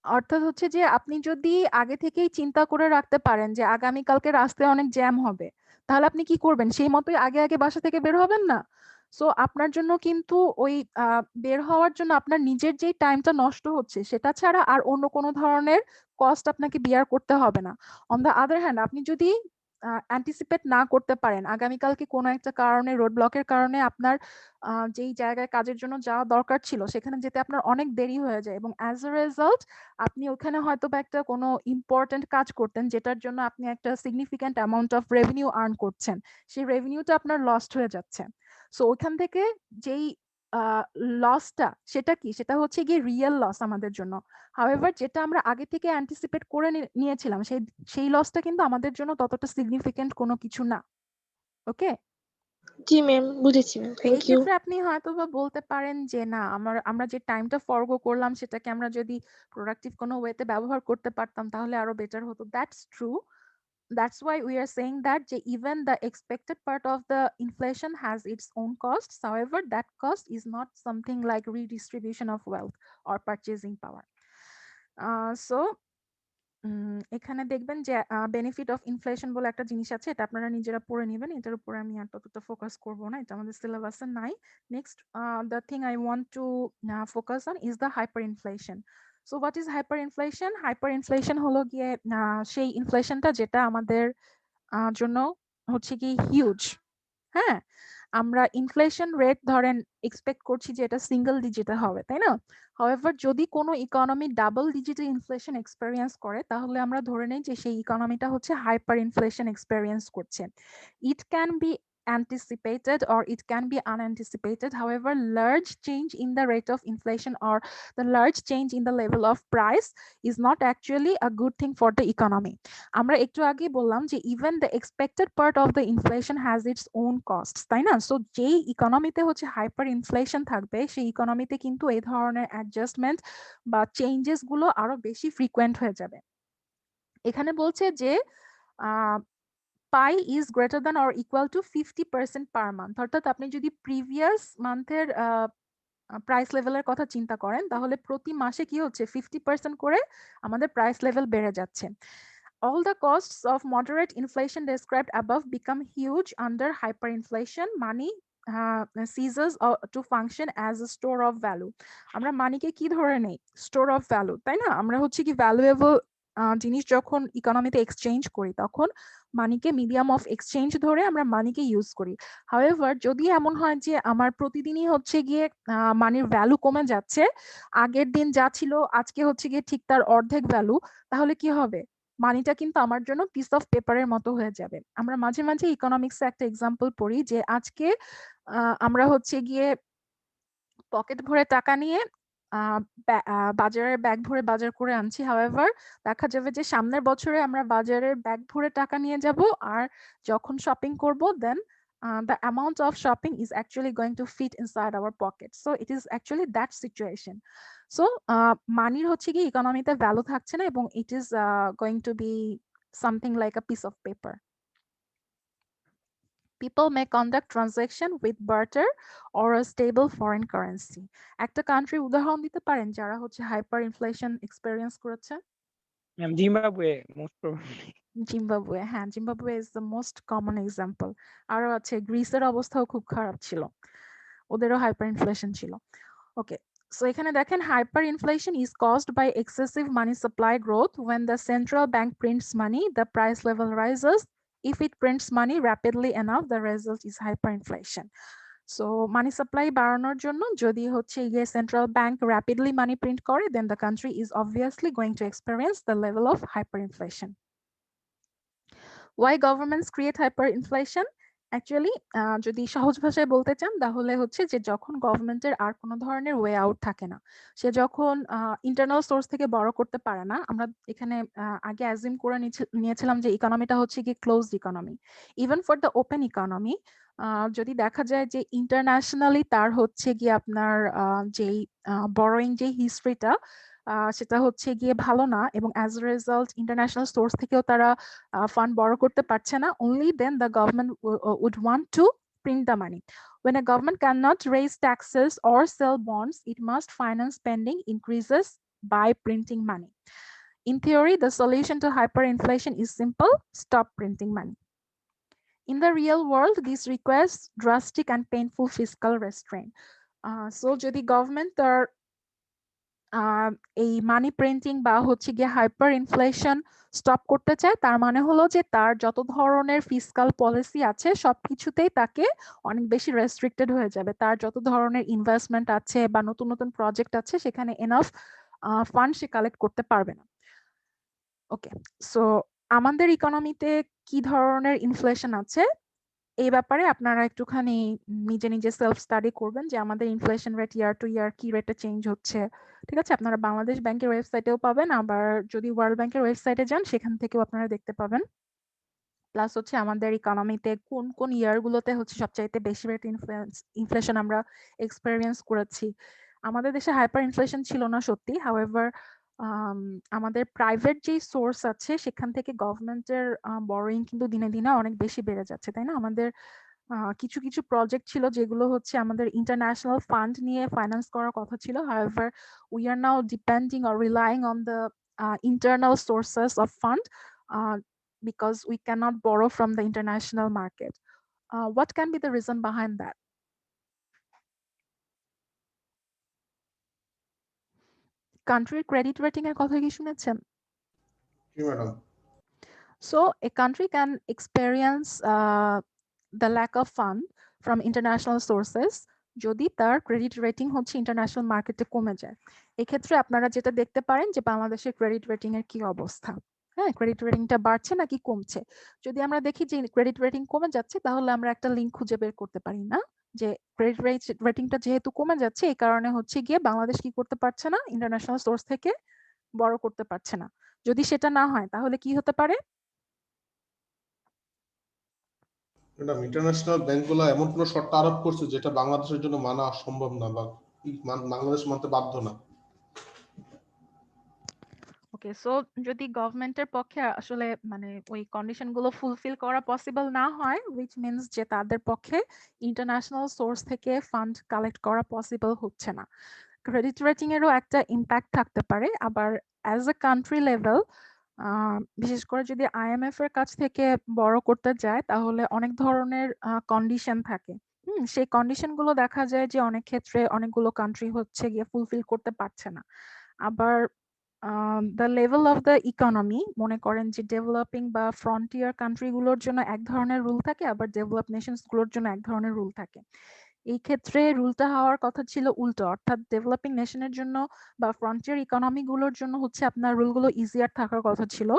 অর্থাৎ হচ্ছে যে আপনি যদি আগে থেকেই চিন্তা করে রাখতে পারেন যে আগামীকালকে রাস্তায় অনেক জ্যাম হবে, তাহলে আপনি কি করবেন? সেই মতোই আগে আগে বাসা থেকে বের হবেন না? সো আপনার জন্য কিন্তু ওই বের হওয়ার জন্য আপনার নিজের যেই টাইমটা নষ্ট হচ্ছে সেটা ছাড়া আর অন্য কোনো ধরনের কস্ট আপনাকে বিয়ার করতে হবে না। অন দ্য আদার হ্যান্ড, আপনি যদি অ্যান্টিসিপেট না করতে পারেন আগামীকালকে কোনো একটা কারণে, রোড ব্লকের কারণে আপনার যেই জায়গায় কাজের জন্য যাওয়া দরকার ছিল সেখানে যেতে আপনার অনেক দেরি হয়ে যায়, এবং অ্যাজ এ রেজাল্ট আপনি ওখানে হয়তো বা একটা কোনো ইম্পর্টেন্ট কাজ করতেন যেটার জন্য আপনি একটা significant amount of revenue earn করছেন, সেই রেভিনিউটা আপনার লস্ট হয়ে যাচ্ছে। সো ওইখান থেকে যেই লসটা সেটা কি? সেটা হচ্ছে গিয়ে রিয়েল লস আমাদের জন্য। হাউএভার যেটা আমরা আগে থেকে অ্যান্টিসিপেট করে নিয়েছিলাম সেই লসটা কিন্তু আমাদের জন্য ততটা সিগনিফিক্যান্ট কোনো কিছু না। ওকে, জি ম্যাম, বুঝেছি ম্যাম, এই থ্যাংক ইউ। ক্ষেত্রে আপনি হয়তোবা বলতে পারেন যে না, আমরা যে টাইমটা ফরগো করলাম সেটাকে আমরা যদি প্রোডাক্টিভ কোনো ওয়েতে ব্যবহার করতে পারতাম তাহলে আরো বেটার হতো। That's true. That's why we are saying that even the expected part of the inflation has its own costs. However, that cost is not something like redistribution of wealth or purchasing power. So এখানে দেখবেন যে benefit of inflation বলে একটা জিনিস আছে, এটা আপনারা নিজেরা পড়ে নেবেন। এটার উপরে আমি আর ততটা ফোকাস করব না, এটা আমাদের সিলেবাসে নাই। Next the thing I want to focus on is the hyper inflation. So what is hyper inflation? Hyper inflation হলো গিয়ে সেই ইনফ্লেশনটা যেটা আমাদের জন্য হচ্ছে কি হিউজ। হ্যাঁ, আমরা ইনফ্লেশন রেট ধরেন এক্সপেক্ট করছি যে এটা সিঙ্গেল ডিজিটে হবে, তাই না? হাউএভার যদি কোনো ইকোনমি ডাবল ডিজিটে ইনফ্লেশন এক্সপেরিয়েন্স করে তাহলে আমরা ধরে নেই যে সেই ইকোনমিটা হচ্ছে হাইপার ইনফ্লেশন এক্সপেরিয়েন্স করছে। It can be anticipated or it can be unanticipated. However, large change in the rate of inflation or the large change in the level of price is not actually a good thing for the economy. আমরা একটু আগে বললাম যে even the expected part of the inflation has its own costs, তাই না? So যেই ইকোনমিতে হচ্ছে hyper inflation থাকবে সেই ইকোনমিতে কিন্তু এই ধরনের অ্যাডজাস্টমেন্ট বা চেঞ্জেস গুলো আরো বেশি ফ্রিকোয়েন্ট হয়ে যাবে। এখানে বলছে যে pi is greater than or equal to 50% per month. অর্থাৎ আপনি যদি প্রিভিয়াস মান্থের প্রাইস লেভেলের কথা চিন্তা করেন তাহলে প্রতি মাসে কি হচ্ছে 50% করে আমাদের প্রাইস লেভেল বেড়ে যাচ্ছে। All the costs of moderate inflation described above become huge under hyperinflation. Money ceases to function as a store of value. আমরা মানিকে কি ধরে নেই? স্টোর অফ ভ্যালু, তাই না? আমরা হচ্ছে কি ভ্যালুয়েবল জিনিস যখন ইকোনমিতে এক্সচেঞ্জ করি তখন মানিকে মিডিয়াম অফ এক্সচেঞ্জ ধরে আমরা মানিকে ইউজ করি। হাউএভার যদি এমন হয় যে আমার প্রতিদিনই হচ্ছে গিয়ে মানির ভ্যালু কমে যাচ্ছে, আগের দিন যা ছিল আজকে হচ্ছে গিয়ে ঠিক তার অর্ধেক ভ্যালু, তাহলে কি হবে? মানিটা কিন্তু আমার জন্য পিস অফ পেপারের মতো হয়ে যাবে। আমরা মাঝে মাঝে ইকোনমিক্সে একটা এক্সাম্পল পড়ি যে আজকে আমরা হচ্ছে গিয়ে পকেট ভরে টাকা নিয়ে বাজারের ব্যাগ ভরে বাজার করে আনছি, হাউএভার দেখা যাবে যে সামনের বছরে আমরা বাজারের ব্যাগ ভরে টাকা নিয়ে যাব, আর যখন শপিং করব দেন the amount of shopping is actually going to fit inside our pocket. So it is actually that situation. So মানির হচ্ছে কি ইকোনমিতে ভ্যালু থাকছে না এবং it is going to be something like a piece of paper. People may conduct transaction with barter or a stable foreign currency. একটা country উদাহরণ দিতে পারেন যারা হচ্ছে হাইপার ইনফ্লেশন এক্সপেরিয়েন্স করেছে? Ma'am Zimbabwe most probably. Zimbabwe, হ্যাঁ Zimbabwe is the most common example. আরো আছে গ্রিসের অবস্থাও খুব খারাপ ছিল, ওদেরও হাইপার ইনফ্লেশন ছিল। ওকে, সো এখানে দেখেন hyper inflation is caused by excessive money supply growth. when the central bank prints money the price level rises. If it prints money rapidly enough the result is hyperinflation. So money supply বাড়ানোর জন্য যদি হচ্ছে গিয়ে central bank rapidly মানি print করে then the country is obviously going to experience the level of hyperinflation. Why governments create hyperinflation? Actually যদি সহজ ভাষায় বলতে চান তাহলে হচ্ছে যে যখন গভর্নমেন্টের আর কোনো ধরনের ওয়ে আউট থাকে না, সে যখন ইন্টারনাল সোর্স থেকে বড় করতে পারে না। আমরা এখানে আগে অ্যাজিউম করে নিয়েছিলাম যে ইকোনমিটা হচ্ছে কি closed economy. Even for the open economy যদি দেখা যায় যে ইন্টারন্যাশনালি তার হচ্ছে গিয়ে আপনার যেই বড়োইং যে হিস্ট্রিটা সেটা হচ্ছে গিয়ে ভালো না এবং as a result international source থেকেও তারা ফান্ড বড় করতে পারছে না, only then the government would want to print the money. When a government cannot raise taxes or sell bonds, it must finance spending increases by printing money. In theory, the solution to hyperinflation is simple: stop printing money. In the real world, this requires drastic and painful fiscal restraint. So যদি government তার এই মানি printing বা হচ্ছে গিয়ে hyper inflation stop করতে চায়, তার মানে হলো যে তার যত ধরনের ফিসকাল পলিসি আছে সবকিছুতেই তাকে অনেক বেশি রেস্ট্রিক্টেড হয়ে যাবে। তার যত ধরনের ইনভেস্টমেন্ট আছে বা নতুন নতুন প্রজেক্ট আছে সেখানে এনাফ ফান্ড সে কালেক্ট করতে পারবে না। ওকে, সো আমাদের ইকোনমিতে কি ধরনের ইনফ্লেশন আছে এই ব্যাপারে আপনারা একটুখানি নিজে নিজে সেলফ স্টাডি করবেন যে আমাদের ইনফ্লেশন রেট ইয়ার টু ইয়ার কি রেটে চেঞ্জ হচ্ছে। ঠিক আছে, আপনারা বাংলাদেশ ব্যাংকের ওয়েবসাইটেও পাবেন, আবার যদি ওয়ার্ল্ড ব্যাংকের ওয়েবসাইটে যান সেখান থেকেও আপনারা দেখতে পাবেন। প্লাস হচ্ছে আমাদের ইকোনমিতে কোন কোন ইয়ার গুলোতে হচ্ছে সবচাইতে বেশি রেট ইনফ্লেশন আমরা এক্সপেরিয়েন্স করেছি। আমাদের দেশে হাইপার ইনফ্লেশন ছিল না সত্যি, হাউএভার আমাদের প্রাইভেট যে সোর্স আছে সেখান থেকে গভর্নমেন্টের বরোইং কিন্তু দিনে দিনে অনেক বেশি বেড়ে যাচ্ছে, তাই না? আমাদের কিছু কিছু প্রজেক্ট ছিল যেগুলো হচ্ছে আমাদের ইন্টারন্যাশনাল ফান্ড নিয়ে ফাইন্যান্স করার কথা ছিল, however we are now depending or relying on the internal sources of fund because we cannot borrow from the international market. What can be the reason behind that? Country credit rating এর কথা কি শুনেছেন? জি madam. So a country can experience the lack of fund from international sources যদি তার credit rating হচ্ছে international মার্কেটে কমে যায়। এক্ষেত্রে আপনারা যেটা দেখতে পারেন যে বাংলাদেশের ক্রেডিট রেটিং এর কি অবস্থা। হ্যাঁ, ক্রেডিট রেটিংটা বাড়ছে নাকি কমছে। যদি আমরা দেখি যে ক্রেডিট রেটিং কমে যাচ্ছে তাহলে আমরা একটা লিঙ্ক খুঁজে বের করতে পারি না যে ক্রেডিট রেটিংটা যেহেতু কমে যাচ্ছে এই কারণে হচ্ছে গিয়ে বাংলাদেশ কি করতে পারছে না, ইন্টারন্যাশনাল সোর্স থেকে বড় করতে পারছে না। যদি সেটা না হয় তাহলে কি হতে পারে? ম্যাডাম ইন্টারন্যাশনাল ব্যাংকগুলো এমন কোনো শর্ত আরোপ করছে যেটা বাংলাদেশের জন্য মানা সম্ভব না বা বাংলাদেশ মানতে বাধ্য না। ওকে, সো যদি গভর্নমেন্টের পক্ষে আসলে মানে ওই কন্ডিশন গুলো ফুলফিল করা পসিবল না হয়, which means যে তাদের পক্ষে ইন্টারন্যাশনাল সোর্স থেকে ফান্ড কালেক্ট করা পসিবল হচ্ছে না। ক্রেডিট রেটিং এরও একটা ইম্প্যাক্ট থাকতে পারে। আবার অ্যাজ এ কান্ট্রি লেভেল বিশেষ করে যদি আইএমএফ এর কাছ থেকে বড় করতে যায় তাহলে অনেক ধরনের কন্ডিশন থাকে। সেই কন্ডিশন গুলো দেখা যায় যে অনেক ক্ষেত্রে অনেকগুলো কান্ট্রি হচ্ছে গিয়ে ফুলফিল করতে পারছে না। আবার the level of the economy, মনে করেন যে ডেভেলপিং বা ফ্রন্টিয়ার কান্ট্রি গুলোর জন্য এক ধরনের রুল থাকে, আবার ডেভেলপ নেশনস গুলোর জন্য এক ধরনের রুল থাকে। এই ক্ষেত্রে রুলটা হওয়ার কথা ছিল উল্টো, অর্থাৎ ডেভেলপিং নেশনের জন্য বা ফ্রন্টিয়ার ইকোনমি গুলোর জন্য হচ্ছে আপনার রুলগুলো ইজিয়ার থাকার কথা ছিল।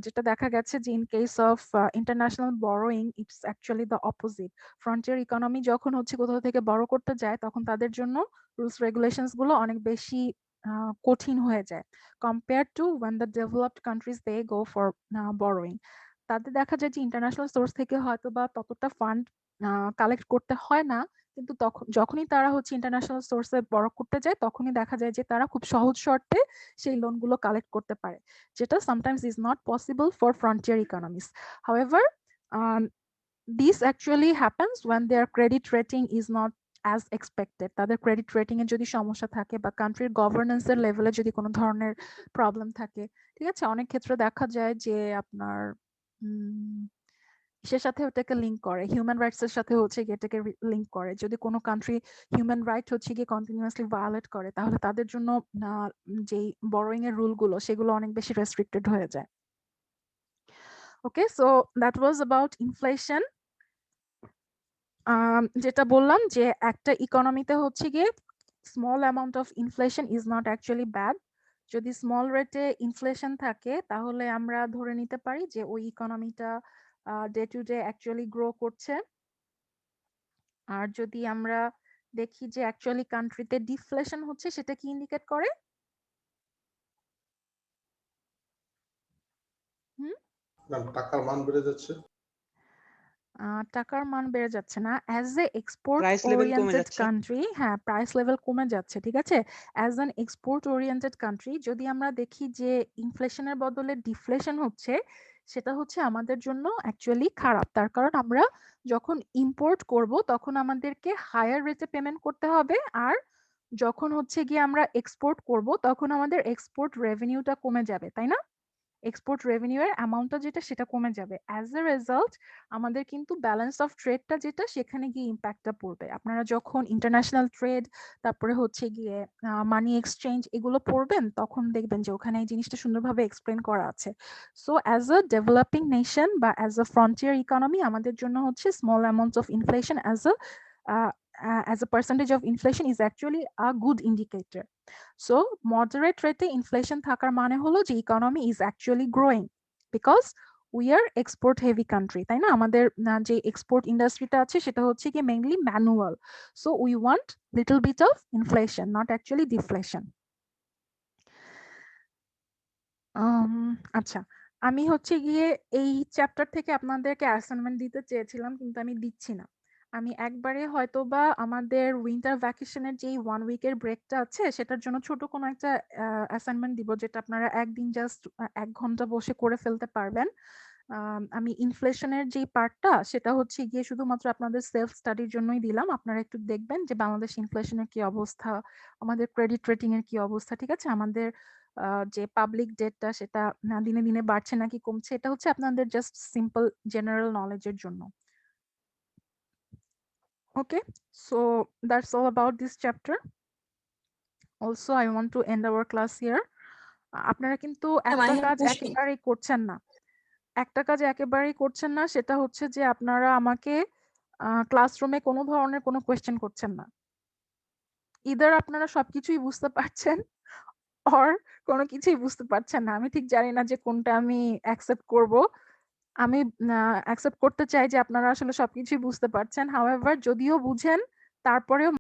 যেটা দেখা গেছে যে in case of international borrowing it's actually the opposite. Frontier economy যখন হচ্ছে কোথাও থেকে বড় করতে যায় তখন তাদের জন্য রুলস রেগুলেশনস গুলো অনেক বেশি কঠিন হয়ে যায় compare to when the developed countries they go for borrowing. তাদের দেখা যায় যে ইন্টারন্যাশনাল সোর্স থেকে হয়তো বা ততটা ফান্ড কালেক্ট করতে হয় না, কিন্তু তখন যখনই তারা হচ্ছে ইন্টারন্যাশনাল সোর্সে বড় করতে যায় তখনই দেখা যায় যে তারা খুব সহজ শর্তে সেই লোনগুলো কালেক্ট করতে পারে, যেটা sometimes is not possible for frontier economies. However, this actually happens when their credit rating is not as expected. তাদের ক্রেডিট রেটিং এ যদি সমস্যা থাকে বা কান্ট্রির গভর্নেন্স এর লেভেলে যদি কোনো ধরনের প্রবলেম থাকে, ঠিক আছে, অনেক ক্ষেত্রে দেখা যায় যে আপনার কিসের সাথে ওটাকে লিঙ্ক করে, হিউম্যান রাইটস এর সাথে হচ্ছে গিয়ে এটাকে লিঙ্ক করে। যদি কোনো কান্ট্রি হিউম্যান রাইট হচ্ছে গিয়ে কন্টিনিউয়াসলি ভায়োলেট করে তাহলে তাদের জন্য যেই বরোয়িং এর রুল গুলো সেগুলো অনেক বেশি রেস্ট্রিক্টেড হয়ে যায়। Okay, so that was about inflation. যেটা বললাম যে একটা ইকোনমিতে হচ্ছে গিয়ে small amount of inflation is not actually bad. যদি স্মল রেটে ইনফ্লেশন থাকে তাহলে আমরা ধরে নিতে পারি যে ওই ইকোনমিটা day to day actually grow করছে। আর যদি আমরা দেখি যে অ্যাকচুয়ালি কান্ট্রিতে ডিফ্লেশন হচ্ছে সেটা কি ইন্ডিকেট করে? টাকার মান বেড়ে যাচ্ছে। টাকার মান বেড়ে যাচ্ছে না, as a export price level কমে ওরিয়েন্টেড যাচ্ছে। কান্ট্রি, হ্যাঁ প্রাইস লেভেল কমে যাচ্ছে, ঠিক আছে। As an export oriented country যদি আমরা দেখি যে ইনফ্লেশনের বদলে ডিফ্লেশন হচ্ছে, সেটা হচ্ছে আমাদের জন্য অ্যাকচুয়ালি খারাপ। তার কারণ আমরা যখন ইম্পোর্ট করব তখন আমাদেরকে হায়ার রেটে পেমেন্ট করতে হবে, আর যখন হচ্ছে গিয়ে আমরা এক্সপোর্ট করব তখন আমাদের এক্সপোর্ট রেভিনিউটা কমে যাবে, তাই না? এক্সপোর্ট রেভিনিউ এর অ্যামাউন্টটা যেটা সেটা কমে যাবে। অ্যাজ এ রেজাল্ট আমাদের কিন্তু ব্যালেন্স অফ ট্রেডটা যেটা সেখানে গিয়ে ইম্প্যাক্টটা পড়বে। আপনারা যখন ইন্টারন্যাশনাল ট্রেড তারপরে হচ্ছে গিয়ে মানি এক্সচেঞ্জ এগুলো পড়বেন তখন দেখবেন যে ওখানে এই জিনিসটা সুন্দরভাবে এক্সপ্লেন করা আছে। So as a developing nation বা অ্যাজ আ ফ্রন্টিয়ার ইকোনমি আমাদের জন্য হচ্ছে small amounts of inflation as a percentage of inflation is actually a good indicator. So moderate rate inflation থাকার মানে হলো যে economy is actually growing because we are export heavy country, তাই না? আমাদের যে export industryটা আছে সেটা হচ্ছে কি mainly manual, so we want little bit of inflation, not actually deflation. আচ্ছা, আমি হচ্ছে গিয়ে এই চ্যাপ্টার থেকে আপনাদেরকে অ্যাসাইনমেন্ট দিতে চেয়েছিলাম কিন্তু আমি দিচ্ছি না। আমি একবারে হয়তোবা আমাদের উইন্টার ভ্যাকেশনের যেই 1 উইকের ব্রেকটা আছে সেটার জন্য ছোট কোনো একটা অ্যাসাইনমেন্ট দিব যেটা আপনারা একদিন জাস্ট 1 ঘন্টা বসে করে ফেলতে পারবেন। আমি ইনফ্লেশনের যে পার্টটা সেটা হচ্ছে গিয়ে শুধুমাত্র আপনাদের সেলফ স্টাডির জন্যই দিলাম। আপনারা একটু দেখবেন যে বাংলাদেশ ইনফ্লেশনের কি অবস্থা, আমাদের ক্রেডিট রেটিং এর কি অবস্থা, ঠিক আছে? আমাদের যে পাবলিক ডেটটা সেটা দিনে দিনে বাড়ছে নাকি কমছে, এটা হচ্ছে আপনাদের জাস্ট সিম্পল জেনারেল নলেজের জন্য। Okay, so that's all about this chapter. Also, I want to end our class here. আপনারা কিন্তু একটা কাজ একেবারেই করছেন না। একটা কাজ একেবারেই করছেন না, সেটা হচ্ছে যে আপনারা আমাকে ক্লাসরুমে কোনো ধরনের কোনো কোয়েশ্চেন করছেন না। ইদার আপনারা সবকিছুই বুঝতে পারছেন অর কোনো কিছুই বুঝতে পারছেন না। আমি ঠিক জানি না যে কোনটা আমি অ্যাকসেপ্ট করব। আমি অ্যাকসেপ্ট করতে চাই যে আপনারা আসলে সবকিছুই বুঝতে পারছেন। হাউএভার যদিও বুঝেন তারপরেও